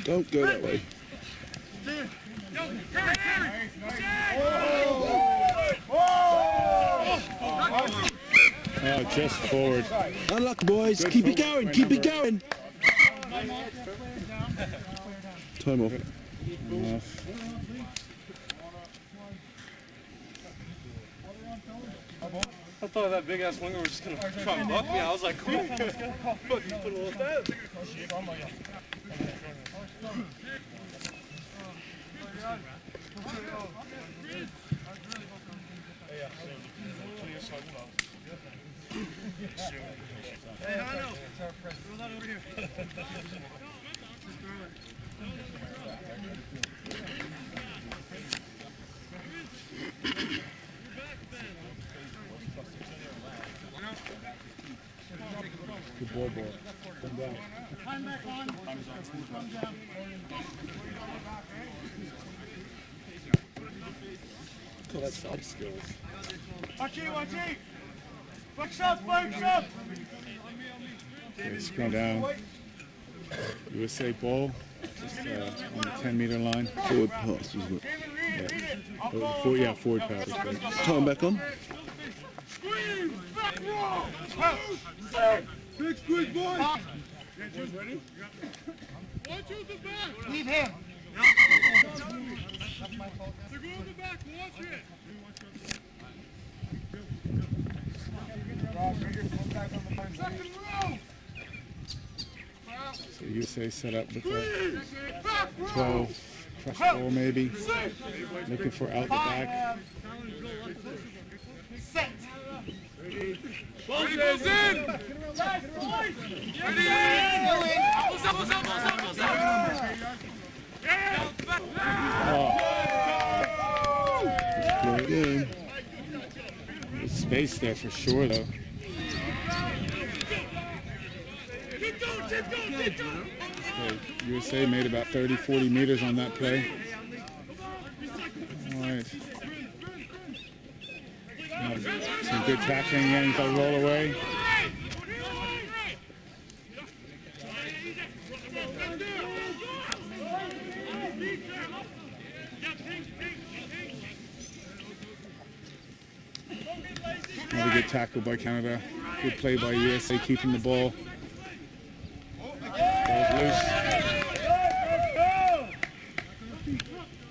Don't go that way.
Oh, just forward.
Unlucky, boys. Keep it going. Keep it going. Time off.
I thought that big ass winger was just gonna try and buck me. I was like, cool. Fucking put a little down. Hey, I know. Throw that over here.
Good ball. Come down.
Time back on. Come down.
Oh, that's soft skills.
Watch it. Flex up.
Okay, scrum down. USA ball, just on the 10-meter line.
Forward pass, wasn't it?
Forward pass. Right.
Time back on.
Big squeeze, boys! Ready? Leave him! To go in the back, watch it! Second row!
So USA set up with a 12 crush ball maybe. Looking for out the back.
Set! Ready, goes in! Ready!
Play again.
There's space there for sure though. Okay, USA made about 30-40 meters on that play. All right. Some good tackling again. He's got to roll away. Another good tackle by Canada. Good play by USA, keeping the ball. Ball's loose.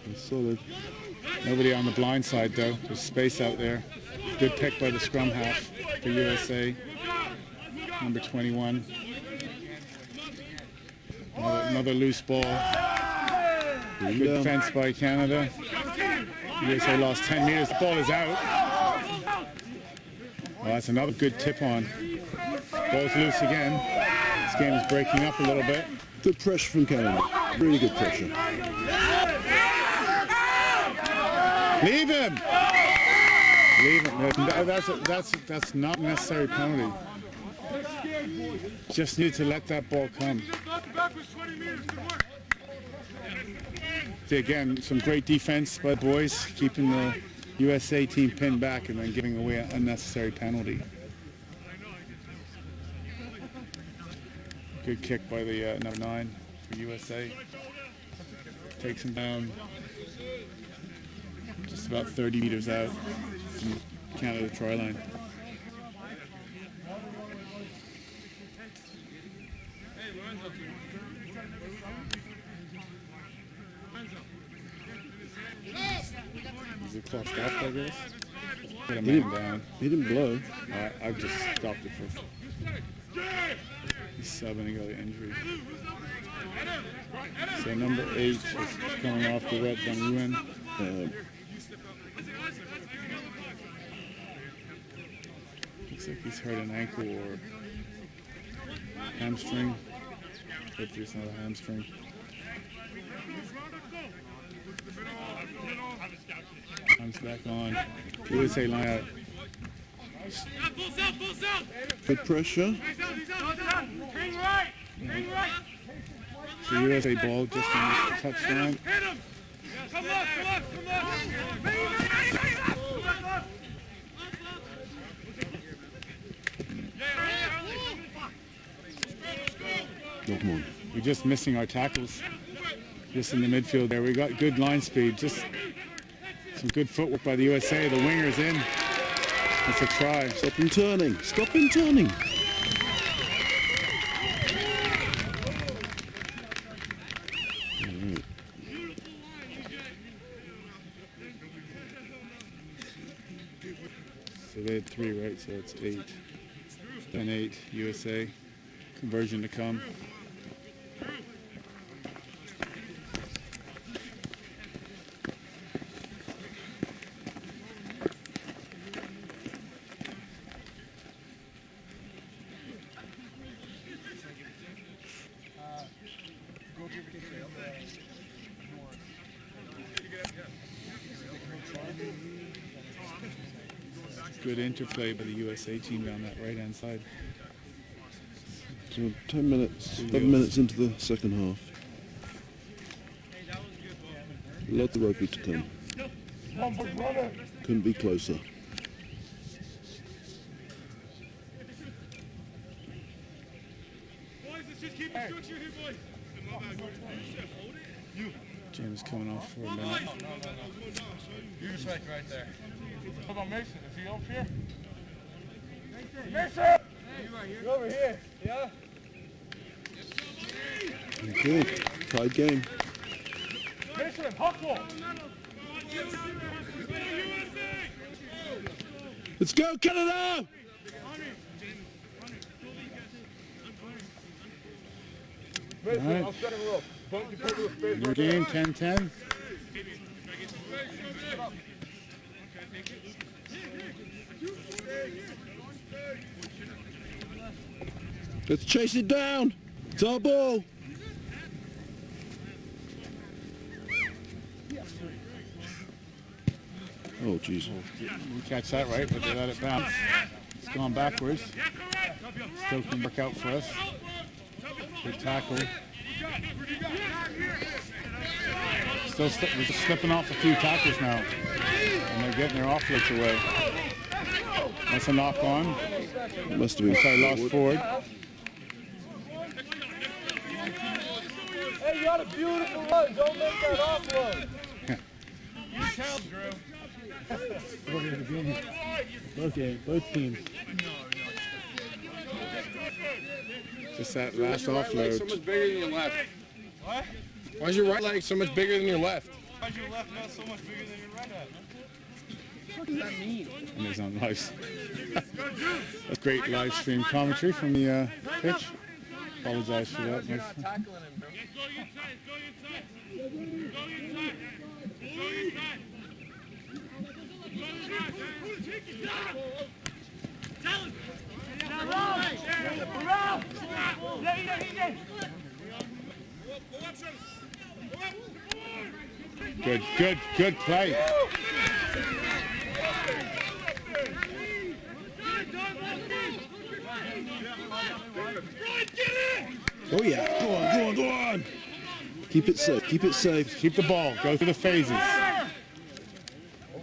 That's solid.
Nobody on the blind side though. There's space out there. Good pick by the scrum half for USA. Number 21. Another loose ball. Good defense by Canada. USA lost 10 meters. The ball is out. Well, that's another good tip on. Ball's loose again. This game is breaking up a little bit.
Good pressure from Canada. Really good pressure.
Leave him! Leave him. That's not necessary penalty. Just need to let that ball come. See, again, some great defense by the boys, keeping the USA team pinned back and then giving away an unnecessary penalty. Good kick by the number 9 for USA. Takes him down just about 30 meters out from Canada try line. Is it clock stopped, I guess? Get a man down.
He didn't blow.
I've just stopped it for... He's subbing, he got an injury. So number 8 is coming off the red Van Ruin. Looks like he's hurt an ankle or hamstring. Hopefully it's not a hamstring. Comes back on. USA line out.
Good pressure.
So USA ball just on the touchdown.
Oh, come on.
We're just missing our tackles. Just in the midfield there. We got good line speed. Just some good footwork by the USA. The winger's in. It's a try.
Stop him turning. Stop him turning.
So they had 3, right? So it's 8. Then 8 USA. Conversion to come. Good interplay by the USA team down that right-hand side.
So 10 minutes, 11 minutes into the second half. Lot of rugby to come. Couldn't be closer.
keep it structure here, boys.
James coming off for a minute.
You just right there. How about Mason? Is he up here? Mason! You're over here. Yeah?
Okay, tied game.
Mason, hustle!
Let's go, Canada!
Mason,
All right.
I'll set him up. Bump your paper with space
New
right
game,
there.
10-10.
Let's chase it down. It's our ball. Oh, jeez.
We catch that right, but they let it bounce. It's gone backwards. Still can work out for us. Good tackle. We're just slipping off a few tackles now. And they're getting their offloads away. That's a knock on.
Must have been
Sorry, lost forward.
Hey, you got a beautiful run. Don't make that offload. You tell, Drew.
Okay, both teams. Just that last offload.
So much bigger than your left.
What?
Why is your right leg so much bigger than your left?
Why is your left not so much bigger than your right hand?
What does that mean?
And it's on live. That's great live stream commentary from the pitch. Apologize for that.
You're not tackling him, bro.
Good play.
Oh yeah, go on. Keep it safe, keep it safe.
Keep the ball. Go through the phases.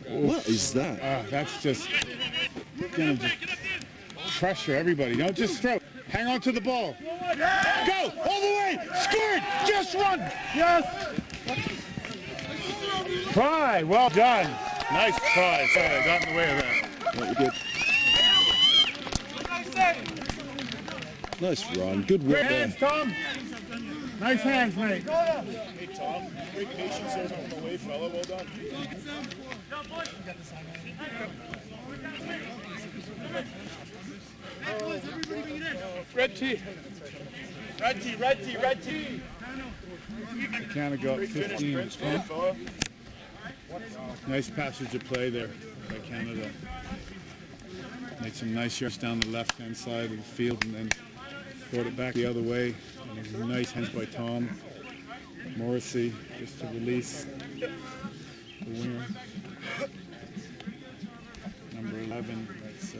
What is that?
That's just gonna just pressure everybody. Don't just throw. Hang on to the ball. Go all the way. Scored. Just run. Yes. Try. Well done. Nice try. Sorry, I got in the way of that.
What we did. Nice run. Good work there.
Hands, Tom. Nice hands, mate.
Hey, Tom, great patience there on the way, fella. Well done.
Red tee. Red tee, red tee, red tee.
Kind of got 15. Nice passage of play there by Canada. Made some nice yards down the left-hand side of the field and then brought it back the other way. And it was a nice hands by Tom. Morrissey just to release the winner. Number 11, that's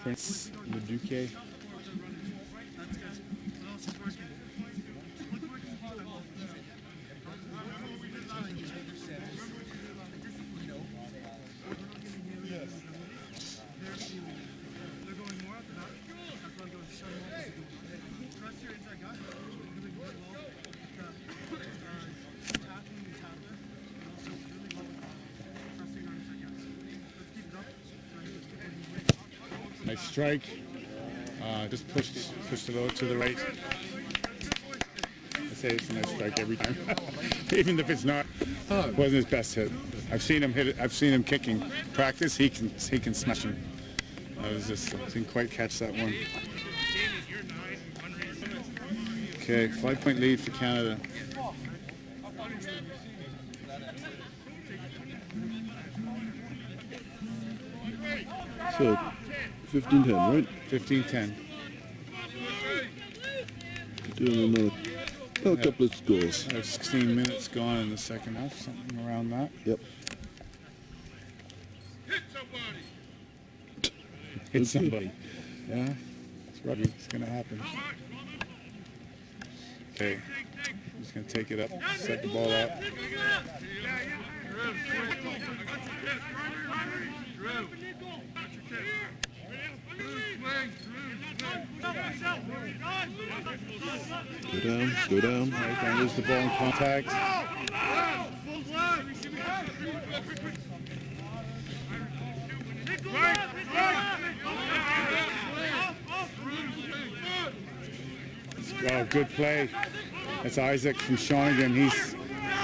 Prince Leduc. Nice strike. Just pushed it over to the right. I say it's a nice strike every time, even if it's not. It wasn't his best hit. I've seen him hit it. I've seen him kicking. Practice, he can smash him. I didn't quite catch that one. Okay, 5-point lead for Canada.
So, 15-10, right?
15-10.
Doing another couple of scores.
16 minutes gone in the second half, something around that.
Yep.
Hit somebody. Yeah, it's rugby. It's going to happen. Okay, he's going to take it up, set the ball up.
Go down, go down.
All right, don't lose the ball in contact. Oh, good play. That's Isaac from Shawnigan. He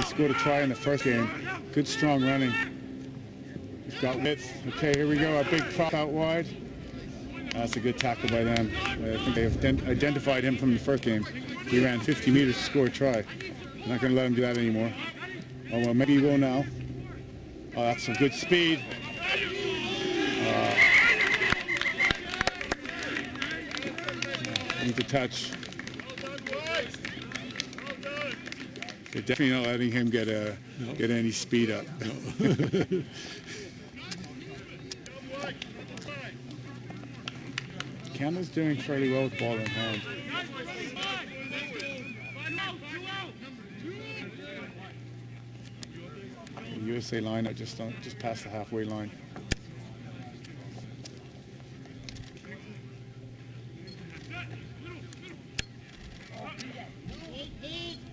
scored a try in the first game. Good strong running. He's got width. Okay, here we go. A big prop out wide. That's a good tackle by them. I think they have identified him from the first game. He ran 50 meters to score a try. I'm not going to let him do that anymore. Oh, well, maybe he will now. Oh, that's some good speed. Need to touch. They're definitely not letting him get any speed up. No. Canada's doing fairly well with ball in hand. The USA line are just past the halfway line.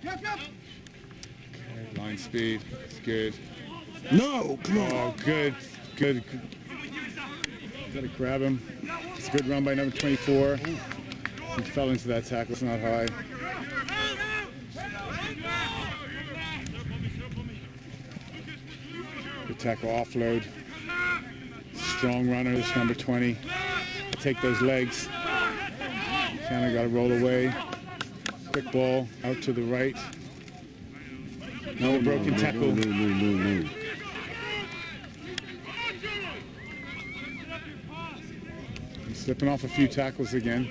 Okay, line speed, it's good.
No, come on.
Oh, good. Got to grab him. It's a good run by number 24. He fell into that tackle. It's not high. Good tackle offload. Strong runner, this number 20. Take those legs. Kind of got to roll away. Quick ball out to the right. No, broken tackle.
No.
He's slipping off a few tackles again.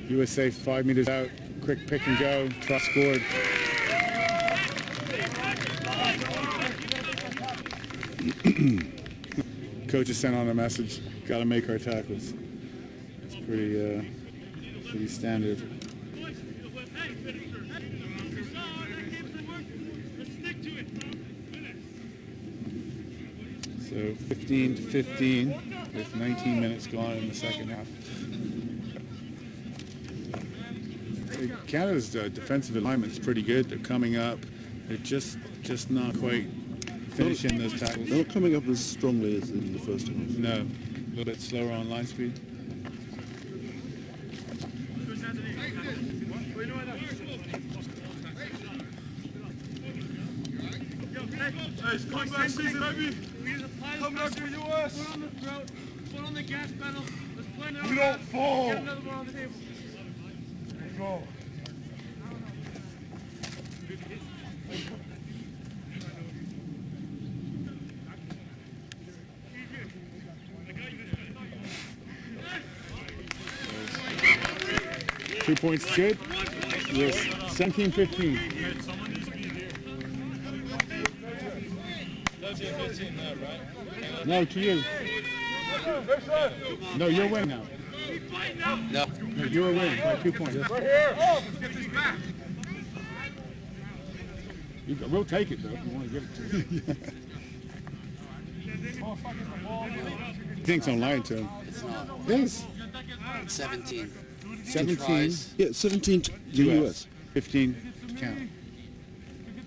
USA 5 meters out. Quick pick and go. Try scored. Coach has sent on a message. Got to make our tackles. It's pretty standard. So 15-15 with 19 minutes gone in the second half. Canada's defensive alignment is pretty good. They're coming up. They're just not quite finishing those tackles.
They're not coming up as strongly as in the first half.
No, a little bit slower on line speed.
Hey, come back, season, baby. Come back for US. Foot on the throat. Foot on the gas pedal. Let's play now. We don't fall. Get another one on the table. Let's go.
Two points good. Yes, 17-15. No, to you. No, you're winning now. No, you're winning by 2 points.
Right here.
We'll take it though if you want to give it to him. He thinks I'm lying to him.
It's not.
Yes.
It's 17.
17
Yeah, 17 to the US.
15 to count.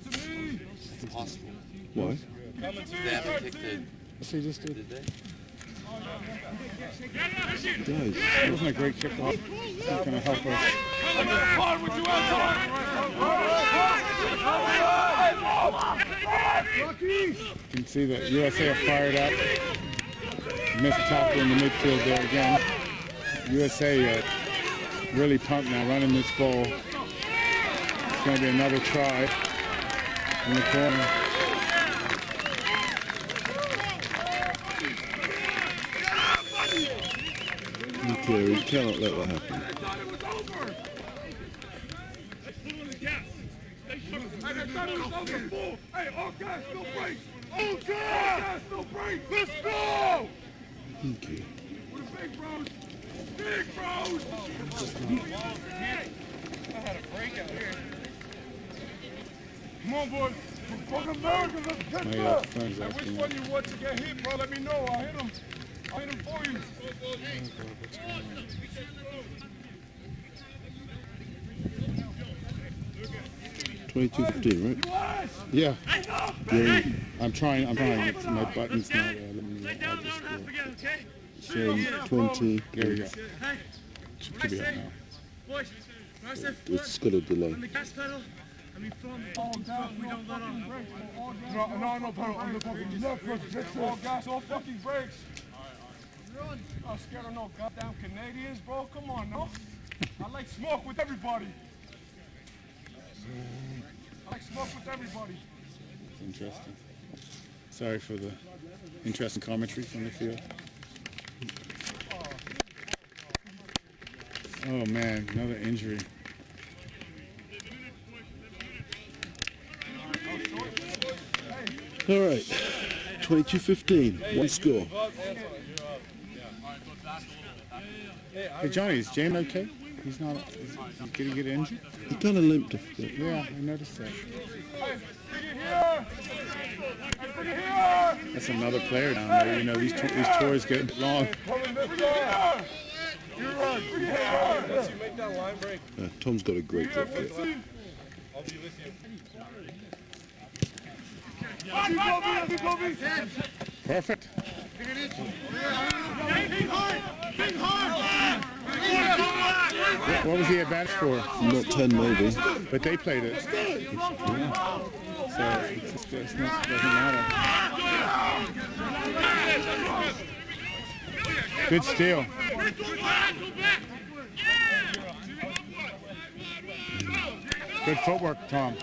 It's impossible.
Why?
They haven't kicked it.
So you just did.
Did they?
Guys.
That wasn't a great kickoff. It's not going to help us. You can see that USA are fired up. Missed tackle in the midfield there again. USA really pumped now, running this ball. It's going to be another try in the corner.
Okay, we cannot let that happen.
Hey, all gas, no brakes! All gas, no brakes! Let's go!
Thank you.
With the big bros! Big bros! I had a break out here. Come on, boys. Fuck America, let's get
My
that!
friend's
Hey,
asking
which one you want to get hit, bro? Let me know. I'll hit him. I'll hit him for you.
22-15, right?
Yeah.
Yeah.
I'm trying. It's, my button's not. Let me. I'll just go.
Showing 20.
There we go. Should be up now.
Boys, when I said
It's got a delay.
on the gas pedal, I mean from we don't let on.
No, pedal. I'm fucking left. All gas, all fucking brakes. Run. I'm scared of no goddamn Canadians, bro. Come on, no. I like smoke with everybody. I like smoke with everybody.
Interesting. Sorry for the interesting commentary from the field. Oh man, another injury.
All right, 22-15, one score.
Hey Johnny, is Jane okay? He's not. Did he get injured?
He kind of limped a bit.
Yeah, I noticed that. That's another player down there. You know, these tours get long.
Tom's got a great drop kick.
Perfect. What was he advanced for?
Not 10 maybe.
But they played it. Yeah. So it's not, doesn't matter. Good steal. Good footwork, Tom.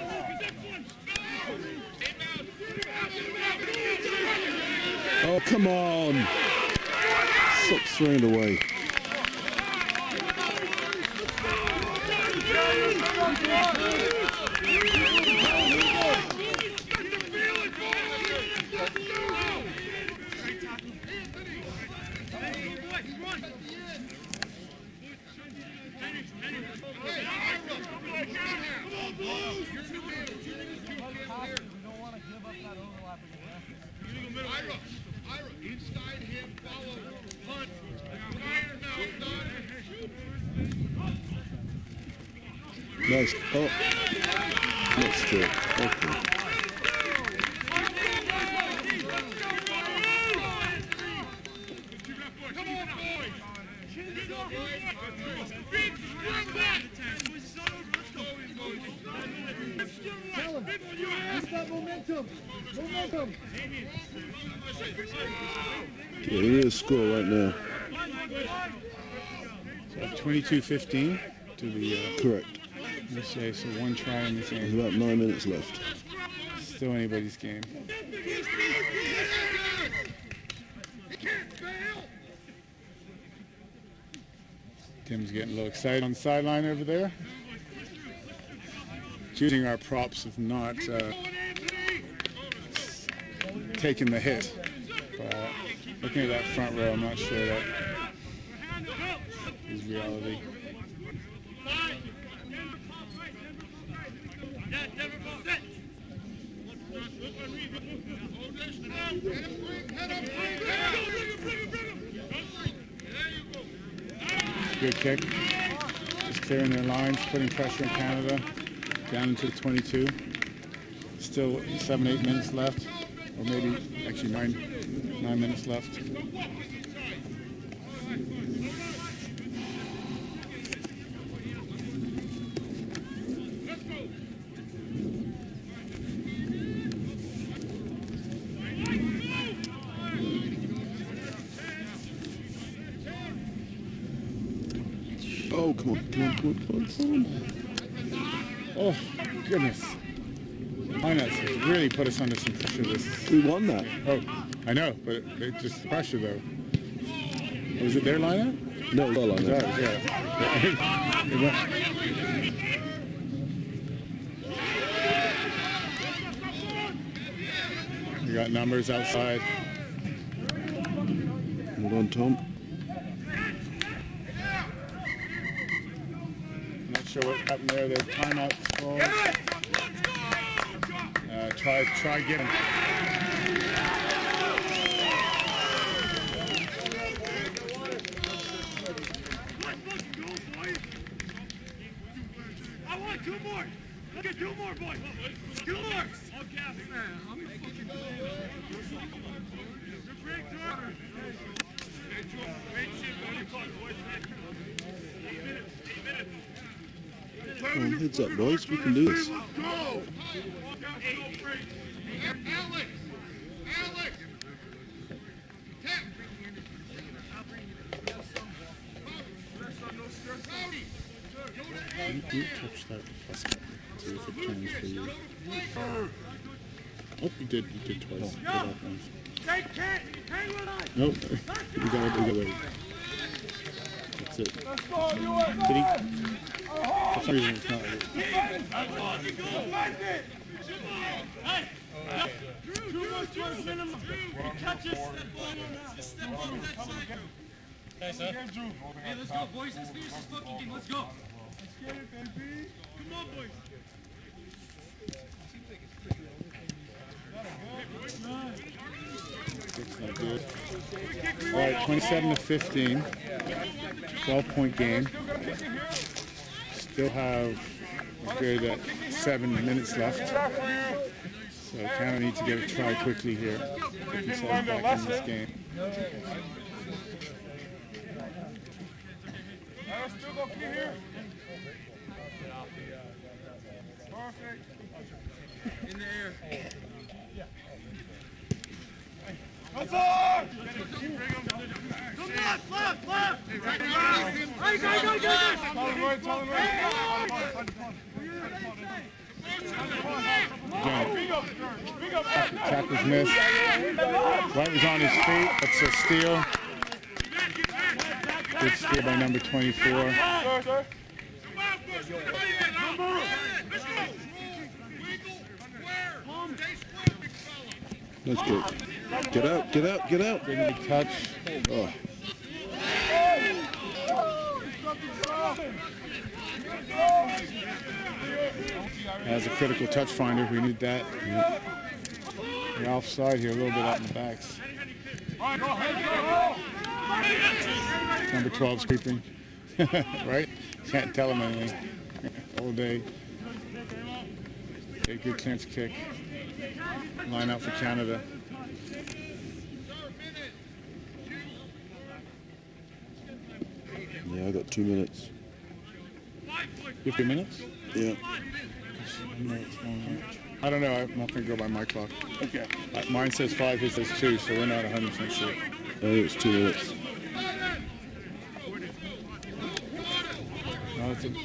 Oh, come on. Stop throwing it away. Nice. Oh, not straight. Okay. Yeah, we need a score right now.
So 22-15 to the
Correct.
let's say so one try in this
There's
game.
about 9 minutes left.
Still anybody's game. Tim's getting a little excited on the sideline over there. Choosing our props of not taking the hit. But looking at that front row, I'm not sure that is reality. Good kick. Just clearing their lines, putting pressure on Canada. Down into the 22. Still 7-8 minutes left. Or maybe actually 9 minutes left.
Oh, come on.
Oh, goodness. Minus really put us under some pressure.
We won that.
Oh, I know, but it just the pressure though. Was it their lineup?
No, our lineup.
Yeah. We got numbers outside.
Hold on, Tom.
Not sure what happened there. The timeout called. Try getting.
I want two more. Look at two more.
Oh, heads up, boys. We can do this.
You touch that plus button. See if it turns for you. Oh, you did twice. Did that once. Nope. You gotta wait. That's it. Did he? For some reason it's not right.
Hey, let's go, boys. Let's finish this fucking game. Let's go. Let's get it, baby. Come on, boys.
Not good. All right, 27-15. 12-point game. Still have a good 7 minutes left. So Canada needs to get a try quickly here. Get themselves back in this game.
Still go get here. Perfect.
In the air.
What's up?
Come left, left, left. Hey, right,
Tackle's missed. White was on his feet. That's a steal. Good steal by number 24.
That's good. Get out, get out, get out.
Didn't he touch?
Oh.
As a critical touch finder, we need that. We're offside here, a little bit out in the backs. Number 12's creeping. Right? Can't tell him anything all day. Okay, good chance kick. Line out for Canada.
Yeah, I got 2 minutes.
50 minutes?
Yeah.
I don't know. I'm not going to go by my clock. Okay. Mine says 5, his says 2, so we're not 100% sure.
I think it's 2 minutes.
No, it's the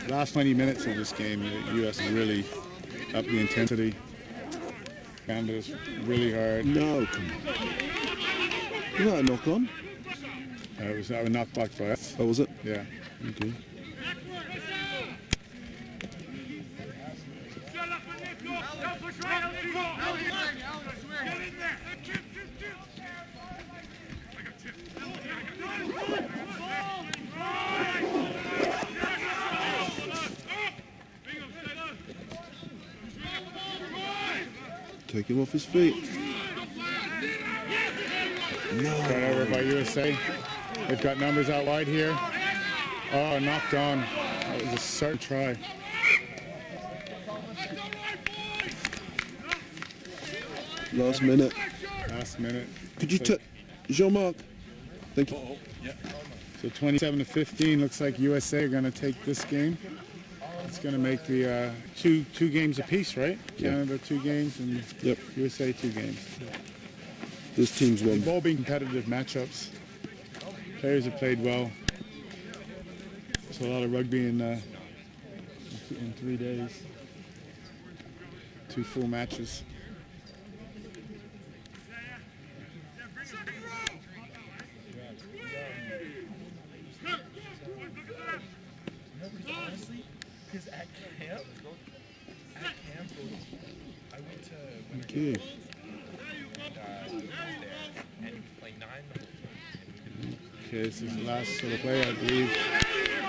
last 90 minutes of this game, the U.S. really upped the intensity. Canada's really hard.
No, come on. Was that a knock on?
It was knocked back by us.
Oh, was it?
Yeah.
Okay. Take him off his feet. No.
Got over by USA. They've got numbers out wide here. Oh, knocked on. That was a certain try.
Last minute.
Last minute.
Could you tell Jean-Marc? Thank you.
So 27-15. Looks like USA are going to take this game. It's going to make the two games apiece, right? Canada 2 games and USA 2 games.
This team's won.
They've all been competitive matchups. Players have played well. There's a lot of rugby in 3 days. 2 full matches.
Okay.
Okay, this is the last sort of play, I believe.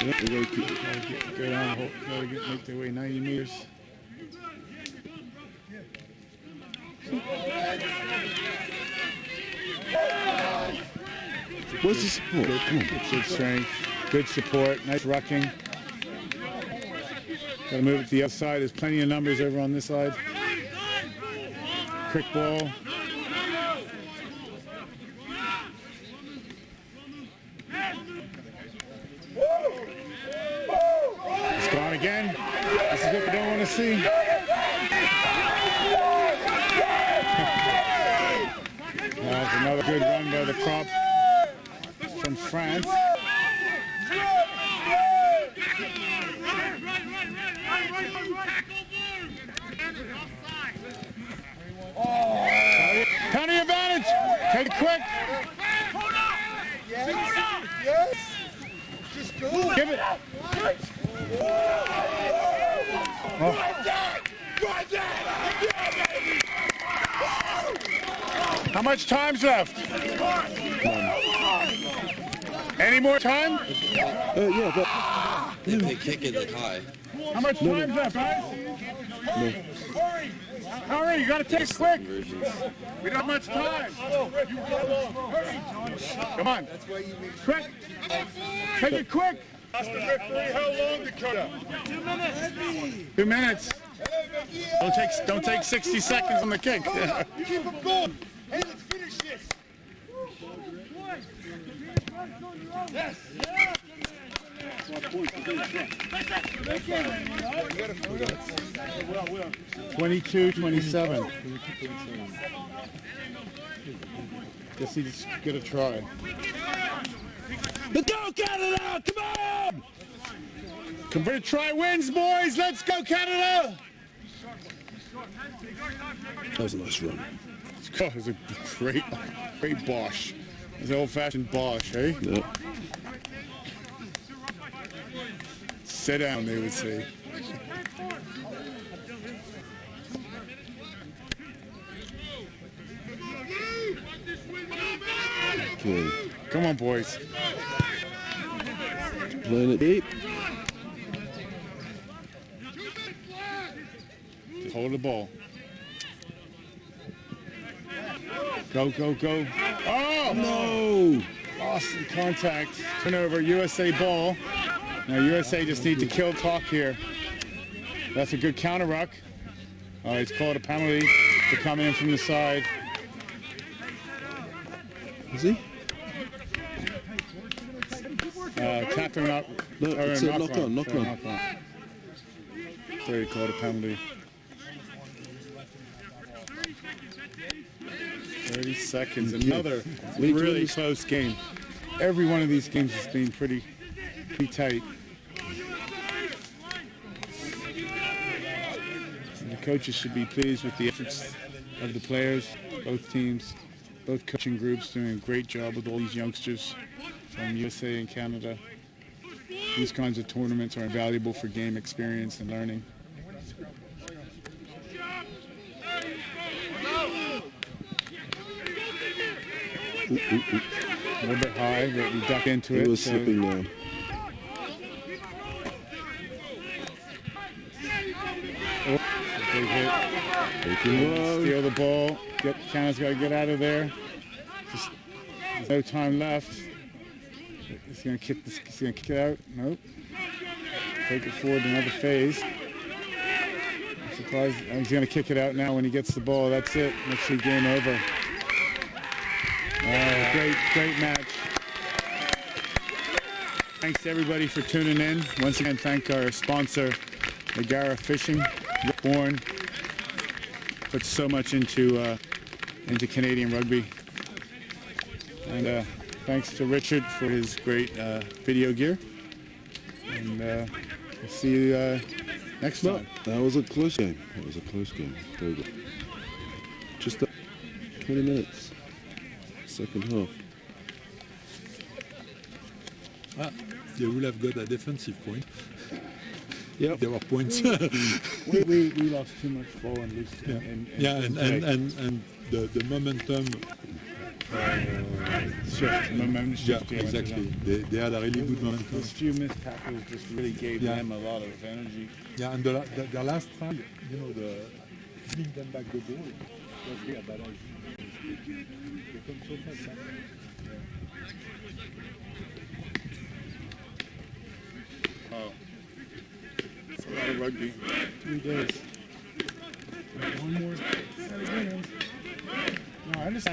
Yep, we're going to keep
Go down, make their way 90 meters.
Where's the support? Come on.
Good strength, good support, nice rucking. Got to move it to the other side. There's plenty of numbers over on this side. Quick ball. It's gone again. This is what we don't want to see. That's another good run by the prop from France. Counter advantage. Take it quick.
Yes. Just go.
Give it. How much time's left? Any more time?
Yeah, but
If they kick it high.
How much time's left, guys?
no.
Hurry, you gotta take it quick. We don't have much time. Come on. Quick. Take it quick.
That's the referee. How long to cut?
2 minutes.
2 minutes. Don't take 60 seconds on the kick.
Keep him going. Hey, let's finish this. Yes.
22-27. Guess he's gonna try.
Let's go, Canada! Come on!
Convert try wins, boys. Let's go, Canada!
That was a nice run.
Oh, it was a great Bosch. It was an old-fashioned Bosch, eh?
Yeah.
Sit down, they would say.
Okay.
Come on, boys.
Playing it deep.
Hold the ball. Go, go, go. Oh!
No!
Lost in contact. Turnover, USA ball. Now USA just need to kill clock here. That's a good counter ruck. He's called a penalty for coming in from the side.
Is he?
Tapping up.
No, it's a knock on.
So he called a penalty. 30 seconds. Another really close game. Every one of these games has been pretty tight. And the coaches should be pleased with the efforts of the players, both teams, both coaching groups doing a great job with all these youngsters from USA and Canada. These kinds of tournaments are invaluable for game experience and learning. A little bit high, but we duck into it.
He was slipping now.
Oh, big hit. Steal the ball. Canada's got to get out of there. Just no time left. He's gonna kick this. He's gonna kick it out. Nope. Take it forward another phase. I'm surprised. He's gonna kick it out now. When he gets the ball, that's it. Let's see, game over. Great match. Thanks to everybody for tuning in. Once again, thank our sponsor, Megara Fishing. Rick Bourne puts so much into Canadian rugby. And thanks to Richard for his great video gear. And we'll see you next time.
That was a close game. Very good. Just 20 minutes. Second half.
They will have got a defensive point.
Yep.
There were points.
we lost too much ball and loose.
And the momentum.
Shift.
Yeah, exactly. They had a really good momentum.
Those few missed tackles just really gave them a lot of energy.
Yeah, and the last try, the giving them back the ball was really a barrage. They come so fast.
Oh.
No rugby.
3 days. One more set of games. No, I understand.